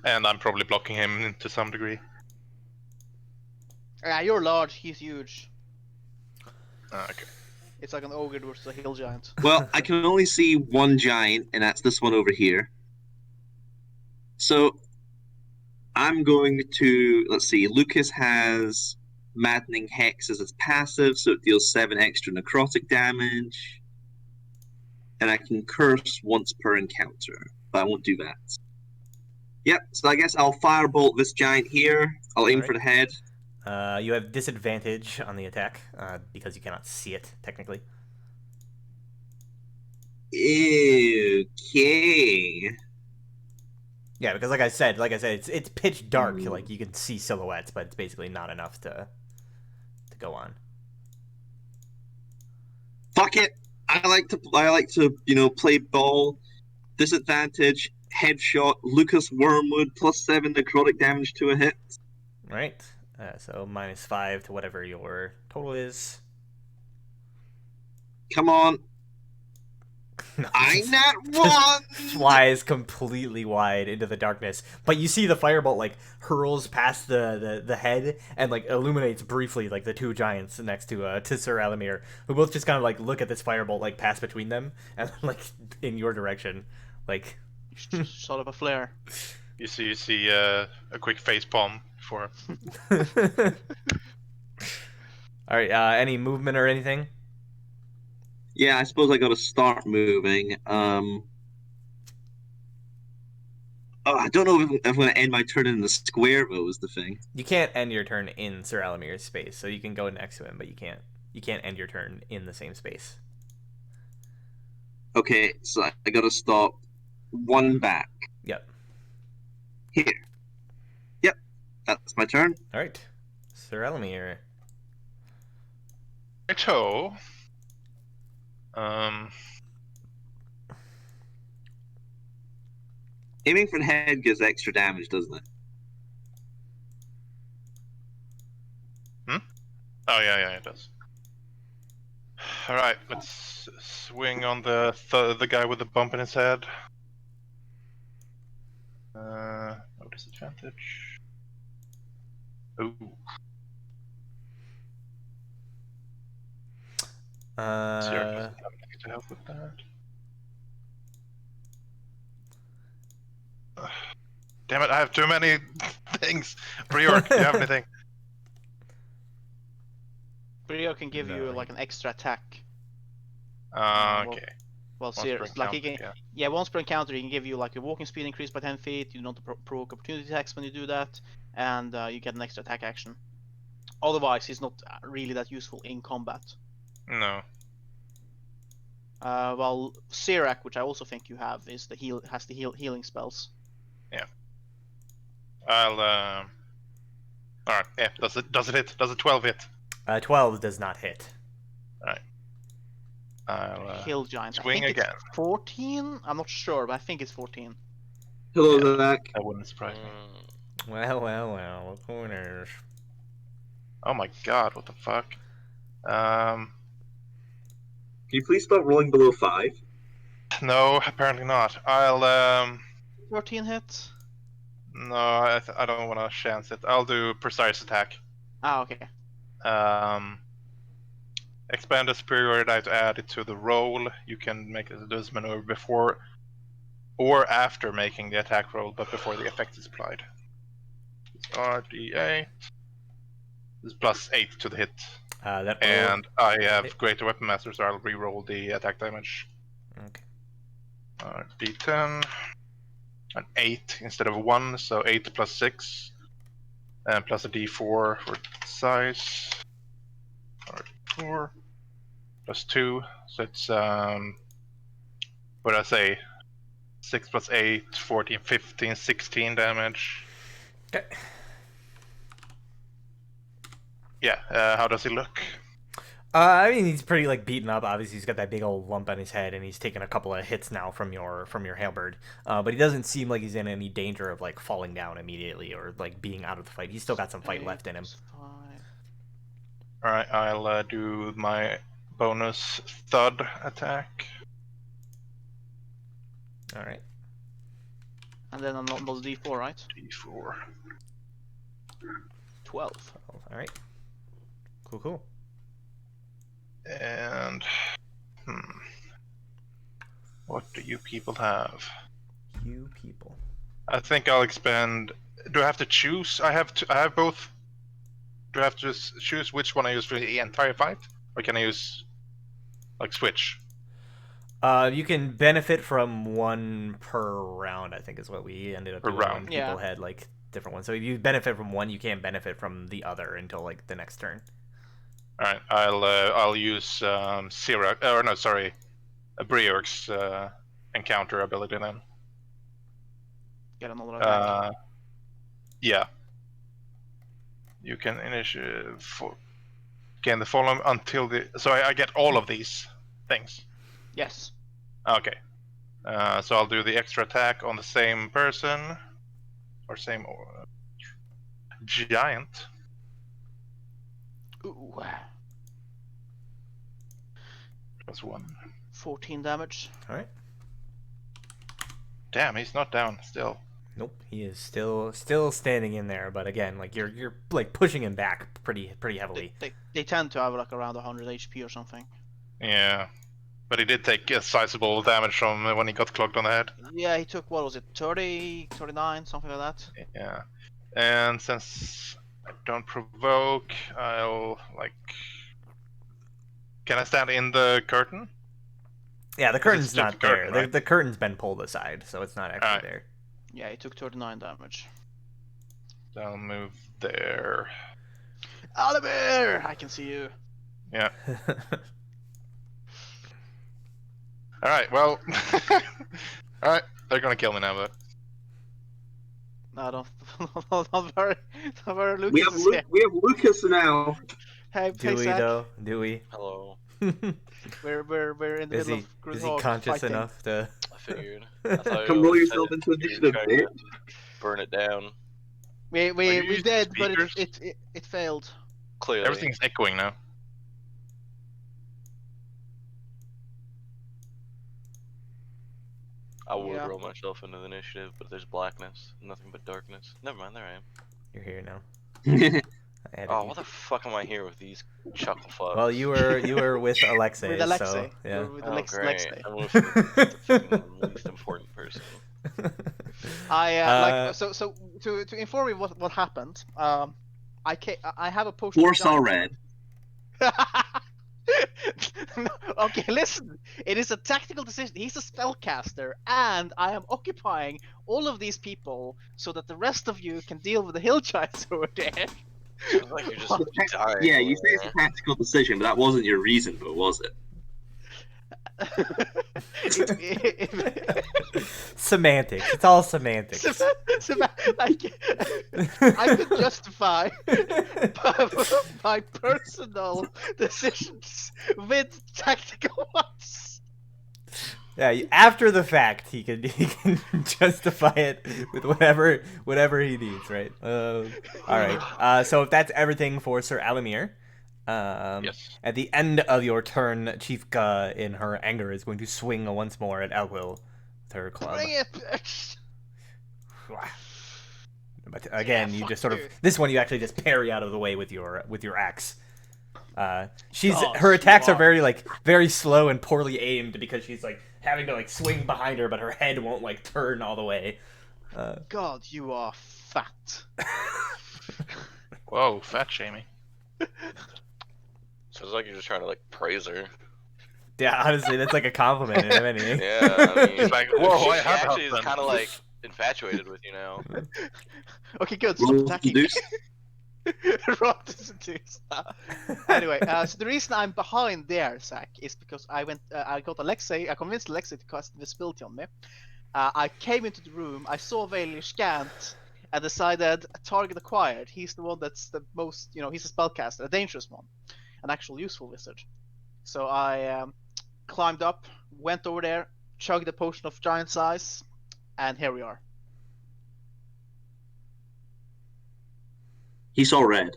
S4: And I'm probably blocking him to some degree.
S2: Yeah, you're large. He's huge.
S4: Okay.
S2: It's like an ogre versus a hill giant.
S3: Well, I can only see one giant, and that's this one over here. So I'm going to, let's see, Lucas has Maddening Hex as its passive, so it deals 7 extra necrotic damage. And I can curse once per encounter, but I won't do that. Yep, so I guess I'll firebolt this giant here. I'll aim for the head.
S1: You have disadvantage on the attack because you cannot see it technically.
S3: Okay.
S1: Yeah, because like I said, it's pitch dark. Like you can see silhouettes, but it's basically not enough to go on.
S3: Fuck it. I like to play ball. Disadvantage, headshot, Lucas Wormwood, +7 necrotic damage to a hit.
S1: Right. So -5 to whatever your total is.
S3: Come on.
S1: No,
S3: I
S1: just-
S3: not
S1: just
S3: one.
S1: flies completely wide into the darkness, but you see the firebolt like hurls past the head and like illuminates briefly like the two giants next to Sir Alamir, who both just kind of like look at this firebolt like pass between them and like in your direction, like
S2: Sort of a flare.
S4: You see a quick face palm for.
S1: All right. Any movement or anything?
S3: Yeah, I suppose I got to start moving. I don't know if I'm going to end my turn in the square, though, is the thing.
S1: You can't end your turn in Sir Alamir's space, so you can go next to him, but you can't end your turn in the same space.
S3: Okay, so I got to stop one back.
S1: Yep.
S3: Here. Yep, that's my turn.
S1: All right, Sir Alamir.
S4: So,
S3: Aiming for the head gives extra damage, doesn't it?
S4: oh yeah, it does. All right, let's swing on the guy with the bump in his head. No disadvantage. Ooh. Zero doesn't have anything to help with that. Damn it! I have too many things. Briork, do you have anything?
S2: Brio can give you
S1: No.
S2: like an extra attack.
S4: Okay.
S2: Well,
S4: Once per
S2: serious. Like he can,
S4: encounter,
S2: yeah, once per encounter, he can give you like your walking speed increased by 10 feet. You don't provoke opportunity attacks when you do that, and you get an extra attack action. Otherwise, he's not really that useful in combat.
S4: No.
S2: Well, Sirak, which I also think you have, is the healing spells.
S4: I'll. Alright, yeah, does it hit? Does a 12 hit?
S1: 12 does not hit.
S4: I'll
S2: Hill giant.
S4: swing
S2: I think
S4: again.
S2: It's 14. I'm not sure, but I think it's 14.
S3: Hello,
S4: Yeah.
S3: Zach.
S4: That wouldn't surprise me.
S1: Well, corners.
S4: Oh my god, what the fuck?
S3: Can you please stop rolling below 5?
S4: No, apparently not. I'll
S2: 14 hits.
S4: no, I don't want to chance it. I'll do precise attack.
S2: Ah, okay.
S4: Expand the superiority die to add it to the roll. You can make this maneuver before or after making the attack roll, but before the effect is applied. RD8. It's +8 to the hit.
S1: That will...
S4: And I have
S1: hit.
S4: Greater Weapon Master, so I'll re-roll the attack damage.
S1: Okay.
S4: D10. An 8 instead of 1, so 8 plus 6. And plus a D4 for size. Or 4. Plus 2. So it's, what did I say? 6 plus 8, 14, 15, 16 damage.
S1: Okay.
S4: Yeah, how does he look?
S1: I mean, he's pretty like beaten up. Obviously, he's got that big old lump on his head, and he's taken a couple of hits now from your halberd. But he doesn't seem like he's in any danger of like falling down immediately or like being out of the fight. He's still got some fight left in him.
S4: All right, I'll do my bonus thud attack.
S1: All right.
S2: And then another D4, right?
S4: D4.
S2: 12.
S1: All right. Cool.
S4: And what do you people have?
S1: You people.
S4: I think I'll expend. Do I have to choose? I have both. Do I have to just choose which one I use for the entire fight, or can I use like switch?
S1: You can benefit from one per round. I think is what we ended up
S4: Per
S1: doing
S4: round.
S1: when people had like different ones. So if you benefit from one, you can't benefit from the other until like the next turn.
S4: All right, I'll use Sira, or no, sorry, Briork's encounter ability then.
S2: Get another attack.
S4: Yeah. You can initiate gain the follow until the. So I get all of these things.
S2: Yes.
S4: Okay. So I'll do the extra attack on the same person, or same giant.
S2: Ooh.
S4: +1.
S2: 14 damage.
S1: All right.
S4: Damn, he's not down still.
S1: Nope, he is still standing in there, but again, like you're like pushing him back pretty heavily.
S2: They tend to have like around 100 HP or something.
S4: Yeah, but he did take a sizable damage from when he got clogged on the head.
S2: Yeah, he took, what was it, 30, 39, something like that.
S4: Yeah, and since I don't provoke, I'll like. Can I stand in the curtain?
S1: Yeah, the curtain's
S4: just
S1: not
S4: a curtain,
S1: there.
S4: right?
S1: The curtain's been pulled aside, so it's not actually
S4: Alright.
S1: there.
S2: Yeah, he took 39 damage.
S4: So I'll move there.
S2: Oliver! I can see you.
S4: Yeah. Alright, well. Alright, they're gonna kill me now, but.
S2: No, not very Lucas.
S3: We have we have Lucas now.
S2: Hey,
S1: Do
S2: hey,
S1: we
S2: Zach.
S1: though? Do we?
S5: Hello.
S2: We're in the
S1: Is
S2: middle
S1: he
S2: of Grudd
S1: is he
S2: Haug
S1: conscious
S2: fighting.
S1: enough to?
S5: I figured. I thought
S3: Come
S5: you
S3: roll
S5: were
S3: yourself
S5: trying
S3: into initiative, bitch.
S5: to burn it down.
S2: We
S4: you
S2: we
S4: using
S2: did, but
S4: speakers?
S2: it failed.
S5: Clearly.
S4: Everything's echoing now.
S5: I would
S2: Yeah.
S5: roll myself into the initiative, but there's blackness. Nothing but darkness. Never mind, there I am.
S1: You're here now. I added
S5: Oh,
S1: you.
S5: what the fuck am I here with these chuckle fucks?
S1: Well, you were with Alexei,
S2: With Alexei.
S1: so yeah.
S2: You're with
S5: Oh,
S2: Alexei.
S5: great. I'm with the fucking least important person.
S2: I like so to inform you what happened. I have a potion. of
S3: Force all
S2: giant-
S3: red.
S2: No, okay, listen. It is a tactical decision. He's a spellcaster, and I am occupying all of these people so that the rest of you can deal with the hill giants over there.
S5: Sounds like you're just dying.
S3: Yeah, you
S5: over
S3: say it's
S5: there.
S3: a tactical decision, but that wasn't your reason, but was it?
S1: Semantics. It's all semantics.
S2: Like, I could justify my personal decisions with tactical ones.
S1: Yeah, after the fact, he can justify it with whatever he needs, right? All right. So if that's everything for Sir Alamir,
S4: Yes.
S1: at the end of your turn, Chief Ga, in her anger, is going to swing once more at Elwil with her club.
S2: Bring it, bitch.
S1: But again,
S2: Yeah,
S1: you
S2: fuck
S1: just sort of
S2: you.
S1: this one you actually just parry out of the way with your axe. She's
S2: Oh,
S1: her attacks are
S2: smart.
S1: very slow and poorly aimed because she's like having to like swing behind her, but her head won't like turn all the way.
S2: God, you are fat.
S4: Whoa, fat shaming.
S5: Sounds like you're just trying to like praise her.
S1: Yeah, honestly, that's like a compliment, if anything.
S5: Yeah, I mean,
S4: He's like, whoa, I
S5: she
S4: have
S5: actually is
S4: husband.
S5: kind of like infatuated with you now.
S2: Okay, good. Stop
S3: Roll
S2: attacking.
S3: seduce.
S2: Roll to seduce. Anyway, so the reason I'm behind there, Zach, is because I got Alexei. I convinced Alexei to cast invisibility on me. I came into the room. I saw Valier scant, and decided target acquired. He's the one that's the most, he's a spellcaster, a dangerous one, an actual useful wizard. So I climbed up, went over there, chugged a potion of giant size, and here we are.
S3: He saw red.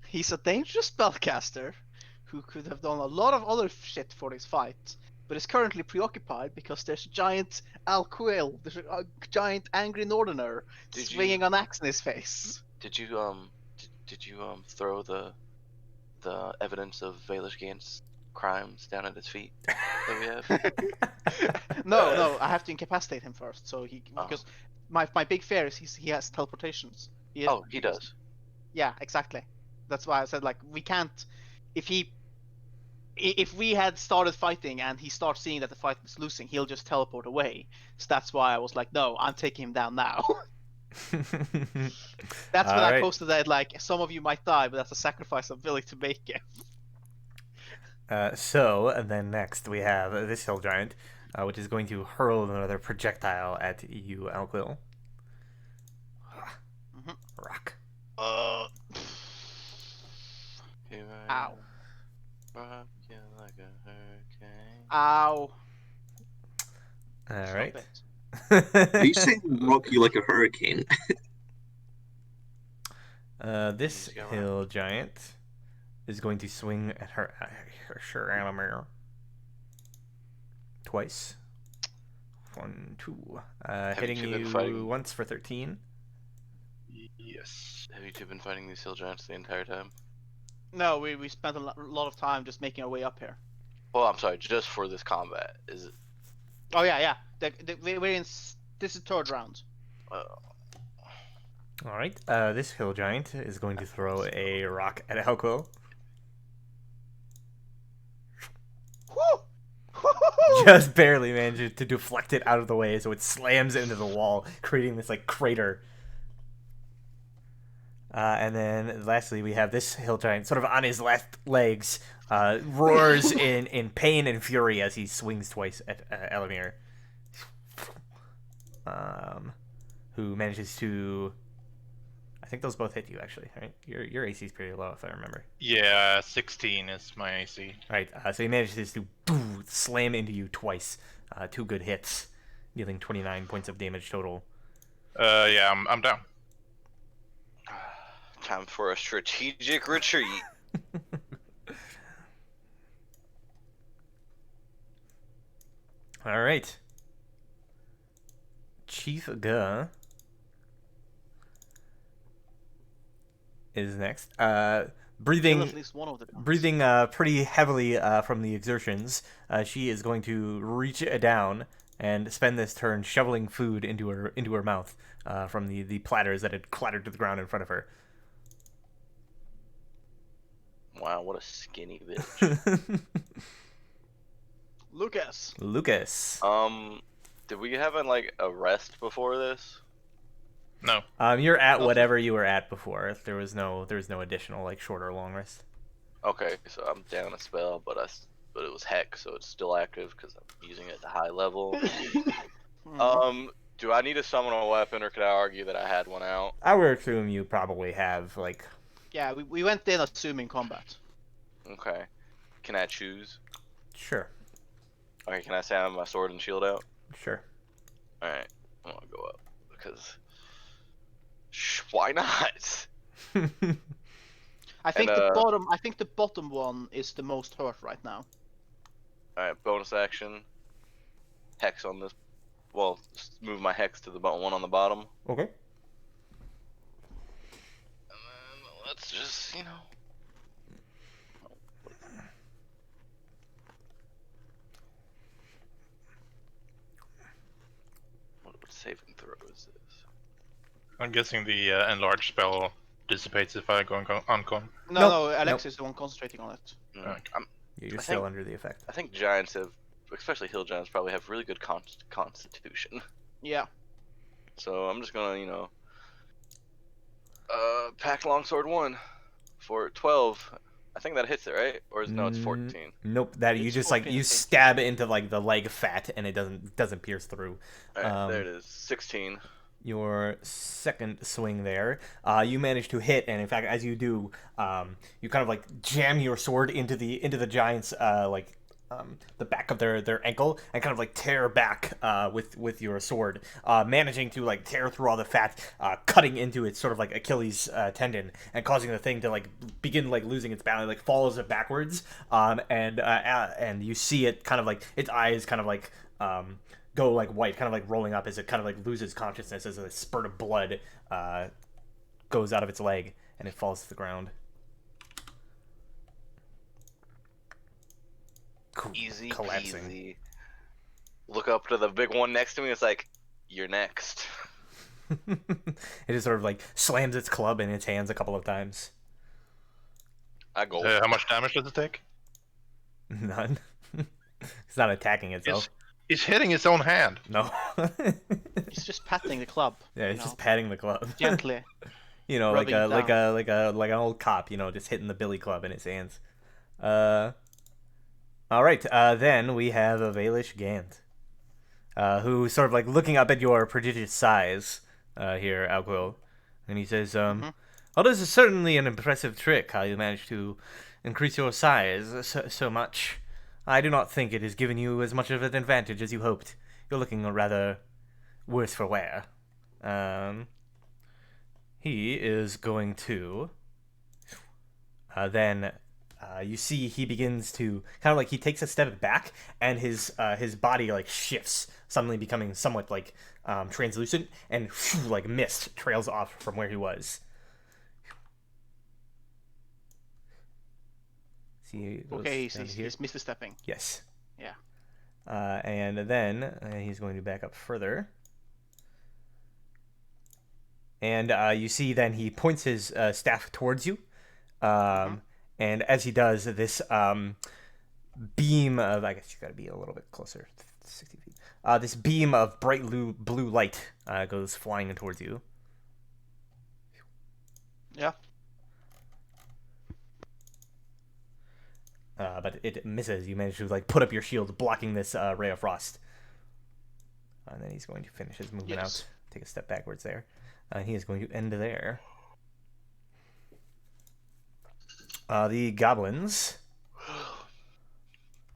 S2: He's a dangerous spellcaster who could have done a lot of other shit for this fight, but is currently preoccupied because there's a giant Alquill, there's a giant angry northerner swinging an axe in his face.
S5: Did you throw the evidence of Valish crimes down at his feet that we have?
S2: No, I have to incapacitate him first. So
S5: Oh.
S2: because my big fear is he has teleportations.
S5: He does.
S2: Yeah, exactly. That's why I said like we can't. If we had started fighting and he starts seeing that the fight is losing, he'll just teleport away. So that's why I was like, no, I'm taking him down now. That's when I posted that like some of you might die, but that's a sacrifice I'm willing to make it.
S1: And then next we have this hill giant, which is going to hurl another projectile at you, Alquill. Rock.
S2: Ow.
S5: Rock you like a hurricane.
S2: Ow.
S1: All right.
S3: Are you saying rock you like a hurricane?
S1: This hill giant is going to swing at her animal twice. 1, 2. Hitting you once for 13.
S5: Yes. Have you two been fighting these hill giants the entire time?
S2: No, we spent a lot of time just making our way up here.
S5: Well, I'm sorry, just for this combat. Is it?
S2: Oh yeah. We're in. This is third round.
S1: All right. This hill giant is going to throw a rock at Alquill. Just barely manages to deflect it out of the way, so it slams into the wall, creating this like crater. And then lastly, we have this hill giant, sort of on his last legs, roars in pain and fury as he swings twice at Elamir, who manages to. I think those both hit you, actually, right? Your AC is pretty low, if I remember.
S4: Yeah, 16 is my AC.
S1: Right, so he manages to slam into you twice. 2 good hits, dealing 29 points of damage total.
S4: Yeah, I'm down.
S5: Time for a strategic retreat.
S1: All right. Chief Ga is next. Breathing
S2: At least one of the guns.
S1: breathing pretty heavily from the exertions. She is going to reach down and spend this turn shoveling food into her mouth from the platters that had clattered to the ground in front of her.
S5: Wow, what a skinny bitch.
S2: Lucas.
S5: Did we have like a rest before this?
S4: No.
S1: You're at whatever you were at before. There was no additional like short or long rest.
S5: Okay, so I'm down a spell, but it was Hex, so it's still active because I'm using it at the high level. Do I need to summon a weapon, or could I argue that I had one out?
S1: I would assume you probably have like.
S2: Yeah, we went in assuming combat.
S5: Okay. Can I choose?
S1: Sure.
S5: Okay, can I say I have my sword and shield out?
S1: Sure.
S5: Alright, I'm gonna go up because why not?
S2: I think the bottom one is the most hurt right now.
S5: Alright, bonus action. Hex on this. Well, move my hex to the one on the bottom.
S1: Okay.
S5: And then let's just, What saving throw is this?
S4: I'm guessing the enlarge spell dissipates if I go uncon.
S2: No,
S1: Nope,
S2: no, Alex
S1: nope.
S2: is the one concentrating on it.
S1: You're
S5: I
S1: still
S5: think-
S1: under the effect.
S5: I think giants have, especially hill giants, probably have really good constitution.
S2: Yeah.
S5: So I'm just gonna, pack longsword 1 for 12. I think that hits it, right? Or no, it's 14.
S1: Nope. That you
S2: It's
S1: just like
S2: 14,
S1: you
S2: I think.
S1: stab into like the leg fat and it doesn't pierce through.
S5: All right, there it is. 16.
S1: Your second swing there, you manage to hit, and in fact, as you do, you kind of like jam your sword into the giant's the back of their ankle, and kind of like tear back with your sword, managing to like tear through all the fat, cutting into its sort of like Achilles tendon, and causing the thing to like begin like losing its balance, like falls it backwards, and you see it kind of like its eyes kind of like go like white, kind of like rolling up as it kind of like loses consciousness as a spurt of blood goes out of its leg and it falls to the ground.
S5: Easy
S1: Collapsing.
S5: peasy. Look up to the big one next to me. It's like, you're next.
S1: It just sort of like slams its club in its hands a couple of times.
S5: I go.
S4: How much damage does it take?
S1: None. It's not attacking itself.
S4: He's hitting his own hand.
S1: No.
S2: He's just patting the club.
S1: Yeah, it's
S2: you
S1: just
S2: know,
S1: patting the club.
S2: gently.
S1: You know, like
S2: rubbing it
S1: like an old cop, just hitting the billy club in his hands. All right. Then we have a Valish Gant, who sort of like looking up at your prodigious size here, Alquil, and he says, "Well, this is certainly an impressive trick. How you managed to increase your size so much. I do not think it has given you as much of an advantage as you hoped. You're looking rather worse for wear." He is going to then you see he begins to kind of like he takes a step back and his body like shifts, suddenly becoming somewhat like translucent, and like mist trails off from where he was. See, he goes
S2: Okay,
S1: down
S2: he's
S1: here.
S2: Mr. Stepping.
S1: Yes.
S2: Yeah.
S1: And then he's going to back up further. And you see then he points his staff towards you. And as he does, this beam of, I guess you got to be a little bit closer, 60 feet. This beam of bright blue light goes flying towards you.
S2: Yeah.
S1: But it misses. You manage to like put up your shield, blocking this ray of frost. And then he's going to finish his movement
S2: Yes.
S1: out. Take a step backwards there. He is going to end there. The goblins.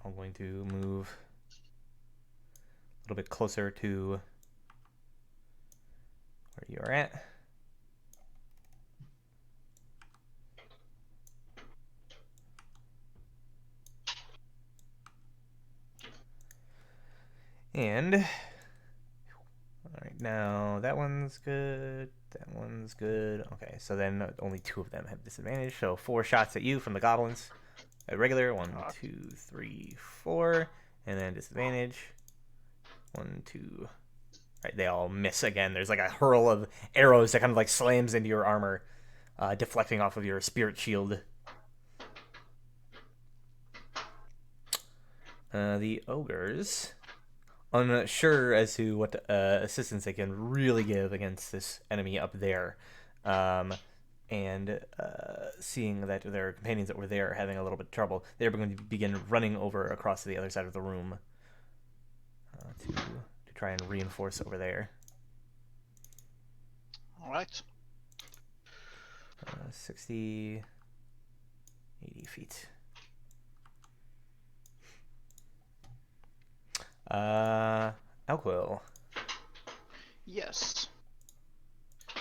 S1: I'm going to move a little bit closer to where you're at. And all right, now that one's good. That one's good. Okay, so then only 2 of them have disadvantage. So 4 shots at you from the goblins. At regular, 1, 2, 3, 4, and then disadvantage. 1, 2. Right, they all miss again. There's like a hurl of arrows that kind of like slams into your armor, deflecting off of your spirit shield. The ogres, unsure as to what assistance they can really give against this enemy up there, and seeing that their companions that were there are having a little bit of trouble, they're going to begin running over across to the other side of the room to try and reinforce over there.
S2: All right.
S1: 60, 80 feet. Alquil.
S2: Yes.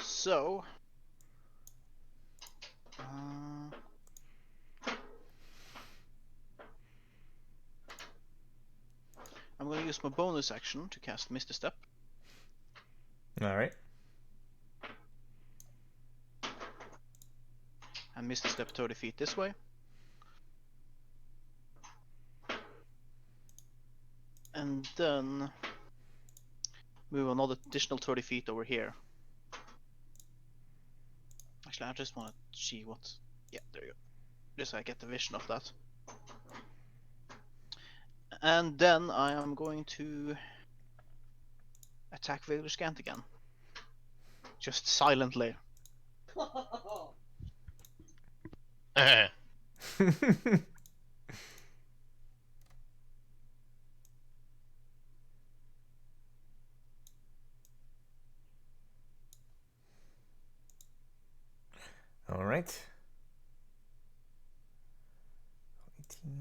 S2: So. I'm going to use my bonus action to cast Misty Step.
S1: All right.
S2: And Misty Step 30 feet this way. And then move another additional 30 feet over here. Actually, I just want to see what. Yeah, there you go. Just so I get the vision of that. And then I am going to attack Valish Gant again. Just silently.
S1: All right. 18.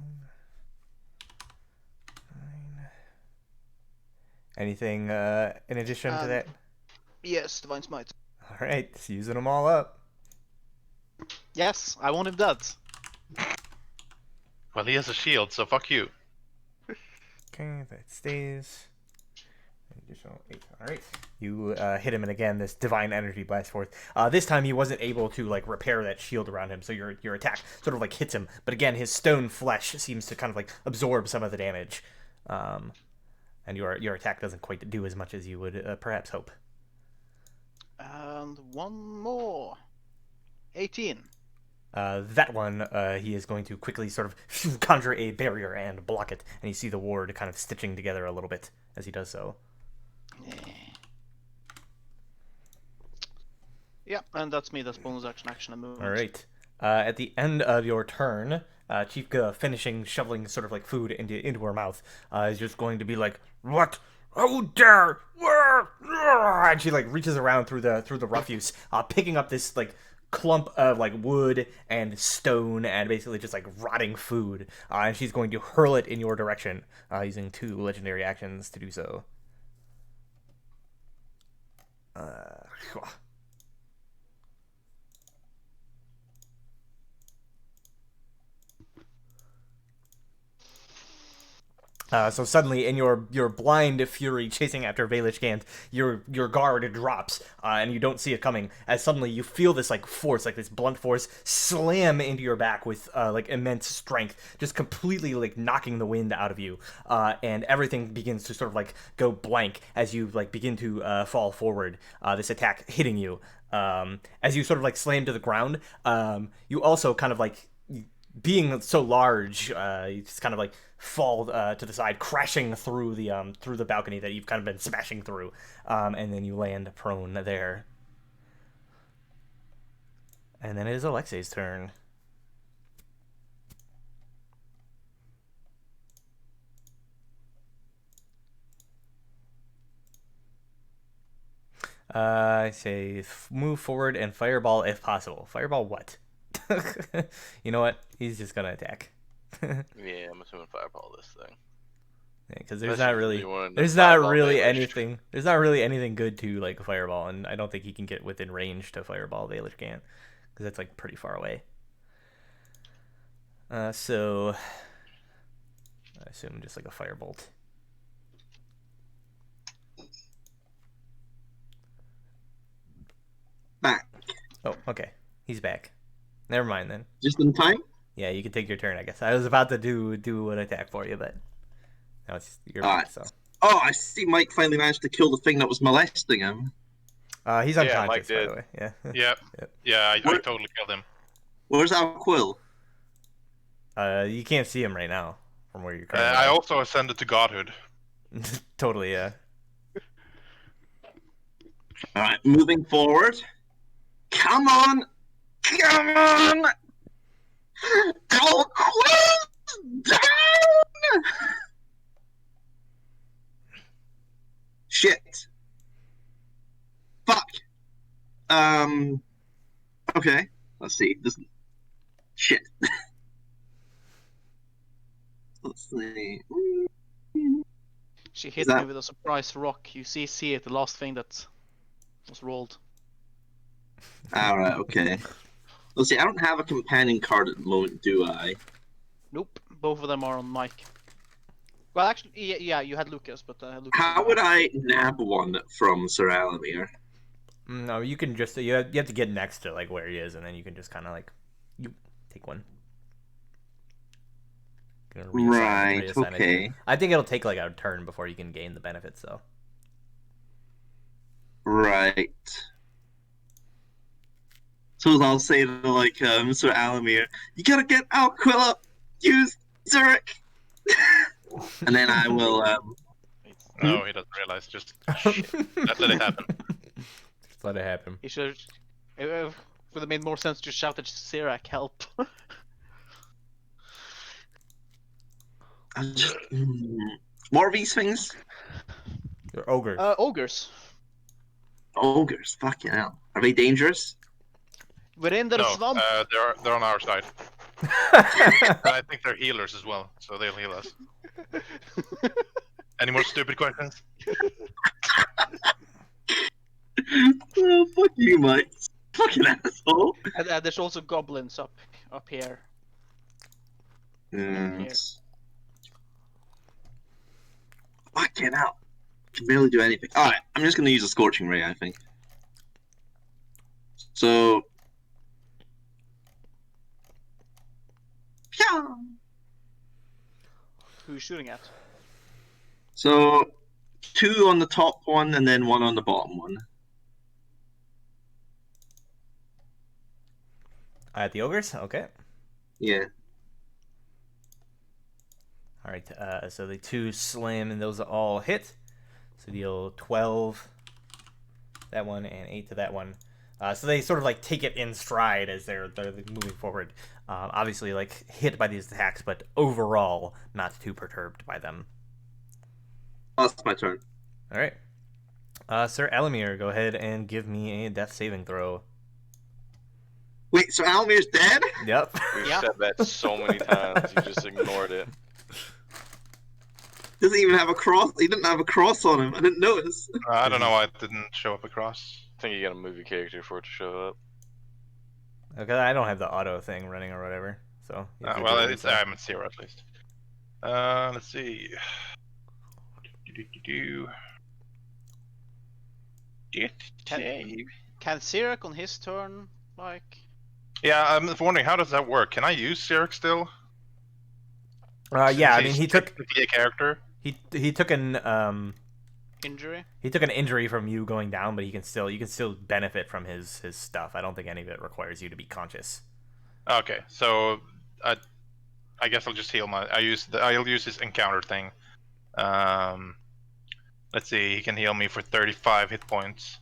S1: 9. Anything in addition to that?
S2: Yes, Divine Smite.
S1: All right, just using them all up.
S2: Yes, I want him dead.
S4: Well, he has a shield, so fuck you.
S1: Okay, that stays. Additional 8. All right. You hit him, and again, this divine energy blasts forth. This time, he wasn't able to like repair that shield around him, so your attack sort of like hits him. But again, his stone flesh seems to kind of like absorb some of the damage, and your attack doesn't quite do as much as you would perhaps hope.
S2: And one more. 18.
S1: That one, he is going to quickly sort of conjure a barrier and block it, and you see the ward kind of stitching together a little bit as he does so.
S2: Yeah, and that's me. That's bonus action, and movement.
S1: All right. At the end of your turn, Chiefka, finishing shoveling sort of like food into her mouth, is just going to be like, "What? Oh dare!" And she like reaches around through the refuse, picking up this like clump of like wood and stone and basically just like rotting food, and she's going to hurl it in your direction, using 2 legendary actions to do so. So suddenly, in your blind fury chasing after Valish Gant, your guard drops, and you don't see it coming. As suddenly you feel this like force, like this blunt force, slam into your back with like immense strength, just completely like knocking the wind out of you, and everything begins to sort of like go blank as you like begin to fall forward. This attack hitting you, as you sort of like slam to the ground. You also kind of like, being so large, you just kind of like fall to the side, crashing through the balcony that you've kind of been smashing through, and then you land prone there. And then it is Alexei's turn. I say move forward and fireball if possible. Fireball what? You know what? He's just gonna attack.
S5: Yeah, I'm assuming fireball this thing.
S1: Because there's
S5: Especially
S1: not really
S5: if you wanted to
S1: there's not
S5: fireball
S1: really
S5: Baelish.
S1: anything good to like fireball, and I don't think he can get within range to fireball Baelish Gant, because that's like pretty far away. So I assume just like a firebolt.
S3: Back.
S1: Oh, okay. He's back. Never mind then.
S3: Just in time?
S1: Yeah, you can take your turn, I guess. I was about to do an attack for you, but now it's your
S3: Alright.
S1: turn, so.
S3: Oh, I see Mike finally managed to kill the thing that was molesting him.
S1: He's
S4: Yeah,
S1: unconscious,
S4: Mike
S1: by
S4: did.
S1: the way. Yeah.
S4: Yep.
S1: Yep.
S4: Yeah, I totally killed him.
S3: Where's our quill?
S1: You can't see him right now from where you're currently.
S4: I also ascended to godhood.
S1: Totally, yeah.
S3: Alright, moving forward. Come on! Come on! Our quill's down! Shit. Fuck. Okay. Let's see. This. Shit. Let's see.
S2: She hit
S3: that-
S2: me with a surprise rock. You see it, the last thing that was rolled.
S3: Alright, okay. Let's see. I don't have a companion card at the moment, do I?
S2: Nope, both of them are on Mike. Well, actually, yeah, you had Lucas, but Lucas.
S3: How would I nab one from Sir Alamir?
S1: No, you can just you have to get next to like where he is, and then you can just kind of like you take one. Gonna
S3: Right,
S1: reassign it.
S3: okay.
S1: I think it'll take like a turn before you can gain the benefits, though.
S3: Right. So I'll say to like Mr. Alamir, you gotta get Aquila, use Zurich, and then I will.
S4: No, he doesn't realize. Just let it happen.
S1: Just let it happen.
S2: He should. It would have made more sense to shout at Sirac, help.
S3: What are these things?
S1: You're ogres.
S2: Ogres.
S3: Ogres. Fucking hell. Are they dangerous?
S2: Within the
S4: No,
S2: swamp.
S4: they're on our side. And I think they're healers as well, so they'll heal us. Any more stupid questions?
S3: Oh, fuck you, Mike. Fucking asshole.
S2: And there's also goblins up here.
S3: Yes. Fucking hell. Can barely do anything. Alright, I'm just gonna use a Scorching Ray, I think. So. Yeah.
S2: Who are you shooting at?
S3: So, 2 on the top one and then 1 on the bottom one.
S1: At the ogres? Okay.
S3: Yeah.
S1: Alright, so the 2 slam and those all hit. So deal 12 that one and 8 to that one. So they sort of like take it in stride as they're moving forward. Obviously like hit by these attacks, but overall not too perturbed by them.
S3: Oh, that's my turn.
S1: Alright. Sir Elamir, go ahead and give me a death saving throw.
S3: Wait, so Almir's dead?
S1: Yep.
S5: We've
S2: Yeah.
S5: said that so many times, you just ignored it.
S3: Doesn't even have a cross. He didn't have a cross on him. I didn't notice.
S4: I don't know why it didn't show up across.
S5: I think you gotta move your character for it to show up.
S1: Okay, I don't have the auto thing running or whatever. So you have to
S4: Well,
S1: do it
S4: it's
S1: yourself.
S4: I'm at 0 at least. Let's see.
S2: Can Sirac on his turn, like...
S4: Yeah, I'm wondering how does that work? Can I use Sirik still?
S1: Yeah, I
S4: Since
S1: mean
S4: he's
S1: he took
S4: technically a character.
S1: he took an
S2: Injury?
S1: he took an injury from you going down, but you can still benefit from his stuff. I don't think any of it requires you to be conscious.
S4: Okay, so I guess I'll just heal I'll use his encounter thing. Let's see, he can heal me for 35 hit points.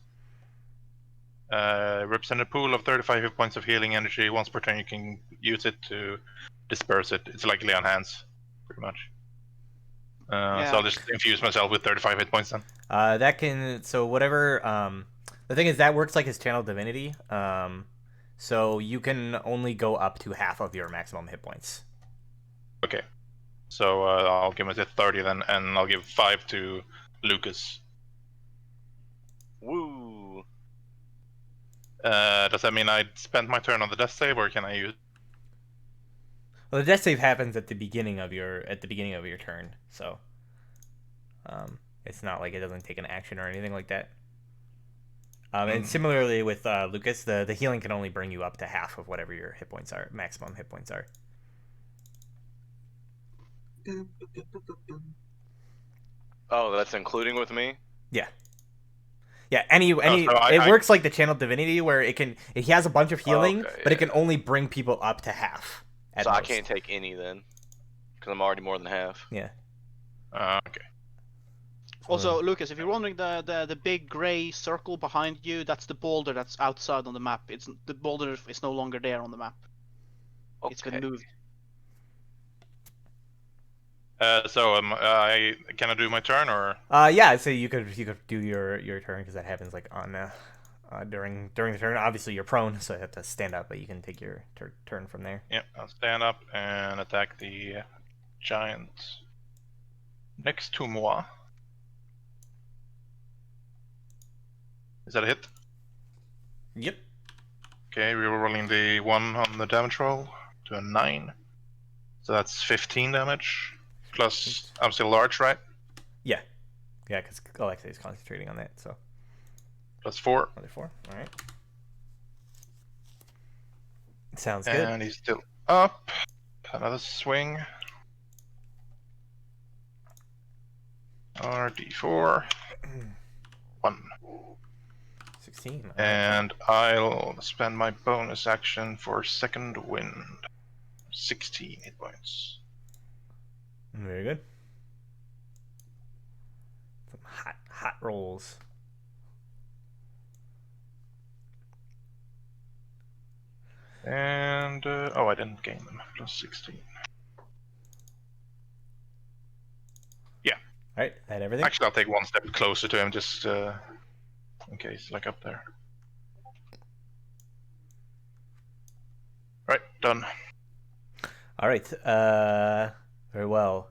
S4: Represent a pool of 35 hit points of healing energy. Once per turn, you can use it to disperse it. It's like lay on hands, pretty much. So I'll just infuse myself with 35 hit points then.
S1: That can whatever. The thing is that works like his channel divinity. So you can only go up to half of your maximum hit points.
S4: Okay, so I'll give myself 30 then, and I'll give 5 to Lucas.
S5: Woo!
S4: Does that mean I spent my turn on the death save, or can I use?
S1: Well, the death save happens at the beginning of your turn, so it's not like it doesn't take an action or anything like that. And similarly with Lucas, the healing can only bring you up to half of whatever your hit points are, maximum hit points are.
S5: Oh, that's including with me?
S1: Yeah. Yeah, it works like the channel divinity where he has a bunch of healing,
S5: Okay,
S1: but it can
S5: yeah.
S1: only bring people up to half. At
S5: So I
S1: most.
S5: can't take any then, because I'm already more than half.
S1: Yeah.
S4: Okay.
S2: Also, Lucas, if you're wondering, the big grey circle behind you, that's the boulder that's outside on the map. The boulder is no longer there on the map.
S5: Okay.
S2: It's been moved.
S4: So can I do my turn, or?
S1: Yeah, so you could do your turn because that happens like on during the turn. Obviously you're prone, so you have to stand up, but you can take your turn from there.
S4: Yeah, I'll stand up and attack the giant next to moi. Is that a hit?
S1: Yep.
S4: Okay, we were rolling the 1 on the damage roll to a 9. So that's 15 damage. Plus, I'm still large, right?
S1: Yeah, because Alexei is concentrating on that. So
S4: Plus 4.
S1: another 4. All right. Sounds good.
S4: And he's still up. Another swing. RD4. 1.
S1: So 16. All right.
S4: And I'll spend my bonus action for second wind. 16 hit points.
S1: Very good. Some hot rolls.
S4: And oh, I didn't gain them. Plus 16. Yeah.
S1: All right, that everything.
S4: Actually, I'll take one step closer to him, just in case, like up there. Right, done.
S1: All right. Very well.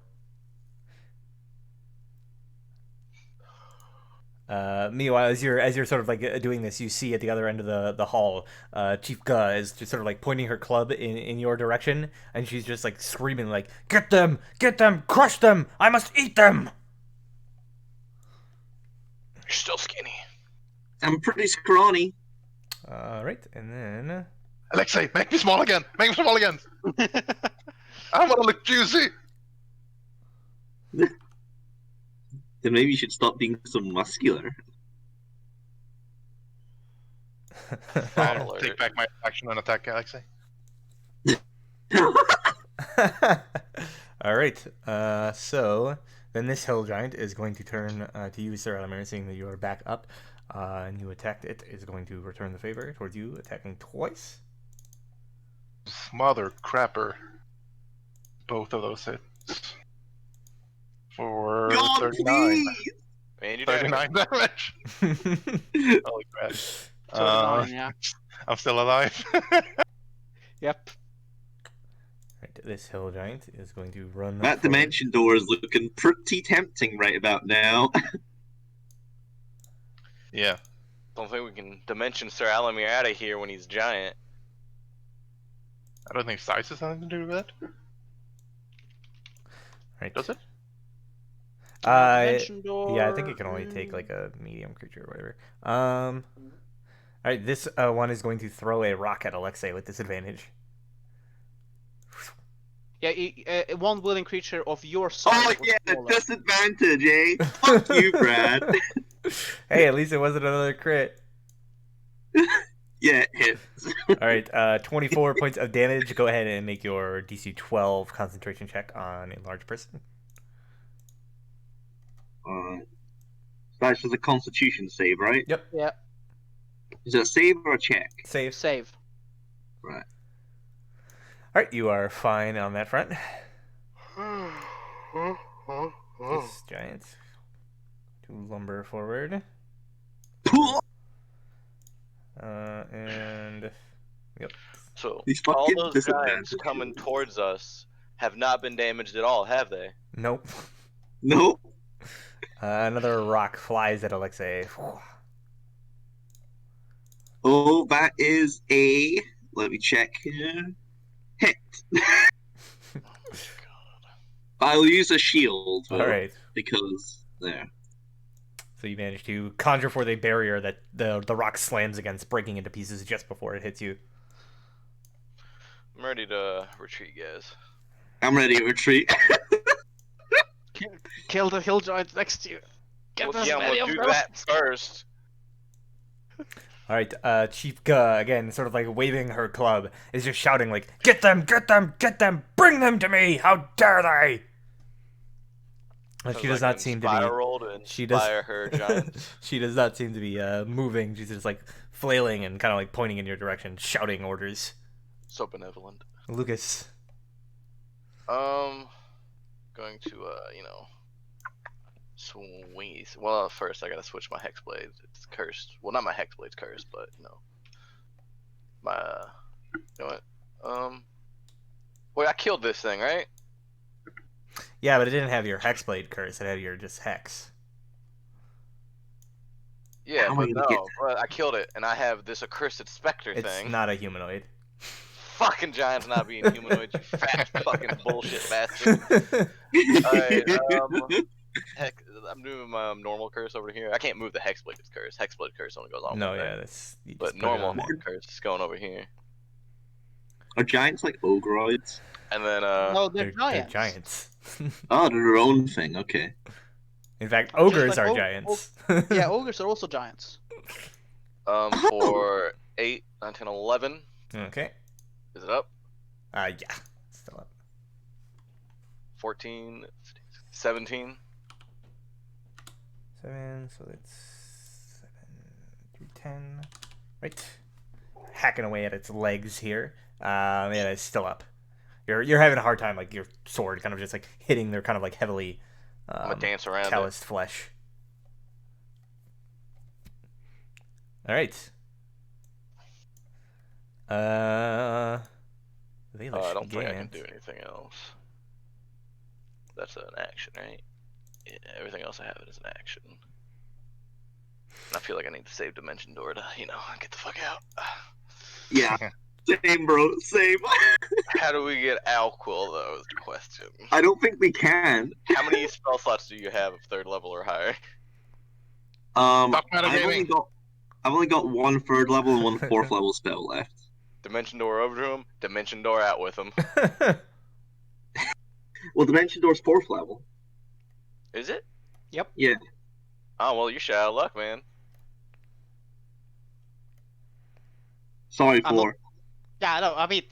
S1: Meanwhile, as you're sort of like doing this, you see at the other end of the hall, Chief Ga is just sort of like pointing her club in your direction, and she's just like screaming like, get them, crush them! I must eat them!"
S5: You're still skinny.
S3: I'm pretty scrawny.
S1: All right, and then
S4: Alexei, make me small again! Make me small again! I want to look juicy!
S3: Then maybe you should stop being so muscular.
S4: I'll
S5: alert.
S4: take back my action and attack Alexei.
S1: All right. So then this hill giant is going to turn to you, Sir Elamir, seeing that you are back up, and you attacked it. Is going to return the favor towards you, attacking twice.
S4: Mother crapper. Both of those hits. For
S3: God,
S4: 39.
S3: please!
S5: Man, you
S4: 39 damage. Holy crap.
S2: 39, yeah.
S4: I'm still alive.
S2: Yep.
S1: Right, this hill giant is going to run.
S3: That
S1: forward.
S3: dimension door is looking pretty tempting right about now.
S4: Yeah.
S5: Don't think we can dimension Sir Alamir out of here when he's giant.
S4: I don't think size has anything to do with that.
S1: Right.
S4: Does it?
S2: Dimension door.
S1: Yeah, I think it can only take like a medium creature or whatever. All right, this one is going to throw a rock at Alexei with disadvantage.
S2: Yeah, one willing creature of your size.
S3: Oh
S2: or
S3: yeah,
S2: smaller.
S3: disadvantage, eh? Fuck you, Brad.
S1: Hey, at least it wasn't another crit.
S3: Yeah, it hits.
S1: All right, 24 points of damage. Go ahead and make your DC 12 concentration check on a large person.
S3: That's just a Constitution save, right?
S1: Yep.
S2: Yeah.
S3: Is it a save or a check?
S1: Save.
S2: Save.
S3: Right.
S1: All right, you are fine on that front. This giant to lumber forward. And yep.
S5: So
S3: These
S5: all
S3: fucking
S5: those giants
S3: disadvantages.
S5: coming towards us have not been damaged at all, have they?
S1: Nope.
S3: Nope.
S1: Another rock flies at Alexei.
S3: Oh, that is a. Let me check here. Hit. I'll use a shield.
S1: All right.
S3: Because there.
S1: So you manage to conjure forth a barrier that the rock slams against, breaking into pieces just before it hits you.
S5: I'm ready to retreat, guys.
S3: I'm ready to retreat.
S2: Kill the hill giant next to you. Get
S5: Well,
S2: as
S5: yeah,
S2: many
S5: we'll
S2: of
S5: do
S2: them.
S5: that first.
S1: All right, Chief Ga, again, sort of like waving her club, is just shouting like, "Get them! Get them! Get them! Bring them to me! How dare they!" But she does not seem to be. She does.
S5: Inspire her giants.
S1: She does not seem to be moving. She's just like flailing and kind of like pointing in your direction, shouting orders.
S5: So benevolent.
S1: Lucas.
S5: Going to swing. Well, first I gotta switch my hexblade. It's cursed. Well, not my hexblade's cursed, but my you know what? Wait, I killed this thing, right?
S1: Yeah, but it didn't have your hexblade curse. It had your just hex.
S5: Yeah,
S3: How am I
S5: but
S3: gonna get
S5: no, but I killed it, and I have this accursed specter
S1: It's
S5: thing.
S1: not a humanoid.
S5: Fucking giants not being humanoid, you fat fucking bullshit bastard. Alright, heck, I'm doing my normal curse over here. I can't move the hexblade curse. Hexblade curse only goes on
S1: No,
S5: one
S1: yeah,
S5: thing.
S1: that's. You
S5: But
S1: just put it
S5: normal
S1: on there.
S5: curse is going over here.
S3: Are giants like ogroids?
S5: And then
S2: No, they're
S1: They're
S2: giants.
S1: giants.
S3: Oh, they're their own thing. Okay.
S1: In fact, ogres
S2: like
S1: are
S2: og-
S1: giants.
S2: Yeah, ogres are also giants.
S5: For 8, 9, 10, 11.
S1: Okay.
S5: Is it up?
S1: Yeah. Still up.
S5: 14, 17.
S1: 7, so it's 7 through 10. Right. Hacking away at its legs here. Yeah, it's still up. You're having a hard time, like your sword kind of just like hitting their kind of like heavily
S5: I'm gonna dance around
S1: calloused flesh. All right.
S5: I
S1: Valish
S5: don't think I can
S1: Gant.
S5: do anything else. That's an action, right? Yeah, everything else I have is an action. And I feel like I need to save Dimension Door to, get the fuck out.
S3: Yeah. Same, bro. Same.
S5: How do we get Alquil, though, is the question.
S3: I don't think we can.
S5: How many spell slots do you have of 3rd level or higher?
S4: Stop
S3: I've
S4: metagaming.
S3: only got 1 3rd level and 1 4th level spell left.
S5: Dimension Door over to him, Dimension Door out with him.
S3: Well, Dimension Door's 4th level.
S5: Is it?
S2: Yep.
S3: Yeah.
S5: Oh, well, you're shit out of luck, man.
S3: Sorry
S2: I'm
S3: for.
S2: Yeah, no, I mean,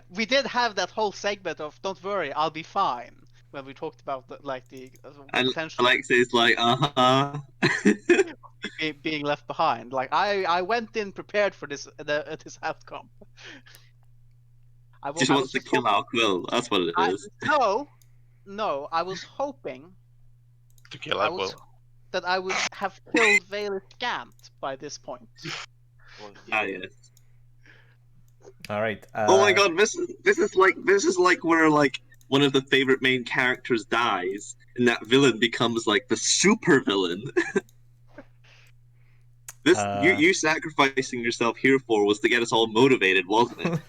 S2: we did have that whole segment of "Don't worry, I'll be fine" when we talked about the
S3: And
S2: potential
S3: Alexei's like,
S2: being left behind. Like I went in prepared for this outcome.
S3: Just wants to kill our Quill. That's what it is.
S2: No, I was hoping
S4: To kill
S2: I was
S4: Alquil.
S2: that I would have killed Valish Gant by this point.
S3: Ah, yes.
S1: All right.
S3: Oh my god, this is like where like one of the favorite main characters dies, and that villain becomes like the super villain. You sacrificing yourself here for was to get us all motivated, wasn't it?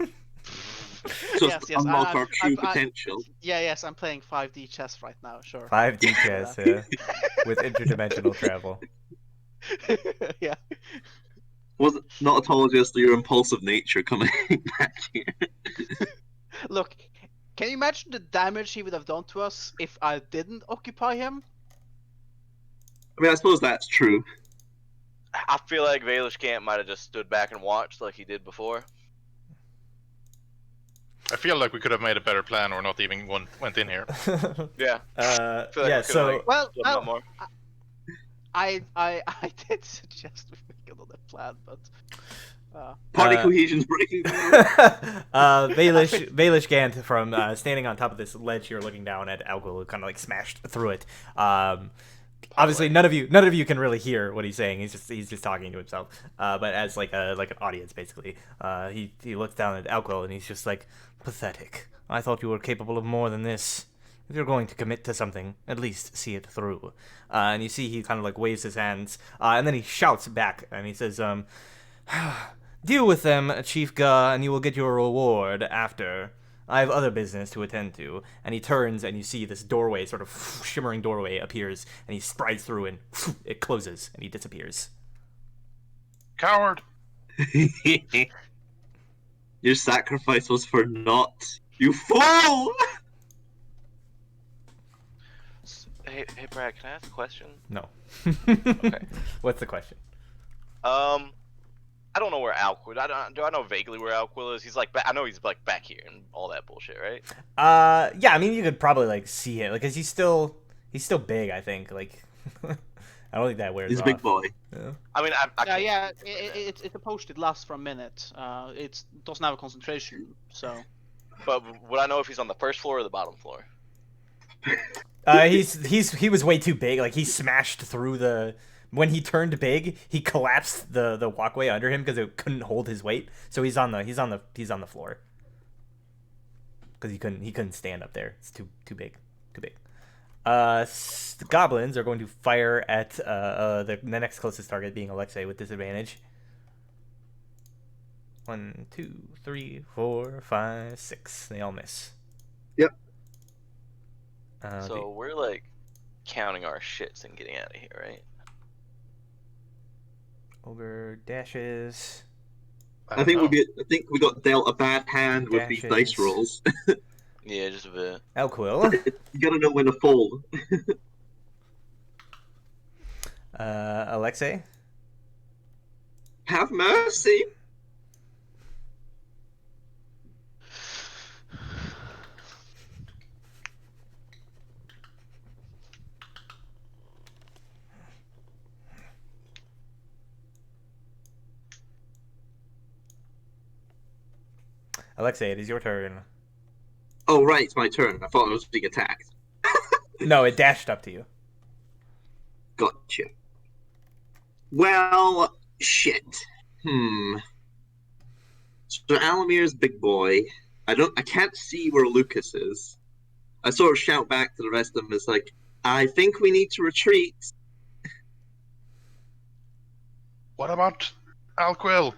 S3: Just
S2: Yes,
S3: unlock our true potential.
S2: Yes, I'm playing 5D chess right now. Sure.
S1: 5D chess with interdimensional travel.
S2: Yeah.
S3: Was it not at all just your impulsive nature coming back here?
S2: Look, can you imagine the damage he would have done to us if I didn't occupy him?
S3: I mean, I suppose that's true.
S5: I feel like Valish Camp might have just stood back and watched like he did before.
S4: I feel like we could have made a better plan or not even went in here.
S5: Yeah.
S1: Yeah. So
S2: Well, I did suggest we make another plan, but
S3: Party cohesion's breaking down.
S1: Valish Gant from standing on top of this ledge here, looking down at Alquil, who kind of like smashed through it. Obviously, none of you can really hear what he's saying. He's just talking to himself. But as like an audience, basically, he looks down at Alquil and he's just like, pathetic. I thought you were capable of more than this. If you're going to commit to something, at least see it through. And you see he kind of like waves his hands, and then he shouts back and he says, "Deal with them, Chief Ga, and you will get your reward after. I have other business to attend to." And he turns, and you see this doorway, sort of shimmering doorway, appears, and he strides through, and it closes, and he disappears.
S4: Coward!
S3: Your sacrifice was for naught. You fool!
S5: Hey, Brad, can I ask a question?
S1: No.
S5: Okay.
S1: What's the question?
S5: I don't know where Alquil. Do I know vaguely where Alquil is? He's like, I know he's like back here and all that bullshit, right?
S1: Yeah. I mean, you could probably like see it, like, cause he's still big. I think, like, I don't think that wears
S3: He's a
S1: off.
S3: big boy.
S1: Yeah.
S5: I mean,
S2: it's supposed it lasts for a minute. It doesn't have a concentration, so.
S5: But would I know if he's on the first floor or the bottom floor?
S1: He was way too big. Like, he smashed through the. When he turned big, he collapsed the walkway under him because it couldn't hold his weight. So he's on the floor because he couldn't stand up there. It's too big. The goblins are going to fire at the next closest target, being Alexei, with disadvantage. 1, 2, 3, 4, 5, 6. They all miss.
S3: Yep.
S5: So we're like counting our shits and getting out of here, right?
S1: Ogre dashes.
S3: I think we got dealt a bad hand with these dice rolls.
S5: Yeah, just a bit.
S1: Alquil.
S3: You gotta know when to fold.
S1: Alexei.
S3: Have have mercy.
S1: Alexei, it is your turn.
S3: Oh, right, it's my turn. I thought I was being attacked.
S1: No, it dashed up to you.
S3: Gotcha. Well, shit. So Alamir's big boy. I can't see where Lucas is. I sort of shout back to the rest of them. It's like, I think we need to retreat.
S4: What about Alquil?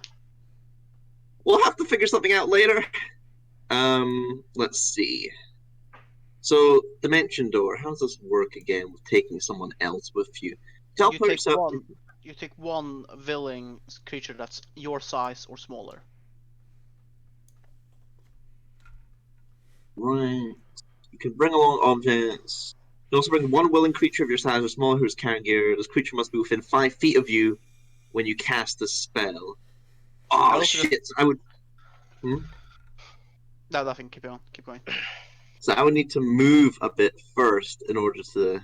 S3: We'll have to figure something out later. Let's see. So, Dimension Door, how does this work again with taking someone else with you? Teleport yourself.
S2: You take one willing creature that's your size or smaller.
S3: Right. You can bring along objects. You can also bring one willing creature of your size or smaller who is carrying gear. This creature must be within 5 feet of you when you cast the spell. Oh, shit. I would...
S2: No, nothing. Keep going. Keep going.
S3: So I would need to move a bit first in order to...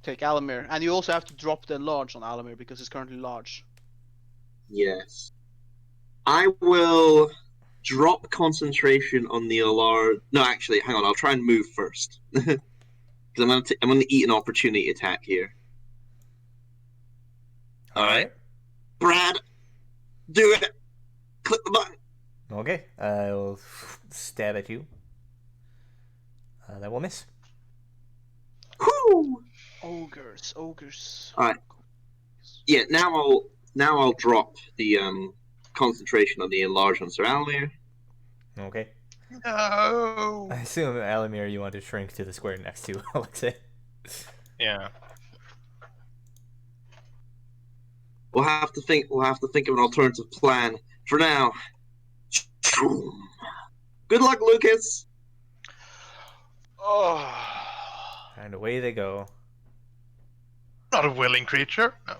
S2: Take Alamir. And you also have to drop the enlarge on Alamir because it's currently large.
S3: Yes. I will drop concentration on the alarm. No, actually, hang on. I'll try and move first. Because I'm gonna eat an opportunity attack here. All right. Brad, do it. Click the button.
S1: Okay, I'll stab at you. That will miss.
S3: Whew.
S2: Ogres.
S3: All right. Yeah. Now I'll drop the concentration on the enlarge on Sir Alamir.
S1: Okay.
S4: No.
S1: I assume, Alamir, you want to shrink to the square next to Alexei.
S4: Yeah.
S3: We'll have to think of an alternative plan. For now. Good luck, Lucas.
S5: Oh.
S1: And away they go.
S4: Not a willing creature. No.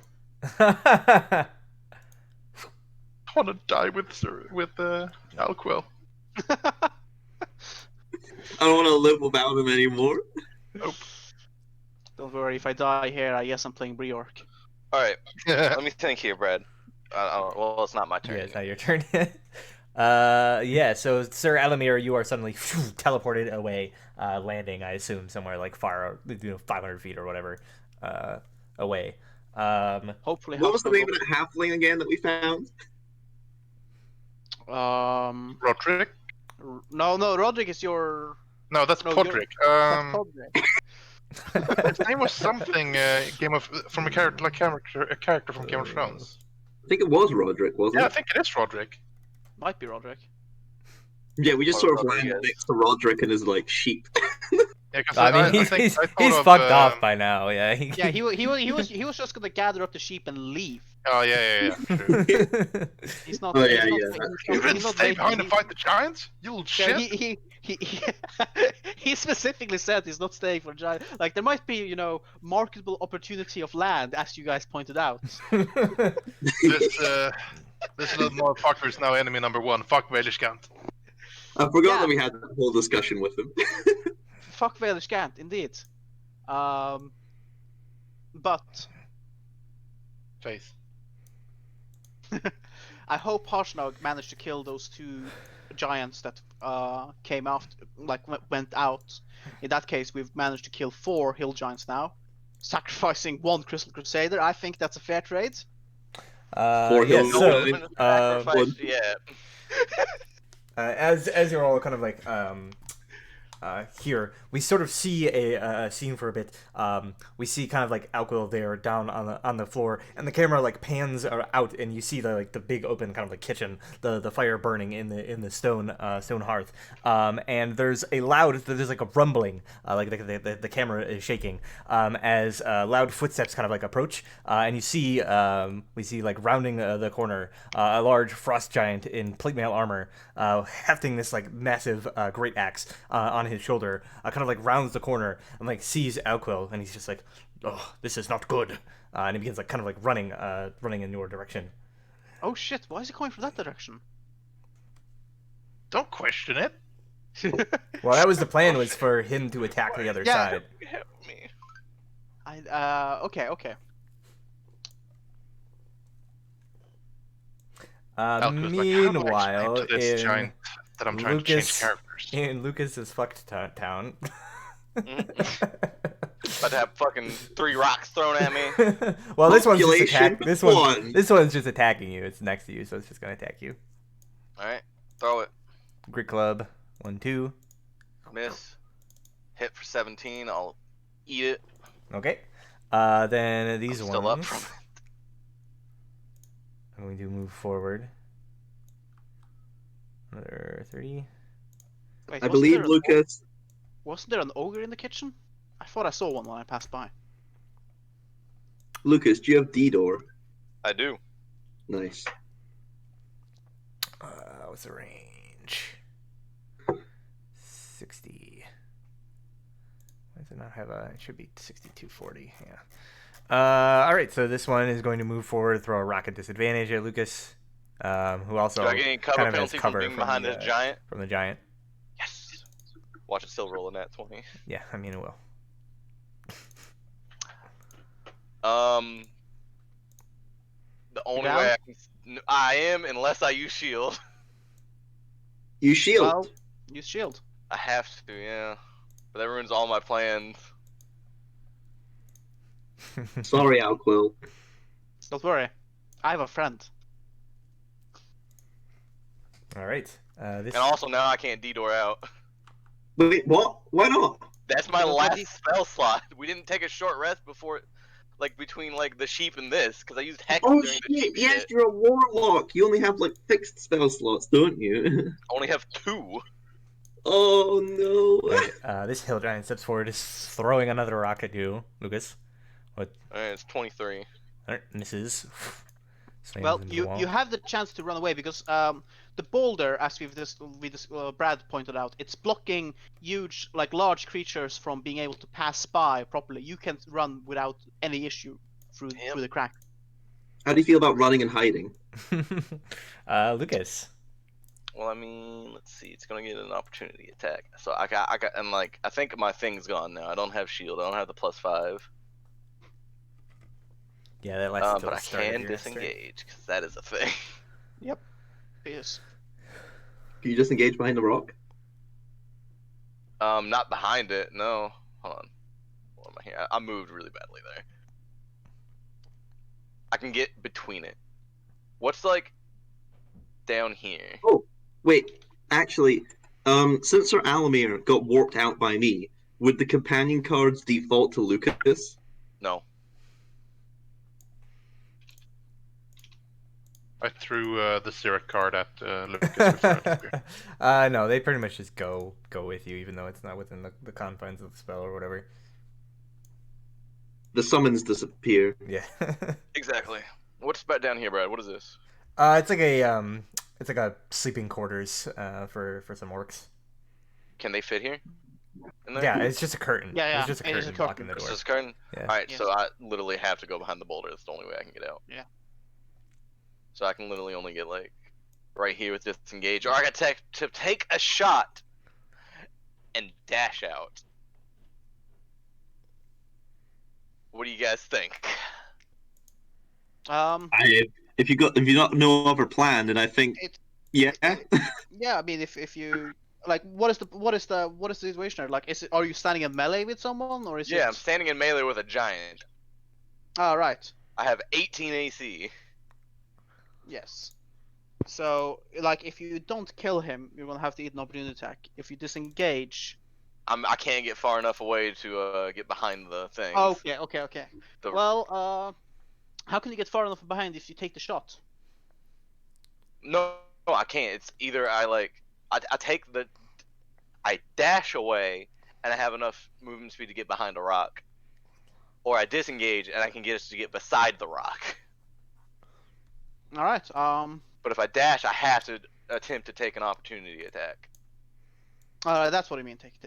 S4: I want to die with Alquil.
S3: I don't want to live without him anymore.
S4: Nope.
S2: Don't worry, if I die here, I guess I'm playing Briork.
S5: Alright, let me think here, Brad. Well, it's not my turn.
S1: Yeah, it's not your turn yet. Yeah, so Sir Alamir, you are suddenly teleported away, landing, I assume, somewhere like far, 500 feet or whatever, away.
S2: Hopefully.
S3: What was the name of that halfling again that we found?
S4: Roderick?
S2: No, Roderick is your...
S4: No, that's Podrick.
S2: That's Podrick.
S4: His name was something from a character from Game of Thrones.
S3: I think it was Roderick, wasn't
S4: Yeah,
S3: it?
S4: I think it is Roderick.
S2: Might be Roderick.
S3: Yeah, we just sort of landed next to Roderick and his like sheep.
S4: Yeah, because
S1: I mean, he's fucked off by now. Yeah.
S2: Yeah, he was just gonna gather up the sheep and leave.
S4: Oh yeah. True.
S2: He's not.
S3: Oh,
S2: he's
S3: yeah,
S2: not-
S3: yeah.
S2: he's
S4: You didn't
S2: not
S4: stay
S2: making-
S4: behind to fight the giants, you little
S2: Yeah,
S4: shit.
S2: he specifically said he's not staying for giant. Like there might be, marketable opportunity of land, as you guys pointed out.
S4: This little motherfucker is now enemy number 1. Fuck Velishkant.
S3: I forgot
S2: Yeah.
S3: that we had that whole discussion with him.
S2: Fuck Velishkant, indeed. But
S4: Faith.
S2: I hope Harshnag managed to kill those 2 giants that came after, went out. In that case, we've managed to kill 4 hill giants now, sacrificing 1 Crystal Crusader. I think that's a fair trade.
S1: Yeah, so
S5: Sacrifice, yeah.
S1: as you're all kind of like here, we sort of see a scene for a bit. We see kind of like Alquil there down on the floor, and the camera like pans out, and you see the big open kind of like kitchen, the fire burning in the stone hearth. And there's like a rumbling, like the camera is shaking, as loud footsteps kind of like approach, and we see like rounding the corner, a large frost giant in plate mail armor, hefting this like massive great axe on his shoulder, kind of like rounds the corner and like sees Alquil, and he's just like, "Oh, this is not good," and he begins like kind of like running in your direction.
S2: Oh shit! Why is he coming from that direction?
S4: Don't question it.
S1: Well, that was the plan, was for him to attack the other
S2: Yeah.
S1: side.
S5: Help me.
S2: Okay.
S4: Alcu's like, how do I
S1: Meanwhile,
S4: explain to this
S1: in
S4: giant that I'm trying to change
S1: Lucas,
S4: characters?
S1: in Lucas's fucked town.
S5: About to have fucking 3 rocks thrown at me.
S1: Well, this one's just
S3: Population
S1: attack. This
S3: one.
S1: one's just attacking you. It's next to you, so it's just gonna attack you.
S5: Alright, throw it.
S1: Grid Club, 1-2.
S5: Miss. Hit for 17. I'll eat it.
S1: Okay. Then these
S5: I'm
S1: ones.
S5: still up from it.
S1: I'm going to move forward. Another 30.
S2: Wait,
S3: I believe Lucas.
S2: Wasn't there an ogre in the kitchen? I thought I saw one when I passed by.
S3: Lucas, do you have D-door?
S5: I do.
S3: Nice.
S1: What's the range? 60. Why does it not have a? It should be 6240. Yeah. All right. So this one is going to move forward, throw a rocket disadvantage at Lucas, who also
S5: Do I get any cover
S1: kind of has
S5: penalty
S1: cover
S5: from being
S1: from
S5: behind
S1: the,
S5: this giant?
S1: from the giant.
S5: Yes. Watch it still roll in that 20.
S1: Yeah, I mean it will.
S5: The only
S2: down?
S5: way I am, unless I use shield.
S3: You shield.
S2: Well, use shield.
S5: I have to, yeah. But that ruins all my plans.
S3: Sorry, Alquill.
S2: Don't worry, I have a friend.
S1: All right. This.
S5: And also now I can't D-door out.
S3: Wait, what? Why not?
S5: That's my
S2: Because
S5: last
S2: I-
S5: spell slot. We didn't take a short rest before, like between like the sheep and this, because I used hex
S3: Oh
S5: during the
S3: shit!
S5: sheep
S3: Yes,
S5: shit.
S3: you're a warlock. You only have like fixed spell slots, don't you?
S5: I only have 2.
S3: Oh no!
S1: Right, this hill giant steps forward, is throwing another rock at you, Lucas.
S5: Alright, it's 23.
S1: All right, misses. Slams
S2: Well,
S1: into the
S2: you
S1: wall.
S2: you have the chance to run away because the boulder, as Brad pointed out, it's blocking huge, like large creatures from being able to pass by properly. You can run without any issue through the crack.
S3: How do you feel about running and hiding?
S1: Lucas.
S5: Well, I mean, let's see. It's gonna get an opportunity attack. So I got, and like, I think my thing's gone now. I don't have shield. I don't have the +5.
S1: Yeah, that lasts until
S5: But
S1: the
S5: I
S1: start of
S5: can
S1: your
S5: disengage because that is a thing.
S2: Yes.
S3: Can you just engage behind the rock?
S5: Not behind it. No. Hold on. What am I here? I moved really badly there. I can get between it. What's like down here?
S3: Wait, actually, since Sir Alamir got warped out by me, would the companion cards default to Lucas?
S5: No.
S4: I threw the Sirak card at Lucas before I disappeared.
S1: No, they pretty much just go with you, even though it's not within the confines of the spell or whatever.
S3: The summons disappear.
S1: Yeah.
S5: Exactly. What's about down here, Brad? What is this?
S1: It's like a sleeping quarters for some orcs.
S5: Can they fit here? In there?
S1: Yeah, it's just a curtain.
S2: Yeah,
S1: It's just a
S2: it is
S1: curtain
S2: a
S1: blocking
S2: curtain.
S1: the
S5: It's
S1: door.
S5: just a curtain?
S1: Yeah.
S5: Alright,
S2: Yes.
S5: so I literally have to go behind the boulder. That's the only way I can get out.
S2: Yeah.
S5: So I can literally only get like right here with disengage, or I got to take a shot and dash out. What do you guys think?
S3: If you got no other plan, then I think
S2: It-
S3: yeah.
S2: Yeah, I mean, if you like, what is the situation there? Like, are you standing in melee with someone, or is
S5: Yeah, I'm
S2: it?
S5: standing in melee with a giant.
S2: Oh, right.
S5: I have 18 AC.
S2: Yes. So, like, if you don't kill him, you're gonna have to eat an opportunity attack. If you disengage.
S5: I can't get far enough away to get behind the thing.
S2: Okay.
S5: The-
S2: Well, how can you get far enough behind if you take the shot?
S5: No, I can't. It's either I dash away and I have enough movement speed to get behind a rock, or I disengage and I can get us to get beside the rock.
S2: All right.
S5: But if I dash, I have to attempt to take an opportunity attack.
S2: That's what I mean. Take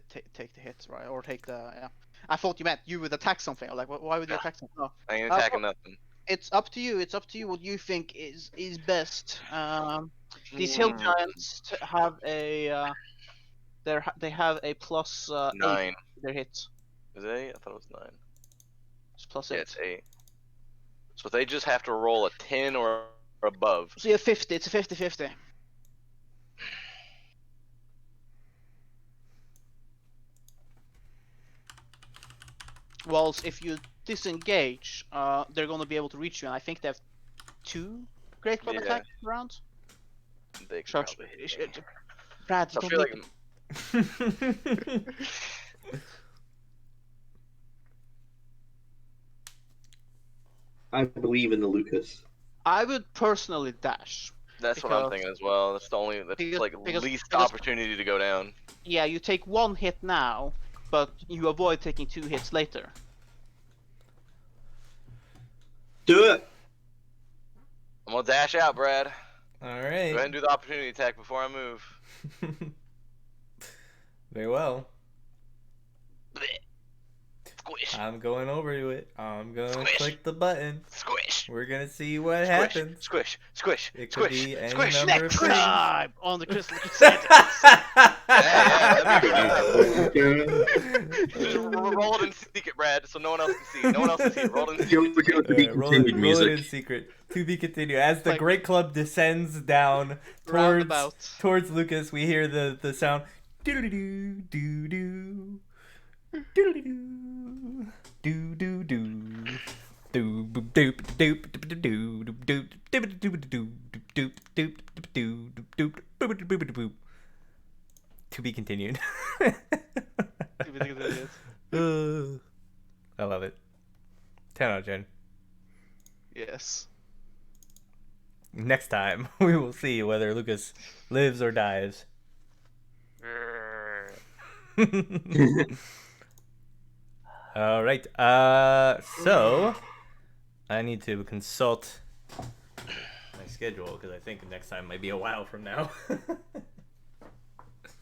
S2: the hit, right? Or take the. Yeah. I thought you meant you would attack something. Like, why would you attack something? No.
S5: I ain't attacking nothing.
S2: It's up to you. It's up to you what you think is best. These hill giants have a they have a plus 8
S5: 9.
S2: to their hits.
S5: Is it 8? I thought it was 9.
S2: It's plus
S5: Yeah,
S2: 8.
S5: it's 8. So they just have to roll a 10 or above.
S2: So you're 50. It's a 50-50. Whilst if you disengage, they're gonna be able to reach you, and I think they have 2 great club
S5: Yeah.
S2: attack rounds.
S5: They could
S2: Sure.
S5: probably hit me.
S2: Brad, you
S5: I
S2: don't
S5: feel
S2: need
S5: like
S3: I believe in the Lucas.
S2: I would personally dash.
S5: that's what I'm
S2: because-
S5: thinking as well. That's the only
S2: because-
S5: least
S2: because-
S5: opportunity to go down.
S2: Yeah, you take 1 hit now, but you avoid taking 2 hits later.
S3: Do it.
S5: I'm gonna dash out, Brad.
S1: All
S5: Go ahead
S1: right.
S5: and do the opportunity attack before I move.
S1: Very well.
S5: Blech. Squish.
S1: I'm going over to it. I'm gonna
S5: Squish.
S1: click the button.
S5: Squish.
S1: We're gonna see what
S5: Squish.
S1: happens.
S5: Squish. Squish.
S1: It could
S5: Squish.
S1: be any
S5: Squish.
S1: number of
S2: Next
S1: things.
S2: time on the Crystal Crusaders.
S5: Yeah, that'd be good. Just roll it in secret, Brad, so no one else can see. No one else can see it. Roll it in
S3: Joe,
S5: secret.
S3: to be
S1: Roll
S3: continued
S1: it
S3: music.
S1: in secret. To be continued. As the
S2: Like-
S1: Great Club descends down
S2: Roundabout.
S1: towards Lucas, we hear the sound. Doo-doo-doo, doo-doo. Doo-doo-doo. Doo-doo-doo. To be continued. I love it. 10 out of 10.
S2: Yes.
S1: Next time, we will see whether Lucas lives or dies. All right. So I need to consult my schedule because I think next time might be a while from now.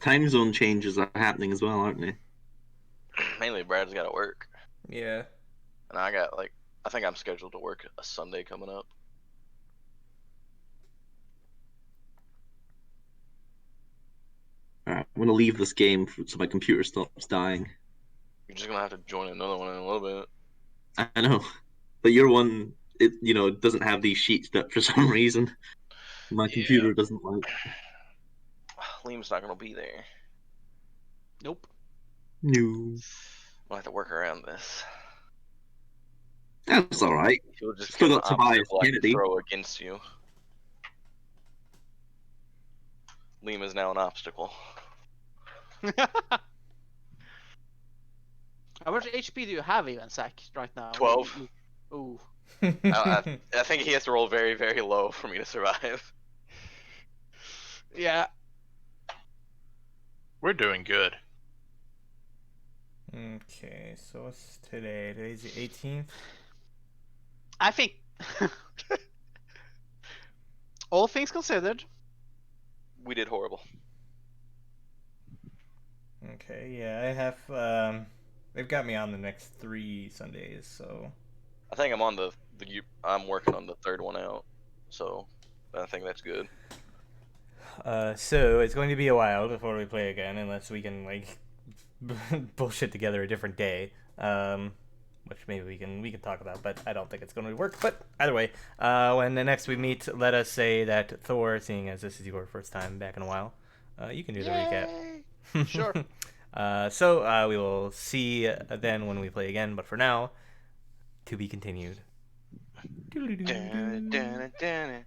S3: Time zone changes are happening as well, aren't they?
S5: Mainly, Brad's got to work,
S1: Yeah.
S5: and I think I'm scheduled to work a Sunday coming up.
S3: Alright, I'm gonna leave this game so my computer stops dying.
S5: You're just gonna have to join another one in a little bit.
S3: I know, but your one, it doesn't have these sheets that for some reason my
S5: Yeah.
S3: computer doesn't like.
S5: Liam's not gonna be there.
S2: Nope.
S3: No,
S5: I'll have to work around this.
S3: that's all right.
S5: He'll just
S3: Still
S5: get
S3: got
S5: an
S3: Tobias
S5: obstacle I can
S3: Kennedy.
S5: throw against you. Liam is now an obstacle.
S2: How much HP do you have even, Zach, right now?
S5: 12.
S2: Ooh.
S5: I think he has to roll very, very low for me to survive.
S2: Yeah.
S4: We're doing good.
S1: Okay, so what's today? Today's the 18th.
S2: I think all things considered,
S5: We did horrible.
S1: Okay, yeah, I have. They've got me on the next 3 Sundays, so.
S5: I think I'm on I'm working on the third one out, so I think that's good.
S1: So it's going to be a while before we play again, unless we can like bullshit together a different day, which maybe we can talk about. But I don't think it's going to work. But either way, when the next we meet, let us say that Thor, seeing as this is your first time back in a while, you can do the recap.
S2: Sure.
S1: So we will see then when we play again. But for now, to be continued.
S5: Dun, dun, dun, dun.